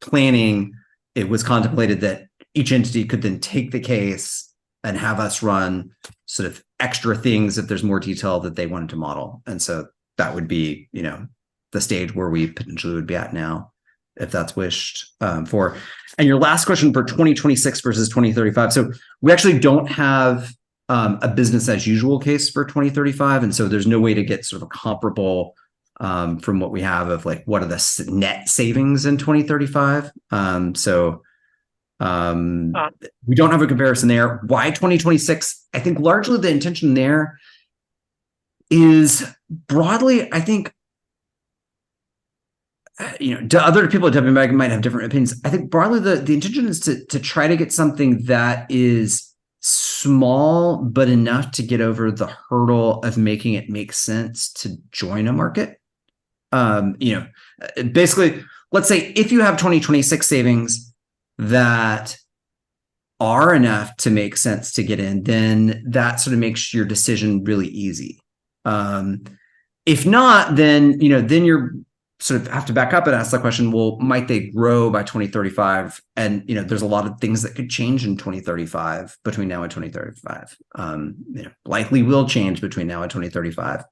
Speaker 9: planning, it was contemplated that each entity could then take the case and have us run sort of extra things if there's more detail that they wanted to model. And so that would be, the stage where we potentially would be at now, if that's wished for. And your last question for 2026 versus 2035. So we actually don't have a business as usual case for 2035. And so there's no way to get sort of a comparable from what we have of like, what are the net savings in 2035? We don't have a comparison there. Why 2026? I think largely the intention there is broadly, I think, other people at WMAG might have different opinions. I think broadly the intention is to try to get something that is small, but enough to get over the hurdle of making it make sense to join a market. Basically, let's say if you have 2026 savings that are enough to make sense to get in, then that sort of makes your decision really easy. If not, then you're sort of have to back up and ask the question, well, might they grow by 2035? And, there's a lot of things that could change in 2035 between now and 2035. Likely will change between now and 2035.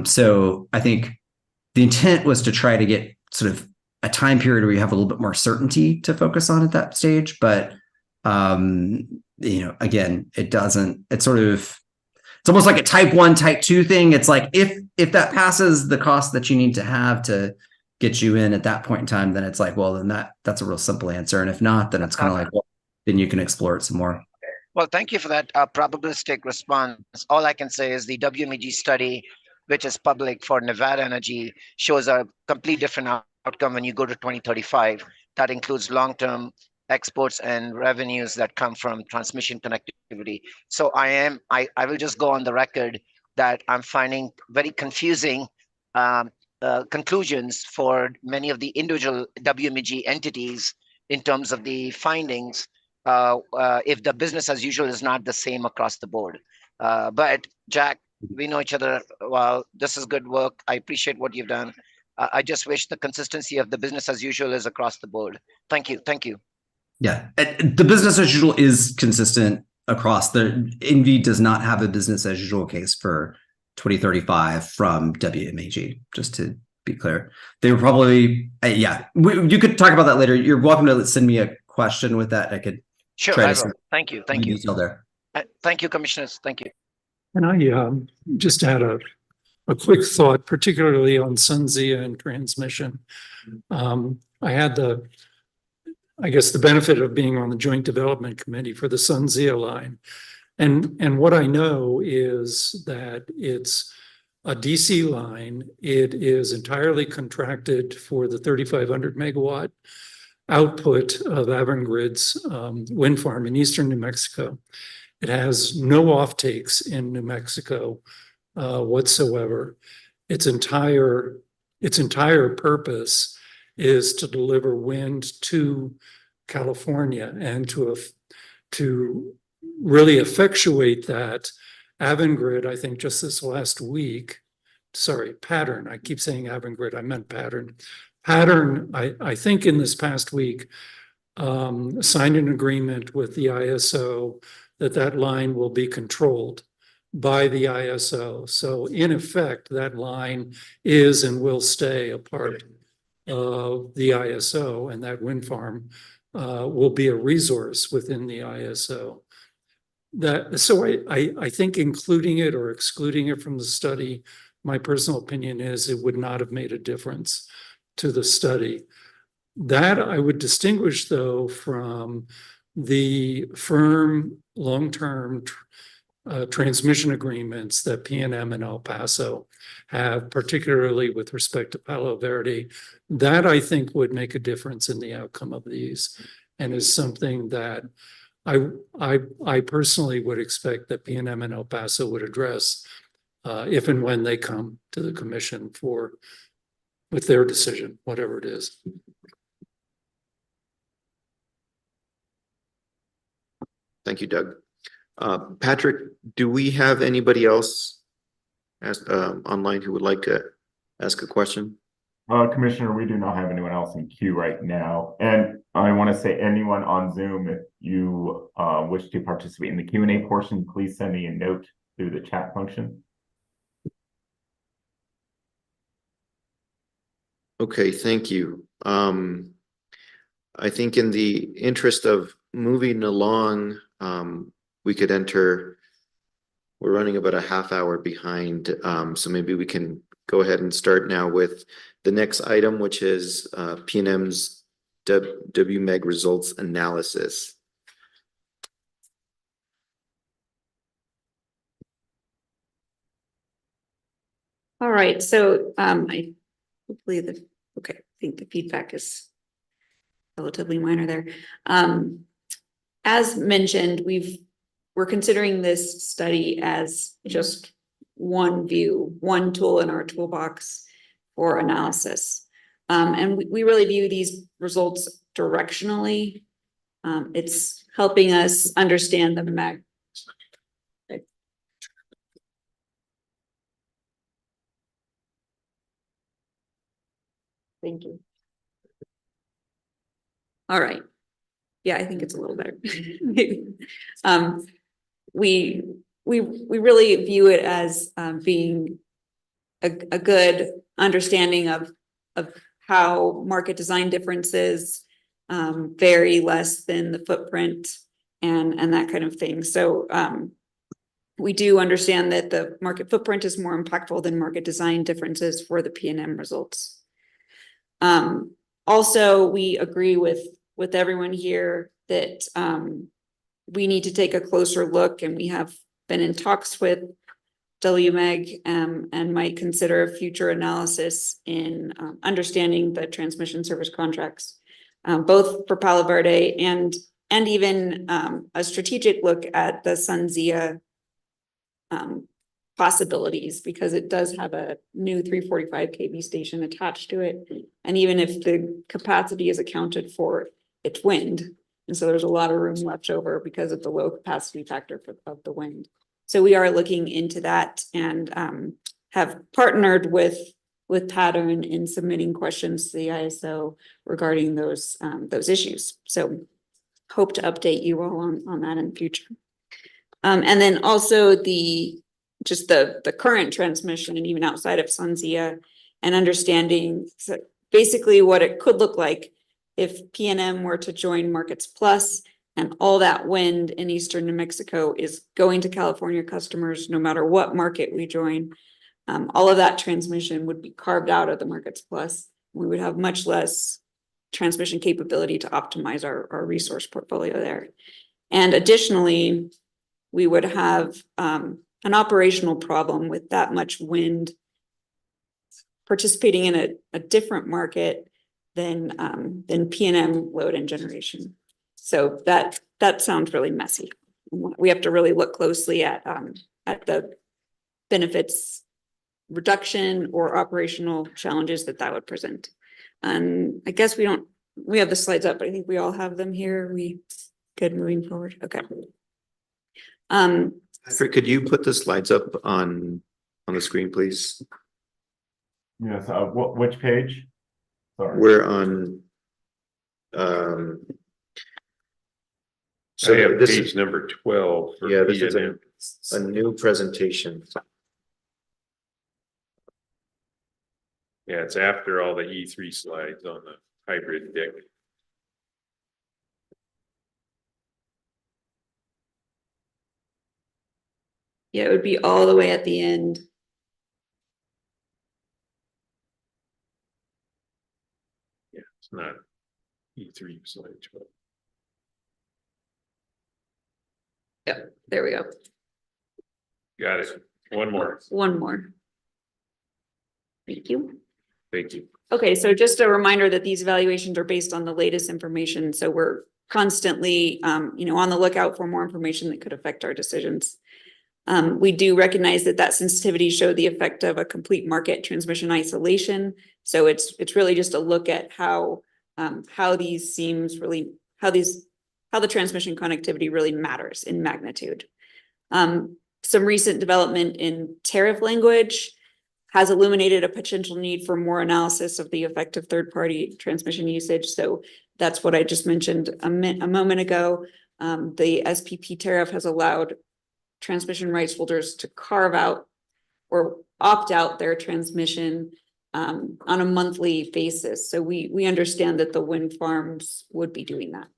Speaker 9: So I think the intent was to try to get sort of a time period where you have a little bit more certainty to focus on at that stage. But, again, it's almost like a type 1, type 2 thing. It's like, if that passes the cost that you need to have to gets you in at that point in time, then it's like, well, then that's a real simple answer. And if not, then it's kind of like, well, then you can explore it some more.
Speaker 8: Well, thank you for that probabilistic response. All I can say is the WMEG study, which is public for Nevada Energy, shows a complete different outcome when you go to 2035. That includes long-term exports and revenues that come from transmission connectivity. So I will just go on the record that I'm finding very confusing conclusions for many of the individual WMEG entities in terms of the findings. If the business as usual is not the same across the board. But Jack, we know each other well. This is good work. I appreciate what you've done. I just wish the consistency of the business as usual is across the board. Thank you. Thank you.
Speaker 9: Yeah. The business as usual is consistent across NV does not have a business as usual case for 2035 from WMAG, just to be clear. They were probably, you could talk about that later. You're welcome to send me a question with that. I could
Speaker 8: Sure,
Speaker 9: try
Speaker 8: I
Speaker 9: to
Speaker 8: will. Thank you. Thank you.
Speaker 9: There.
Speaker 8: Thank you, commissioners. Thank you.
Speaker 10: And I just had a quick thought, particularly on SunZia and transmission. I had the benefit of being on the Joint Development Committee for the SunZia line. And what I know is that it's a DC line. It is entirely contracted for the 3,500 megawatt output of Avangrid's wind farm in eastern New Mexico. It has no offtakes in New Mexico whatsoever. Its entire purpose is to deliver wind to California, and to really effectuate that. Avangrid, I think just this last week, Pattern, I keep saying Avangrid, I meant Pattern. Pattern, I think in this past week, signed an agreement with the ISO that line will be controlled by the ISO. So in effect, that line is and will stay a part of the ISO, and that wind farm will be a resource within the ISO. So I think including it or excluding it from the study, my personal opinion is it would not have made a difference to the study. That I would distinguish, though, from the firm long-term transmission agreements that P&M and El Paso have, particularly with respect to Palo Verde. That I think would make a difference in the outcome of these, and is something that I personally would expect that P&M and El Paso would address if and when they come to the commission with their decision, whatever it is.
Speaker 2: Thank you, Doug. Patrick, do we have anybody else online who would like to ask a question?
Speaker 4: Commissioner, we do not have anyone else in queue right now. And I want to say anyone on Zoom, if you wish to participate in the Q&A portion, please send me a note through the chat function.
Speaker 2: Okay, thank you. I think in the interest of moving along, we could enter, we're running about a half hour behind, so maybe we can go ahead and start now with the next item, which is P&M's WMEG results analysis.
Speaker 6: All right, so I think the feedback is relatively minor there. As mentioned, we're considering this study as just one view, one tool in our toolbox for analysis. And we really view these results directionally. It's helping us understand the Thank you. All right. Yeah, I think it's a little better. We really view it as being a good understanding of how market design differences vary less than the footprint and that kind of thing. So we do understand that the market footprint is more impactful than market design differences for the P&M results. Also, we agree with everyone here that we need to take a closer look, and we have been in talks with WMEG and might consider a future analysis in understanding the transmission service contracts, both for Palo Verde and even a strategic look at the SunZia possibilities, because it does have a new 345 kV station attached to it. And even if the capacity is accounted for, it's wind. And so there's a lot of room left over because of the low capacity factor of the wind. So we are looking into that and have partnered with Pattern in submitting questions to the ISO regarding those issues. So hope to update you all on that in the future. And then also the current transmission, and even outside of SunZia, and understanding basically what it could look like if P&M were to join Markets Plus, and all that wind in eastern New Mexico is going to California customers, no matter what market we join. All of that transmission would be carved out of the Markets Plus. We would have much less transmission capability to optimize our resource portfolio there. And additionally, we would have an operational problem with that much wind participating in a different market than P&M load and generation. So that sounds really messy. We have to really look closely at the benefits reduction or operational challenges that would present. And I guess we have the slides up, but I think we all have them here. We good moving forward. Okay.
Speaker 2: Could you put the slides up on the screen, please?
Speaker 4: Yes, which page? Sorry.
Speaker 2: We're on
Speaker 1: I have
Speaker 2: this
Speaker 1: page
Speaker 2: is
Speaker 1: number 12. For
Speaker 2: yeah, this is
Speaker 1: P&M.
Speaker 2: a new presentation.
Speaker 1: Yeah, it's after all the E3 slides on the hybrid deck.
Speaker 6: Yeah, it would be all the way at the end.
Speaker 1: Yeah, it's not E3 slide 12.
Speaker 6: Yep, there we go.
Speaker 1: Got it. One more.
Speaker 6: One more. Thank you.
Speaker 1: Thank you.
Speaker 6: Okay, so just a reminder that these evaluations are based on the latest information. So we're constantly, on the lookout for more information that could affect our decisions. We do recognize that sensitivity showed the effect of a complete market transmission isolation. So it's really just a look at how the transmission connectivity really matters in magnitude. Some recent development in tariff language has illuminated a potential need for more analysis of the effect of third-party transmission usage. So that's what I just mentioned a moment ago. The SPP tariff has allowed transmission rights holders to carve out or opt out their transmission on a monthly basis. So we understand that the wind farms would be doing that.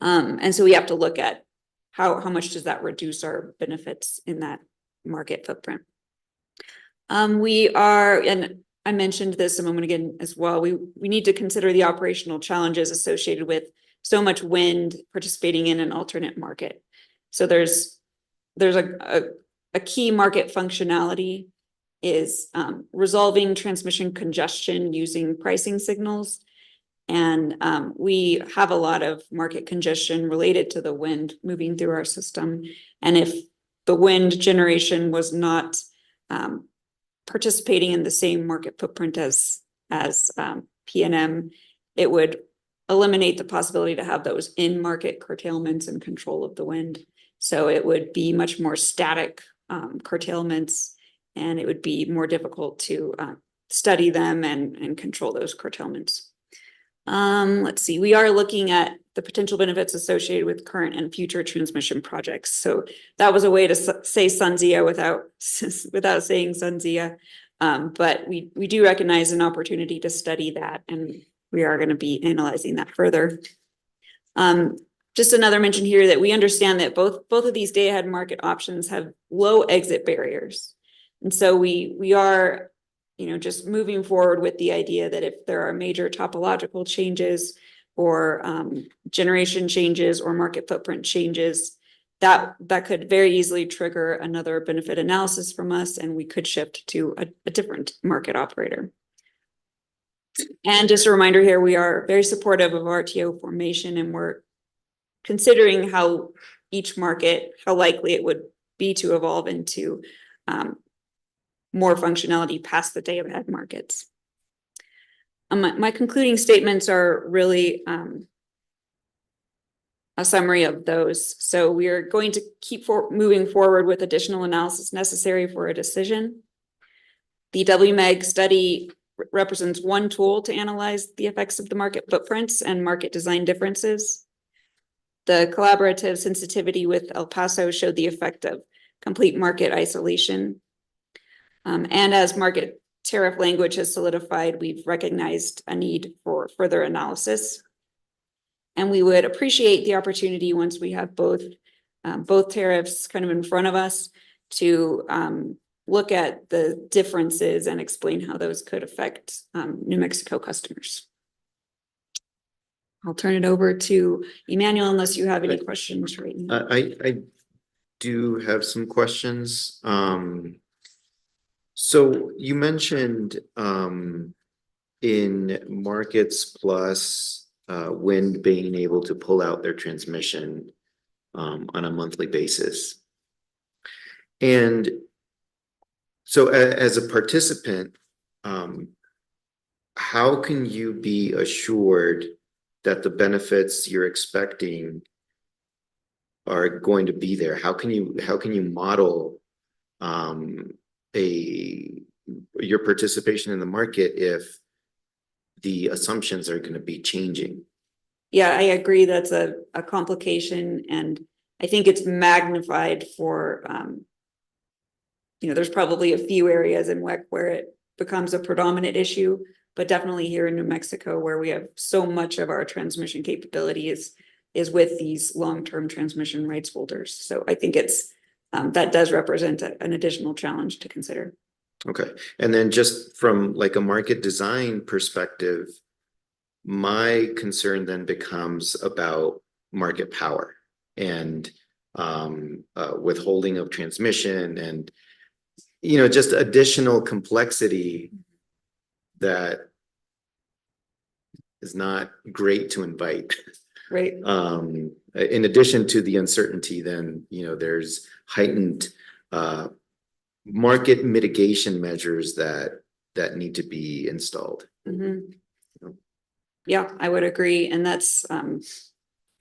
Speaker 6: And so we have to look at how much does that reduce our benefits in that market footprint. And I mentioned this a moment ago as well, we need to consider the operational challenges associated with so much wind participating in an alternate market. So there's a key market functionality is resolving transmission congestion using pricing signals. And we have a lot of market congestion related to the wind moving through our system. And if the wind generation was not participating in the same market footprint as P&M, it would eliminate the possibility to have those in-market curtailments and control of the wind. So it would be much more static curtailments, and it would be more difficult to study them and control those curtailments. Let's see, we are looking at the potential benefits associated with current and future transmission projects. So that was a way to say SunZia without saying SunZia. But we do recognize an opportunity to study that, and we are going to be analyzing that further. Just another mention here that we understand that both of these day-ahead market options have low exit barriers. And so we are, just moving forward with the idea that if there are major topological changes or generation changes or market footprint changes, that could very easily trigger another benefit analysis from us, and we could shift to a different market operator. And just a reminder here, we are very supportive of RTO formation, and we're considering how each market, how likely it would be to evolve into more functionality past the day ahead markets. My concluding statements are really a summary of those. So we are going to keep moving forward with additional analysis necessary for a decision. The WMEG study represents one tool to analyze the effects of the market footprints and market design differences. The collaborative sensitivity with El Paso showed the effect of complete market isolation. And as market tariff language has solidified, we've recognized a need for further analysis. And we would appreciate the opportunity, once we have both tariffs kind of in front of us, to look at the differences and explain how those could affect New Mexico customers. I'll turn it over to Emmanuel, unless you have any questions right now.
Speaker 2: I do have some questions. So you mentioned in Markets Plus, Wind being able to pull out their transmission on a monthly basis. And so as a participant, how can you be assured that the benefits you're expecting are going to be there? How can you model your participation in the market if the assumptions are going to be changing?
Speaker 6: Yeah, I agree. That's a complication, and I think it's magnified for, there's probably a few areas in WEC where it becomes a predominant issue, but definitely here in New Mexico, where we have so much of our transmission capability is with these long-term transmission rights holders. So I think it's that does represent an additional challenge to consider.
Speaker 2: Okay. And then just from like a market design perspective, my concern then becomes about market power and withholding of transmission and, just additional complexity that is not great to invite.
Speaker 6: Right.
Speaker 2: In addition to the uncertainty, then, there's heightened market mitigation measures that need to be installed.
Speaker 6: Mm-hmm. Yeah, I would agree. And that's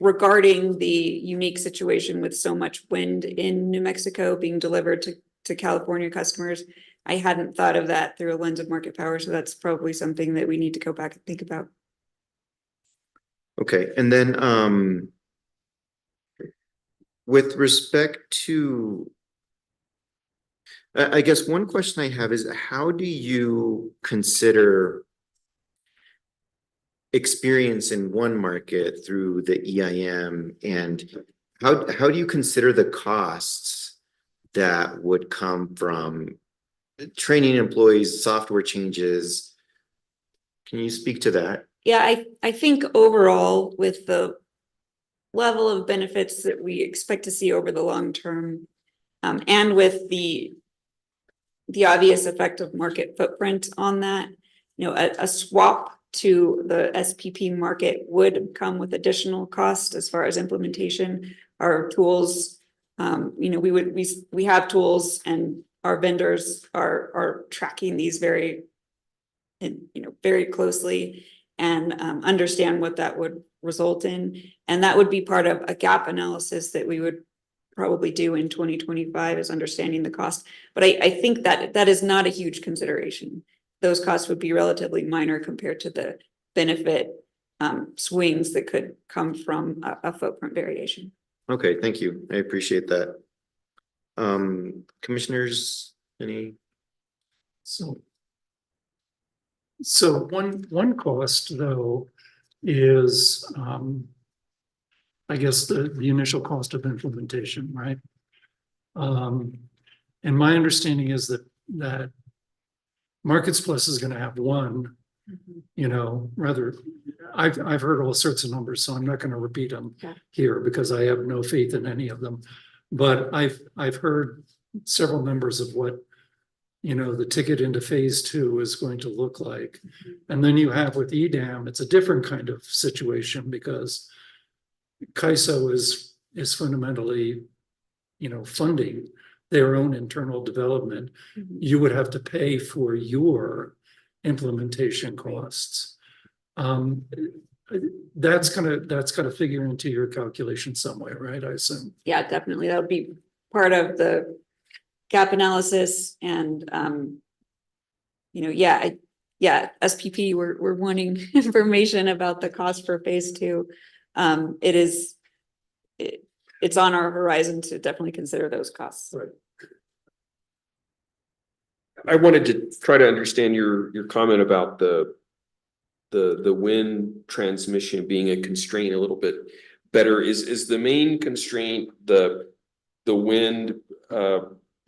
Speaker 6: regarding the unique situation with so much wind in New Mexico being delivered to California customers. I hadn't thought of that through a lens of market power. So that's probably something that we need to go back and think about.
Speaker 2: Okay. And then with respect to, I guess one question I have is, how do you consider experience in one market through the EIM, and how do you consider the costs that would come from training employees, software changes? Can you speak to that?
Speaker 6: Yeah, I think overall, with the level of benefits that we expect to see over the long term, and with the obvious effect of market footprint on that, a swap to the SPP market would come with additional cost as far as implementation. Our tools, we have tools, and our vendors are tracking these very closely and understand what that would result in. And that would be part of a gap analysis that we would probably do in 2025, is understanding the cost. But I think that is not a huge consideration. Those costs would be relatively minor compared to the benefit swings that could come from a footprint variation.
Speaker 2: Okay, thank you. I appreciate that. Commissioners, any?
Speaker 10: So one cost, though, is I guess the initial cost of implementation, right? And my understanding is that Markets Plus is gonna have one, you know, rather, I've heard all sorts of numbers, so I'm not gonna repeat them
Speaker 6: Yeah.
Speaker 10: here because I have no faith in any of them. But I've heard several members of what, you know, the ticket into phase 2 is going to look like. And then you have with EDAM, it's a different kind of situation because CAISO is fundamentally, you know, funding their own internal development. You would have to pay for your implementation costs. That's gonna figure into your calculation somewhere, right? I assume.
Speaker 6: Yeah, definitely. That would be part of the gap analysis and, you know, SPP, we're wanting information about the cost for phase 2. It's on our horizon to definitely consider those costs.
Speaker 10: Right.
Speaker 3: I wanted to try to understand your comment about the wind transmission being a constraint a little bit better. Is the main constraint the wind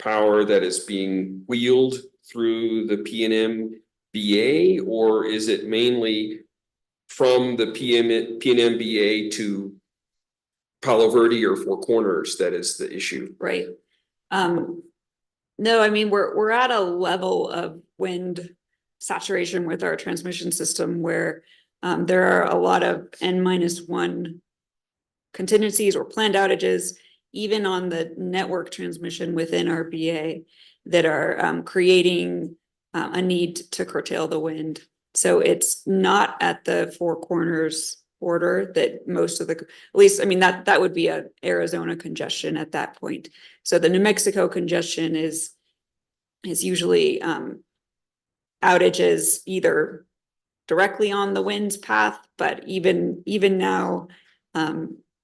Speaker 3: power that is being wheeled through the P&M BA, or is it mainly from the P&M BA to Palo Verde or Four Corners that is the issue?
Speaker 6: Right. No, I mean, we're at a level of wind saturation with our transmission system where there are a lot of N-1 contingencies or planned outages, even on the network transmission within our BA, that are creating a need to curtail the wind. So it's not at the Four Corners order that most of the, at least, I mean, that would be a Arizona congestion at that point. So the New Mexico congestion is usually outages either directly on the wind's path, but even now,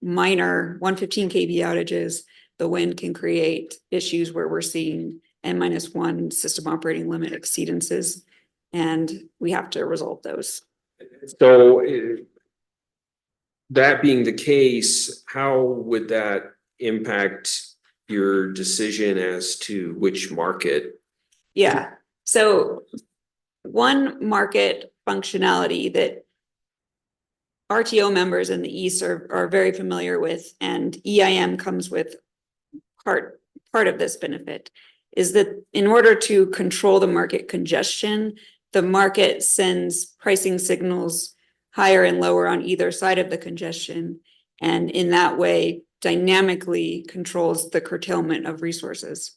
Speaker 6: minor 115 kV outages, the wind can create issues where we're seeing N-1 system operating limit exceedances, and we have to resolve those.
Speaker 3: So that being the case, how would that impact your decision as to which market?
Speaker 6: Yeah, so one market functionality that RTO members in the East are very familiar with, and EIM comes with part of this benefit, is that in order to control the market congestion, the market sends pricing signals higher and lower on either side of the congestion, and in that way dynamically controls the curtailment of resources.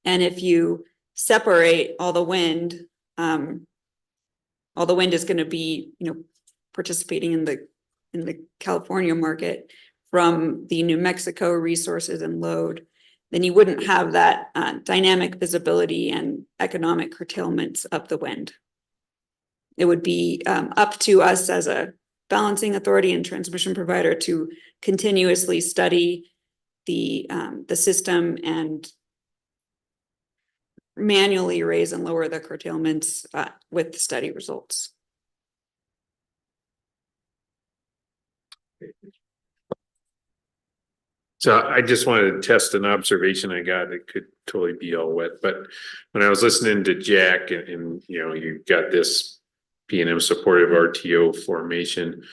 Speaker 6: And if you separate all the wind is going to be, you know, participating in the California market from the New Mexico resources and load, then you wouldn't have that dynamic visibility and economic curtailments of the wind. It would be up to us as a balancing authority and transmission provider to continuously study the system and manually raise and lower the curtailments with study results.
Speaker 1: So I just wanted to test an observation I got. It could totally be all wet, but when I was listening to Jack and you know, you've got this P&M supportive RTO formation,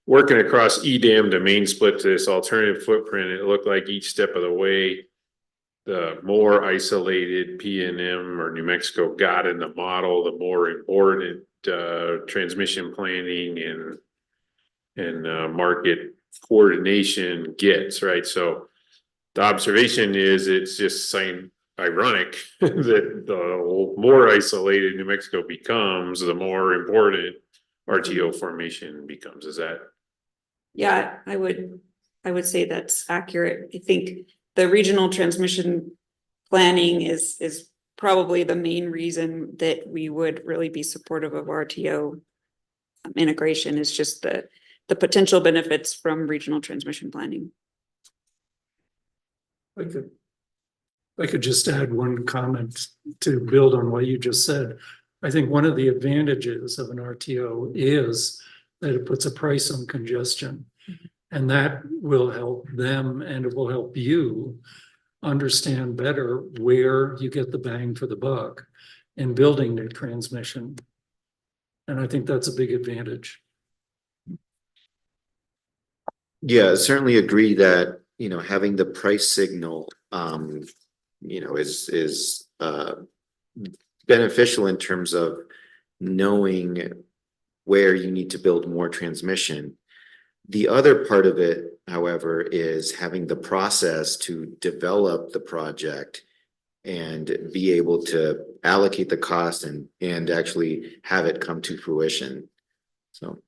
Speaker 1: working across EDAM to main split to this alternative footprint, it looked like each step of the way, the more isolated P&M or New Mexico got in the model, the more important transmission planning and more coordination gets, right? So the observation is it's just ironic that the more isolated New Mexico becomes, the more important RTO formation becomes. Is that?
Speaker 6: Yeah, I would say that's accurate. I think the regional transmission planning is probably the main reason that we would really be supportive of RTO integration, is just the potential benefits from regional transmission planning.
Speaker 10: I could just add one comment to build on what you just said. I think one of the advantages of an RTO is that it puts a price on congestion, and that will help them and it will help you understand better where you get the bang for the buck in building new transmission. And I think that's a big advantage.
Speaker 2: Yeah, certainly agree that, having the price signal, is beneficial in terms of knowing where you need to build more transmission. The other part of it, however, is having the process to develop the project and be able to allocate the cost and actually have it come to fruition. So,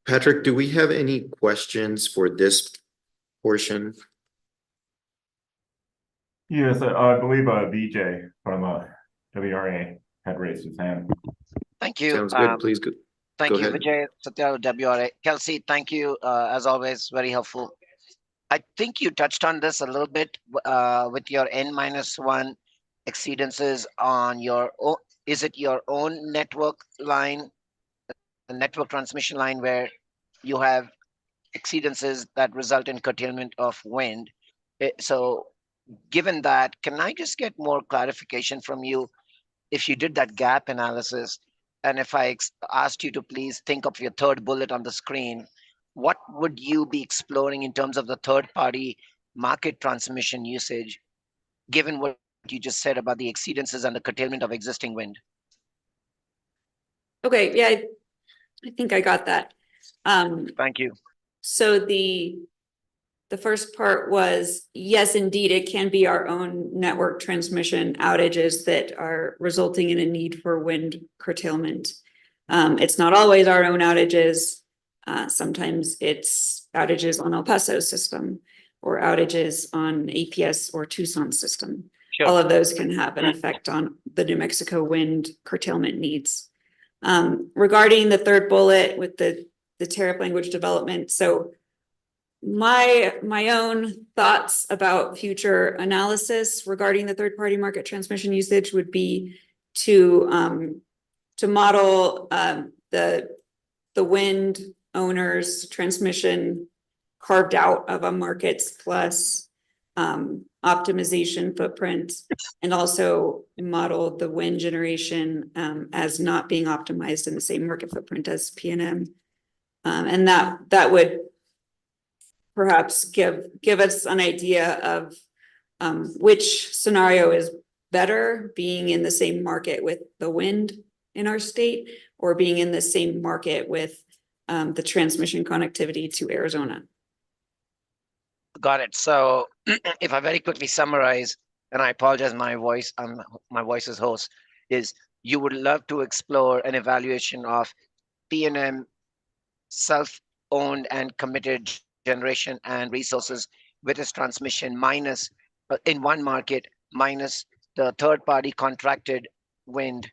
Speaker 2: Patrick, do we have any questions for this portion?
Speaker 4: Yes, I believe VJ from WRA had raised his hand.
Speaker 8: Thank you.
Speaker 2: Sounds good. Please go.
Speaker 8: Thank
Speaker 2: Go
Speaker 8: you,
Speaker 2: ahead.
Speaker 8: Vijay, Satya, WRA. Kelsey, thank you, as always, very helpful. I think you touched on this a little bit with your N-1 exceedances on your own. Is it your own network line, the network transmission line, where you have exceedances that result in curtailment of wind? So given that, can I just get more clarification from you? If you did that gap analysis, and if I asked you to please think of your third bullet on the screen, what would you be exploring in terms of the third party market transmission usage, given what you just said about the exceedances and the curtailment of existing wind?
Speaker 6: Okay, yeah, I think I got that.
Speaker 8: Thank you.
Speaker 6: So the first part was, yes, indeed, it can be our own network transmission outages that are resulting in a need for wind curtailment. It's not always our own outages. Sometimes it's outages on El Paso system or outages on APS or Tucson system.
Speaker 8: Sure.
Speaker 6: All of those can have an effect on the New Mexico wind curtailment needs. Regarding the third bullet with the tariff language development, so my own thoughts about future analysis regarding the third party market transmission usage would be to model the wind owners transmission carved out of a markets plus optimization footprint, and also model the wind generation as not being optimized in the same market footprint as P&M. And that would perhaps give us an idea of which scenario is better, being in the same market with the wind in our state or being in the same market with the transmission connectivity to Arizona.
Speaker 8: Got it. So if I very quickly summarize, and I apologize, my voice is hoarse, is you would love to explore an evaluation of P&M self-owned and committed generation and resources with its transmission minus in one market minus the third party contracted wind,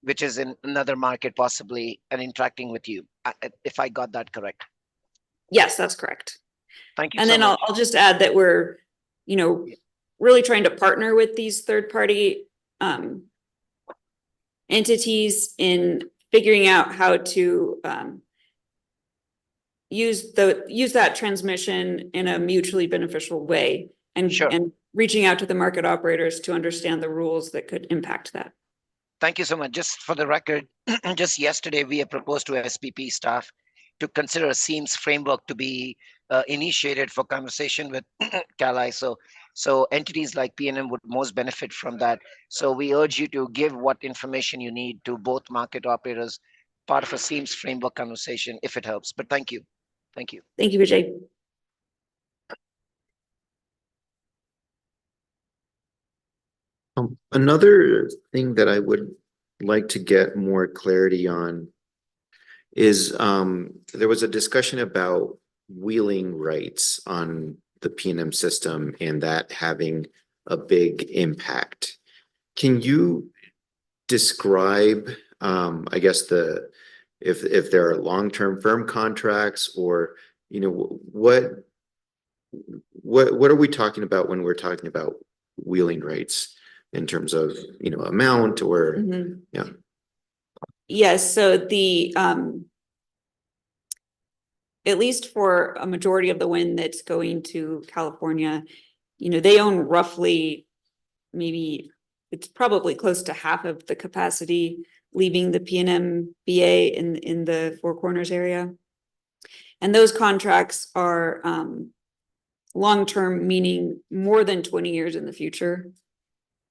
Speaker 8: which is in another market possibly, and interacting with you, if I got that correct.
Speaker 6: Yes, that's correct.
Speaker 8: Thank you.
Speaker 6: And then I'll just add that we're, really trying to partner with these third party entities in figuring out how to use that transmission in a mutually beneficial way, and
Speaker 8: Sure.
Speaker 6: And reaching out to the market operators to understand the rules that could impact that.
Speaker 8: Thank you so much. Just for the record, just yesterday we have proposed to SPP staff to consider a SEAMS framework to be initiated for conversation with CalI. So entities like P&M would most benefit from that. So we urge you to give what information you need to both market operators, part of a SEAMS framework conversation, if it helps. But thank you. Thank you.
Speaker 6: Thank you, Vijay.
Speaker 2: Another thing that I would like to get more clarity on is there was a discussion about wheeling rights on the P&M system and that having a big impact. Can you describe, I guess, if there are long-term firm contracts, or what are we talking about when we're talking about wheeling rights in terms of amount or yeah.
Speaker 6: Yes, so the at least for a majority of the wind that's going to California, they own roughly maybe it's probably close to half of the capacity leaving the P&M BA in the Four Corners area. And those contracts are long-term, meaning more than 20 years in the future.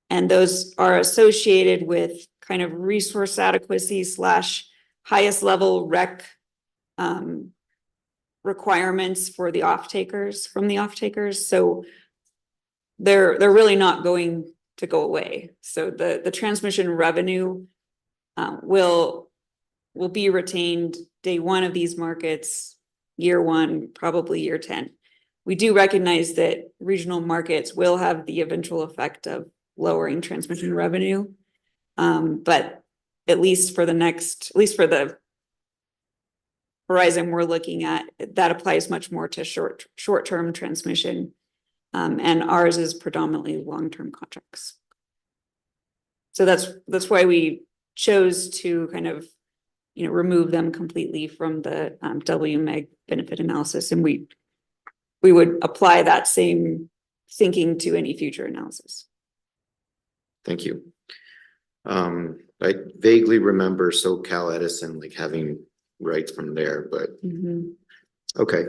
Speaker 6: And those are associated with kind of resource adequacy / highest level rec requirements for the from the off-takers. So they're really not going to go away. So the transmission revenue will be retained day one of these markets, year one, probably year 10. We do recognize that regional markets will have the eventual effect of lowering transmission revenue. But at least for the horizon we're looking at, that applies much more to short-term transmission. And ours is predominantly long-term contracts. So that's why we chose to kind of, remove them completely from the WMEG benefit analysis. And we would apply that same thinking to any future analysis.
Speaker 2: Thank you. I vaguely remember SoCal Edison like having rights from there, but okay.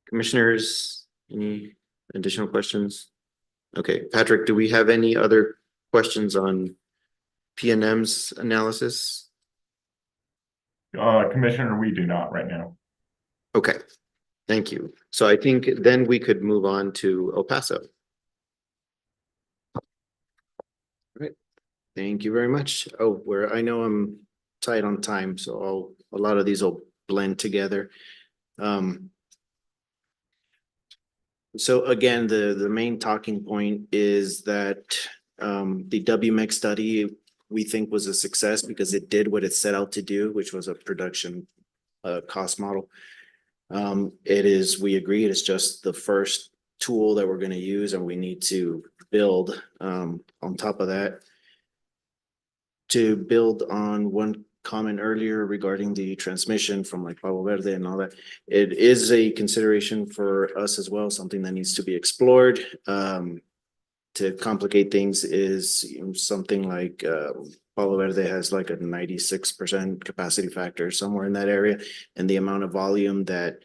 Speaker 2: Commissioners, any additional questions? Okay, Patrick, do we have any other questions on P&M's analysis?
Speaker 4: Commissioner, we do not right now.
Speaker 2: Okay, thank you. So I think then we could move on to El Paso. Right. Thank you very much. Oh, I know I'm tight on time, so a lot of these will blend together. So again, the main talking point is that the WMEG study we think was a success because it did what it set out to do, which was a production cost model. We agree, it is just the first tool that we're going to use, and we need to build on top of that. To build on one comment earlier regarding the transmission from like Palo Verde and all that, it is a consideration for us as well, something that needs to be explored. To complicate things is something like Palo Verde has like a 96% capacity factor somewhere in that area, and the amount of volume that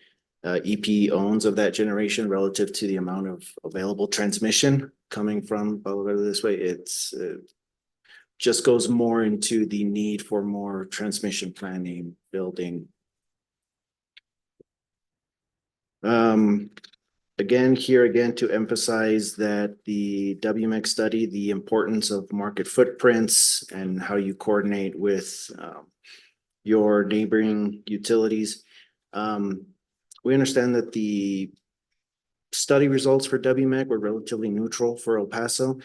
Speaker 2: EP owns of that generation relative to the amount of available transmission coming from Palo Verde this way, it's just goes more into the need for more transmission planning, building. Again, to emphasize that the WMEG study, the importance of market footprints and how you coordinate with your neighboring utilities. We understand that the study results for WMEG were relatively neutral for El Paso.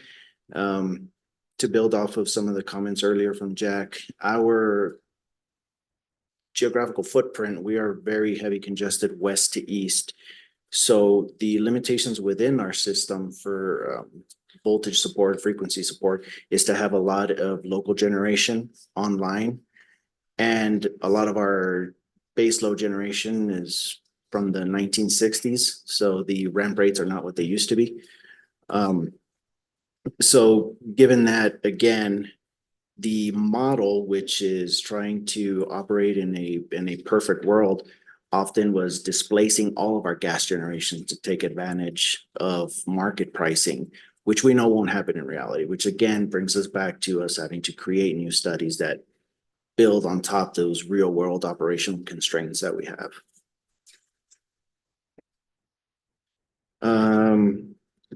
Speaker 2: To build off of some of the comments earlier from Jack, our geographical footprint, we are very heavy congested west to east. So the limitations within our system for voltage support, frequency support, is to have a lot of local generation online. And a lot of our baseload generation is from the 1960s. So the ramp rates are not what they used to be. So given that, again, the model, which is trying to operate in a perfect world, often was displacing all of our gas generation to take advantage of market pricing, which we know won't happen in reality, which again brings us back to us having to create new studies that build on top those real world operational constraints that we have.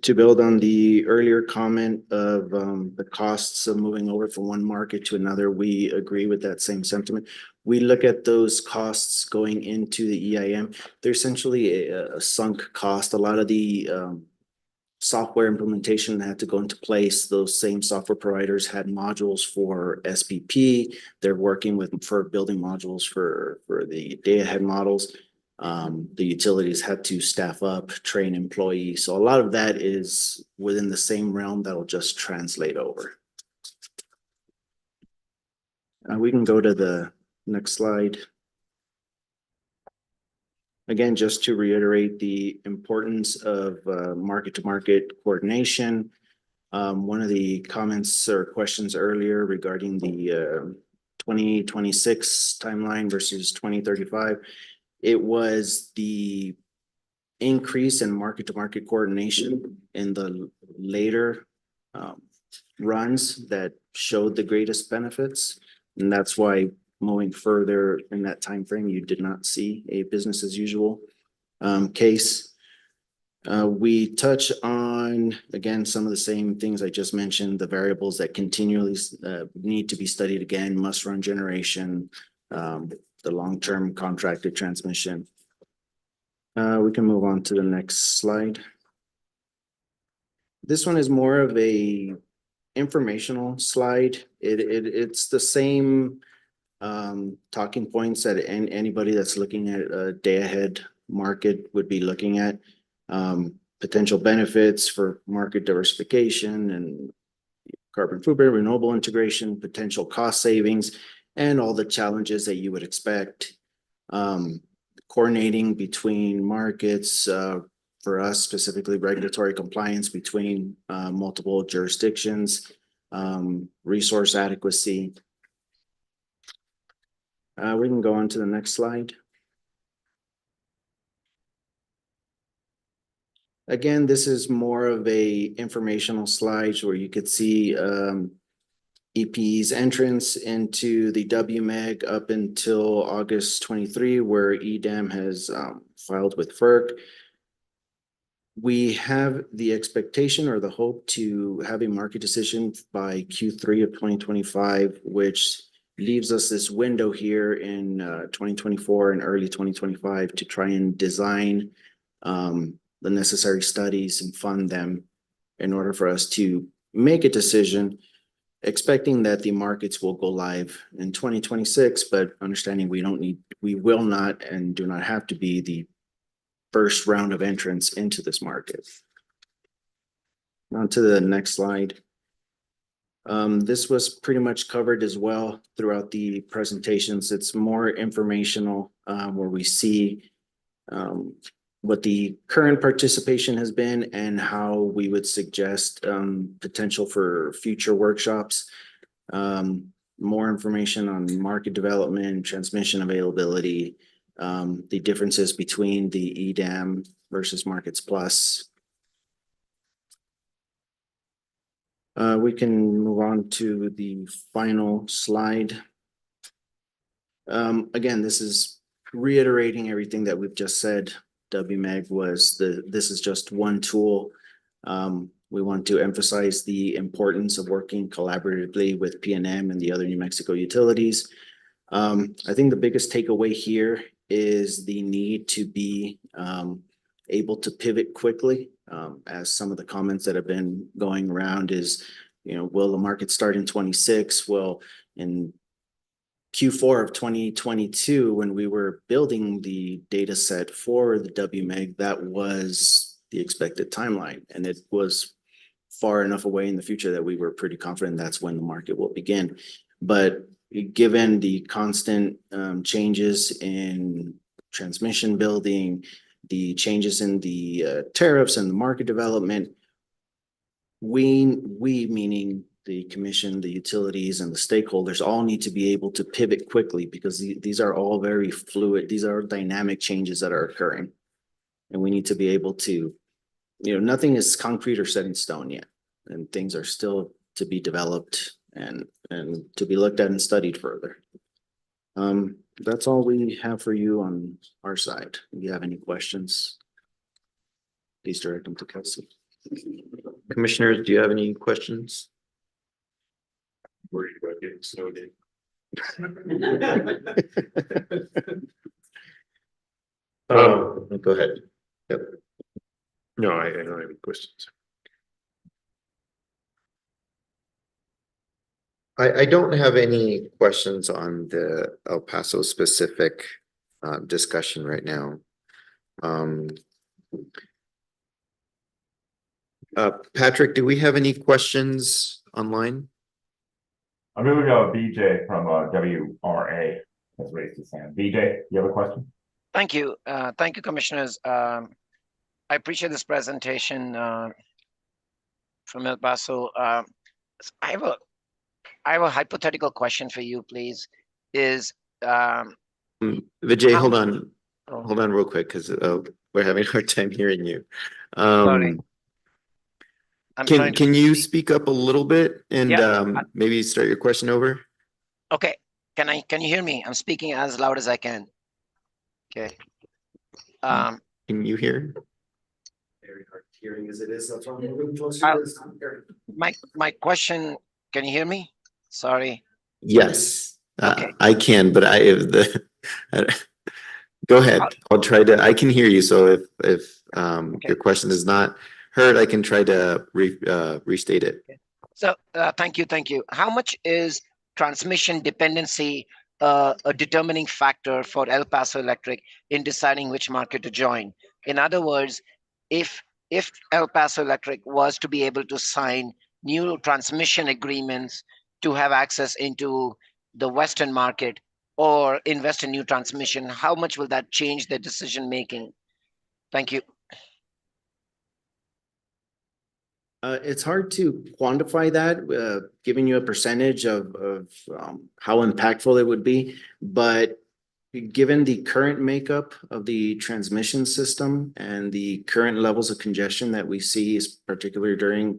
Speaker 2: To build on the earlier comment of the costs of moving over from one market to another, we agree with that same sentiment. We look at those costs going into the EIM. They're essentially a sunk cost. A lot of the software implementation had to go into place. Those same software providers had modules for SPP. They're working for building modules for the day-ahead models. The utilities had to staff up, train employees. So a lot of that is within the same realm that'll just translate over. We can go to the next slide.
Speaker 7: Again, just to reiterate the importance of market-to-market coordination. One of the comments or questions earlier regarding the 2026 timeline versus 2035, it was the increase in market-to-market coordination in the later runs that showed the greatest benefits. And that's why moving further in that time frame, you did not see a business as usual case. We touch on, again, some of the same things I just mentioned, the variables that continually need to be studied again, must-run generation, the long-term contracted transmission. We can move on to the next slide. This one is more of a informational slide. It's the same talking points that anybody that's looking at a day-ahead market would be looking at. Potential benefits for market diversification and carbon footprint, renewable integration, potential cost savings, and all the challenges that you would expect. Coordinating between markets, for us specifically regulatory compliance between multiple jurisdictions, resource adequacy. We can go on to the next slide. Again, this is more of a informational slide where you could see EP's entrance into the WMEG up until August 23, where EDAM has filed with FERC. We have the expectation or the hope to have a market decision by Q3 of 2025, which leaves us this window here in 2024 and early 2025 to try and design the necessary studies and fund them in order for us to make a decision, expecting that the markets will go live in 2026, but understanding we will not and do not have to be the first round of entrants into this market. On to the next slide. This was pretty much covered as well throughout the presentations. It's more informational where we see what the current participation has been and how we would suggest potential for future workshops. More information on market development, transmission availability, the differences between the EDAM versus Markets Plus. We can move on to the final slide. Again, this is reiterating everything that we've just said. WMEG this is just one tool. We want to emphasize the importance of working collaboratively with P&M and the other New Mexico utilities. I think the biggest takeaway here is the need to be able to pivot quickly. As some of the comments that have been going around is, will the market start in 26? Well, in Q4 of 2022, when we were building the data set for the WMEG, that was the expected timeline. And it was far enough away in the future that we were pretty confident that's when the market will begin. But given the constant changes in transmission building, the changes in the tariffs and the market development, we meaning the commission, the utilities, and the stakeholders all need to be able to pivot quickly because these are all very fluid. These are dynamic changes that are occurring. And we need to be able to, nothing is concrete or set in stone yet. And things are still to be developed and to be looked at and studied further. That's all we have for you on our side. If you have any questions, please direct them to Kelsey.
Speaker 2: Commissioners, do you have any questions?
Speaker 1: Worried about getting snowed in.
Speaker 2: Go ahead. Yep.
Speaker 1: No, I don't have any questions.
Speaker 2: I don't have any questions on the El Paso specific discussion right now. Patrick, do we have any questions online?
Speaker 4: I'm gonna go BJ from WRA has raised his hand. BJ, you have a question?
Speaker 8: Thank you. Thank you, commissioners. I appreciate this presentation from El Paso. I have a hypothetical question for you, please. Is
Speaker 2: Vijay,
Speaker 8: how-
Speaker 2: hold on.
Speaker 8: oh,
Speaker 2: Hold on real quick, because we're having a hard time hearing you.
Speaker 8: sorry. I'm trying to
Speaker 2: Can you speak up a little bit and
Speaker 8: Yeah.
Speaker 2: maybe start your question over?
Speaker 8: Okay. Can you hear me? I'm speaking as loud as I can. Okay.
Speaker 2: Can you hear?
Speaker 11: Very hard hearing as it is, that's why I'm moving closer
Speaker 8: I'll-
Speaker 11: to this.
Speaker 8: My question, can you hear me? Sorry.
Speaker 2: Yes,
Speaker 8: Okay.
Speaker 2: I can, but if go ahead. I'll try to. I can hear you. So if
Speaker 8: Okay.
Speaker 2: your question is not heard, I can try to restate it.
Speaker 8: So, thank you. How much is transmission dependency a determining factor for El Paso Electric in deciding which market to join? In other words, if El Paso Electric was to be able to sign new transmission agreements to have access into the Western market or invest in new transmission, how much will that change their decision making? Thank you.
Speaker 7: It's hard to quantify that, giving you a percentage of how impactful it would be, but given the current makeup of the transmission system and the current levels of congestion that we see, particularly during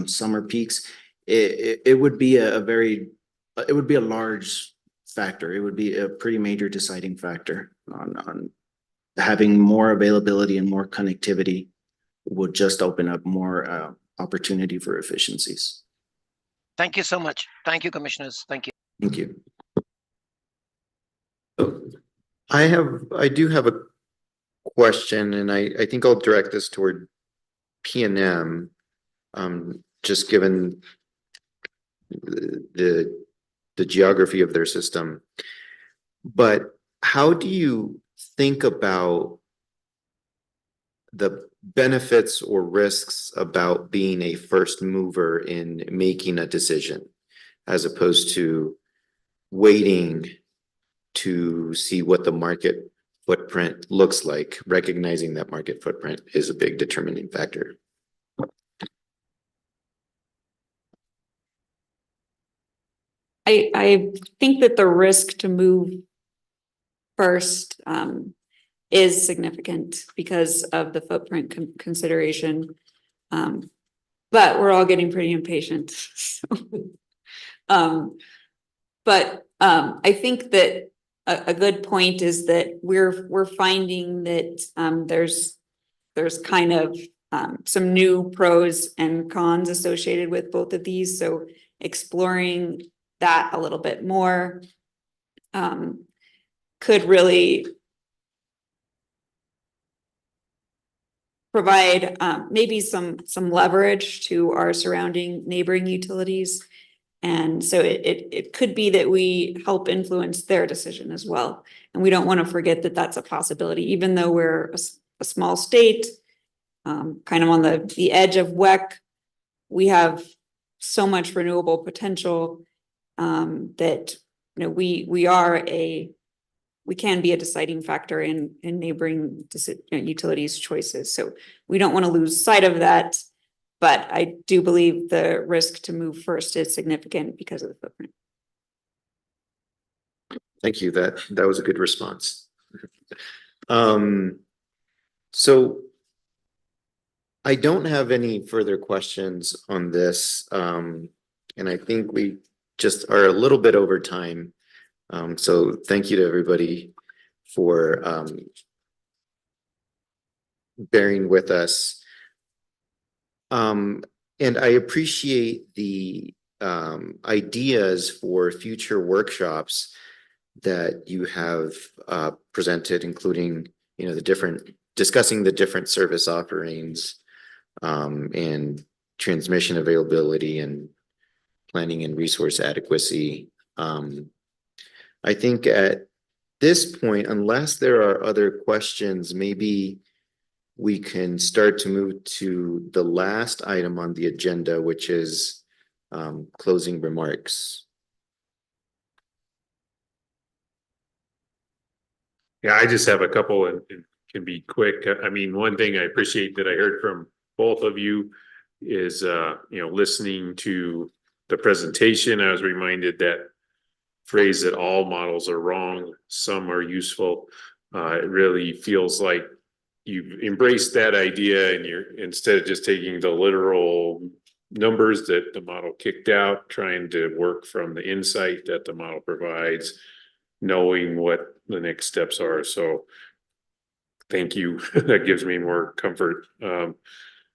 Speaker 7: summer peaks, it would be it would be a large factor. It would be a pretty major deciding factor on having more availability and more connectivity would just open up more opportunity for efficiencies.
Speaker 8: Thank you so much. Thank you, commissioners. Thank you.
Speaker 2: Thank you. I do have a question, and I think I'll direct this toward P&M, just given the geography of their system. But how do you think about the benefits or risks about being a first mover in making a decision, as opposed to waiting to see what the market footprint looks like, recognizing that market footprint is a big determining factor?
Speaker 6: I think that the risk to move first is significant because of the footprint consideration. But we're all getting pretty impatient. But I think that a good point is that we're finding that there's kind of some new pros and cons associated with both of these. So exploring that a little bit more could really provide maybe some leverage to our surrounding neighboring utilities. And so it could be that we help influence their decision as well. And we don't want to forget that that's a possibility, even though we're a small state, kind of on the edge of WEC. We have so much renewable potential that we can be a deciding factor in neighboring utilities choices. So we don't want to lose sight of that. But I do believe the risk to move first is significant because of the footprint.
Speaker 2: Thank you. That was a good response. So I don't have any further questions on this. And I think we just are a little bit over time. So thank you to everybody for bearing with us. And I appreciate the ideas for future workshops that you have presented, including, discussing the different service offerings and transmission availability and planning and resource adequacy. I think at this point, unless there are other questions, maybe we can start to move to the last item on the agenda, which is closing remarks.
Speaker 1: Yeah, I just have a couple and can be quick. I mean, one thing I appreciate that I heard from both of you is, listening to the presentation. I was reminded that phrase that all models are wrong, some are useful. It really feels like you've embraced that idea and you're, instead of just taking the literal numbers that the model kicked out, trying to work from the insight that the model provides, knowing what the next steps are. So thank you. That gives me more comfort.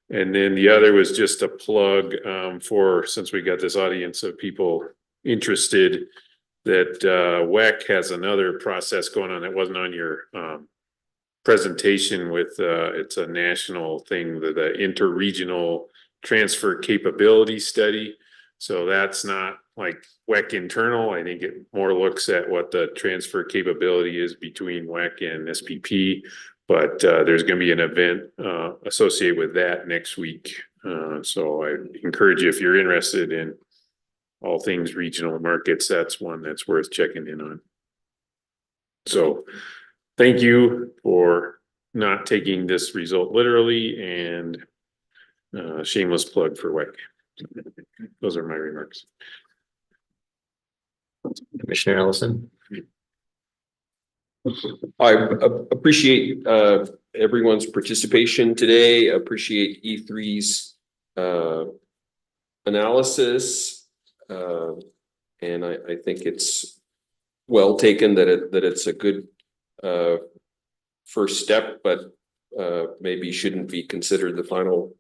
Speaker 1: And then the other was just a plug for, since we got this audience of people interested, that WEC has another process going on that wasn't on your presentation with, it's a national thing, the interregional transfer capability study. So that's not like WEC internal. I think it more looks at what the transfer capability is between WEC and SPP. But there's going to be an event associated with that next week. So I encourage you, if you're interested in all things regional markets, that's one that's worth checking in on. So thank you for not taking this result literally, and shameless plug for WEC. Those are my remarks.
Speaker 2: Commissioner Ellison.
Speaker 3: I appreciate everyone's participation today. Appreciate E3's analysis, and I think it's well taken that it's a good first step, but maybe shouldn't be considered the final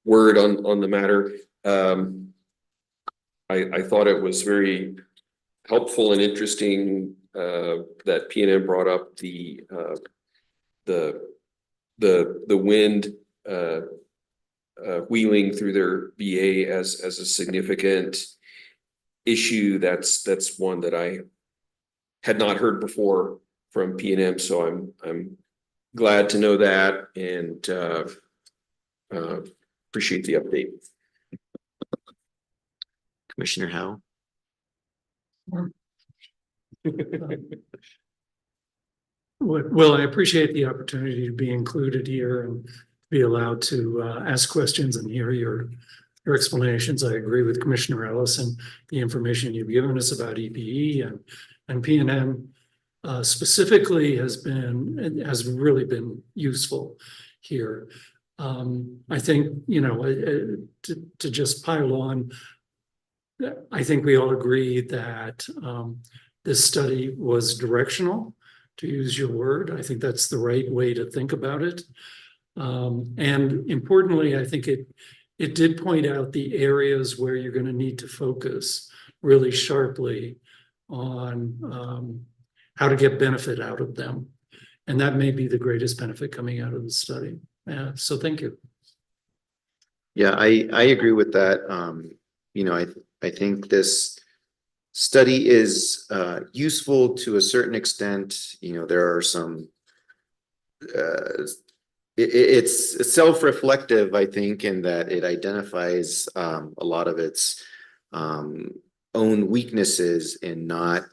Speaker 3: word on the matter. I thought it was very helpful and interesting that P&M brought up the wind wheeling through their BA as a significant issue. That's one that I had not heard before from P&M, so I'm glad to know that, and appreciate the update.
Speaker 2: Commissioner Howe.
Speaker 10: Well, I appreciate the opportunity to be included here and be allowed to ask questions and hear your explanations. I agree with Commissioner Ellison. The information you've given us about EPE and P&M specifically has really been useful here. I think, to just pile on, I think we all agree that this study was directional, to use your word. I think that's the right way to think about it. And importantly, I think it did point out the areas where you're going to need to focus really sharply on how to get benefit out of them. And that may be the greatest benefit coming out of the study. So thank you.
Speaker 2: Yeah, I agree with that. I think this study is useful to a certain extent. There are some, it's self-reflective, I think, in that it identifies a lot of its own weaknesses in not,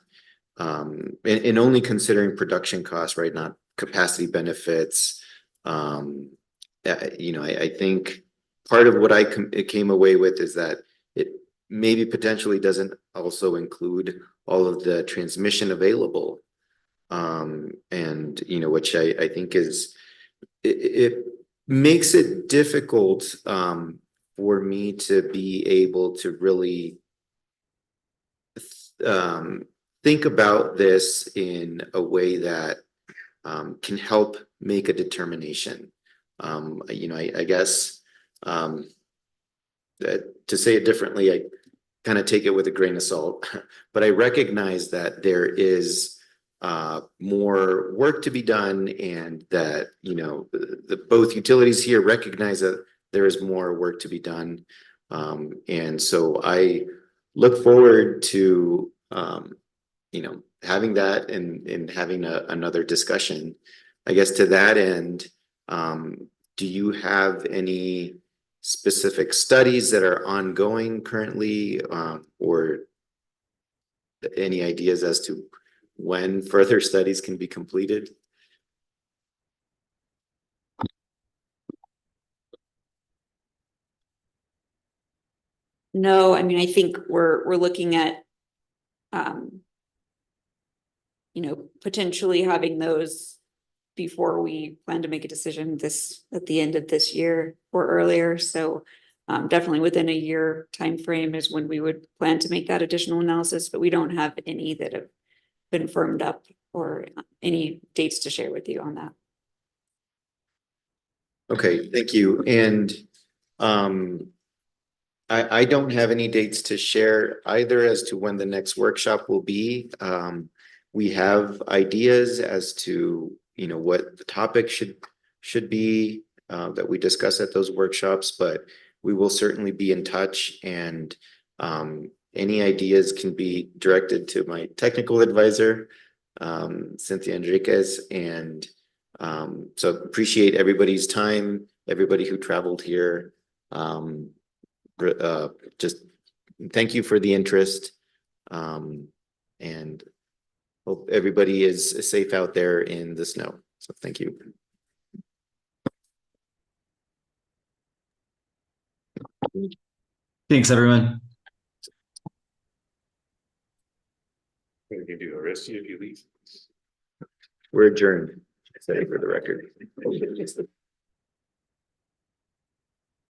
Speaker 2: in only considering production costs, right? Not capacity benefits. I think part of what I came away with is that it maybe potentially doesn't also include all of the transmission available. Which I think is, it makes it difficult for me to be able to really think about this in a way that can help make a determination. I guess that, to say it differently, I kind of take it with a grain of salt, but I recognize that there is more work to be done, and that both utilities here recognize that there is more work to be done, and so I look forward to having that and having another discussion. I guess to that end, do you have any specific studies that are ongoing currently, or any ideas as to when further studies can be completed?
Speaker 6: No, I mean, I think we're looking at potentially having those before we plan to make a decision at the end of this year or earlier. So definitely within a year timeframe is when we would plan to make that additional analysis, but we don't have any that have been firmed up or any dates to share with you on that.
Speaker 2: Okay, thank you. And I don't have any dates to share either as to when the next workshop will be. We have ideas as to, what the topic should be that we discuss at those workshops, but we will certainly be in touch, and any ideas can be directed to my technical advisor, Cynthia Enriquez. And so appreciate everybody's time, everybody who traveled here. Just thank you for the interest, and hope everybody is safe out there in the snow. So thank you.
Speaker 9: Thanks, everyone.
Speaker 1: We can do the rest if you leave.
Speaker 2: We're adjourned. Say for the record.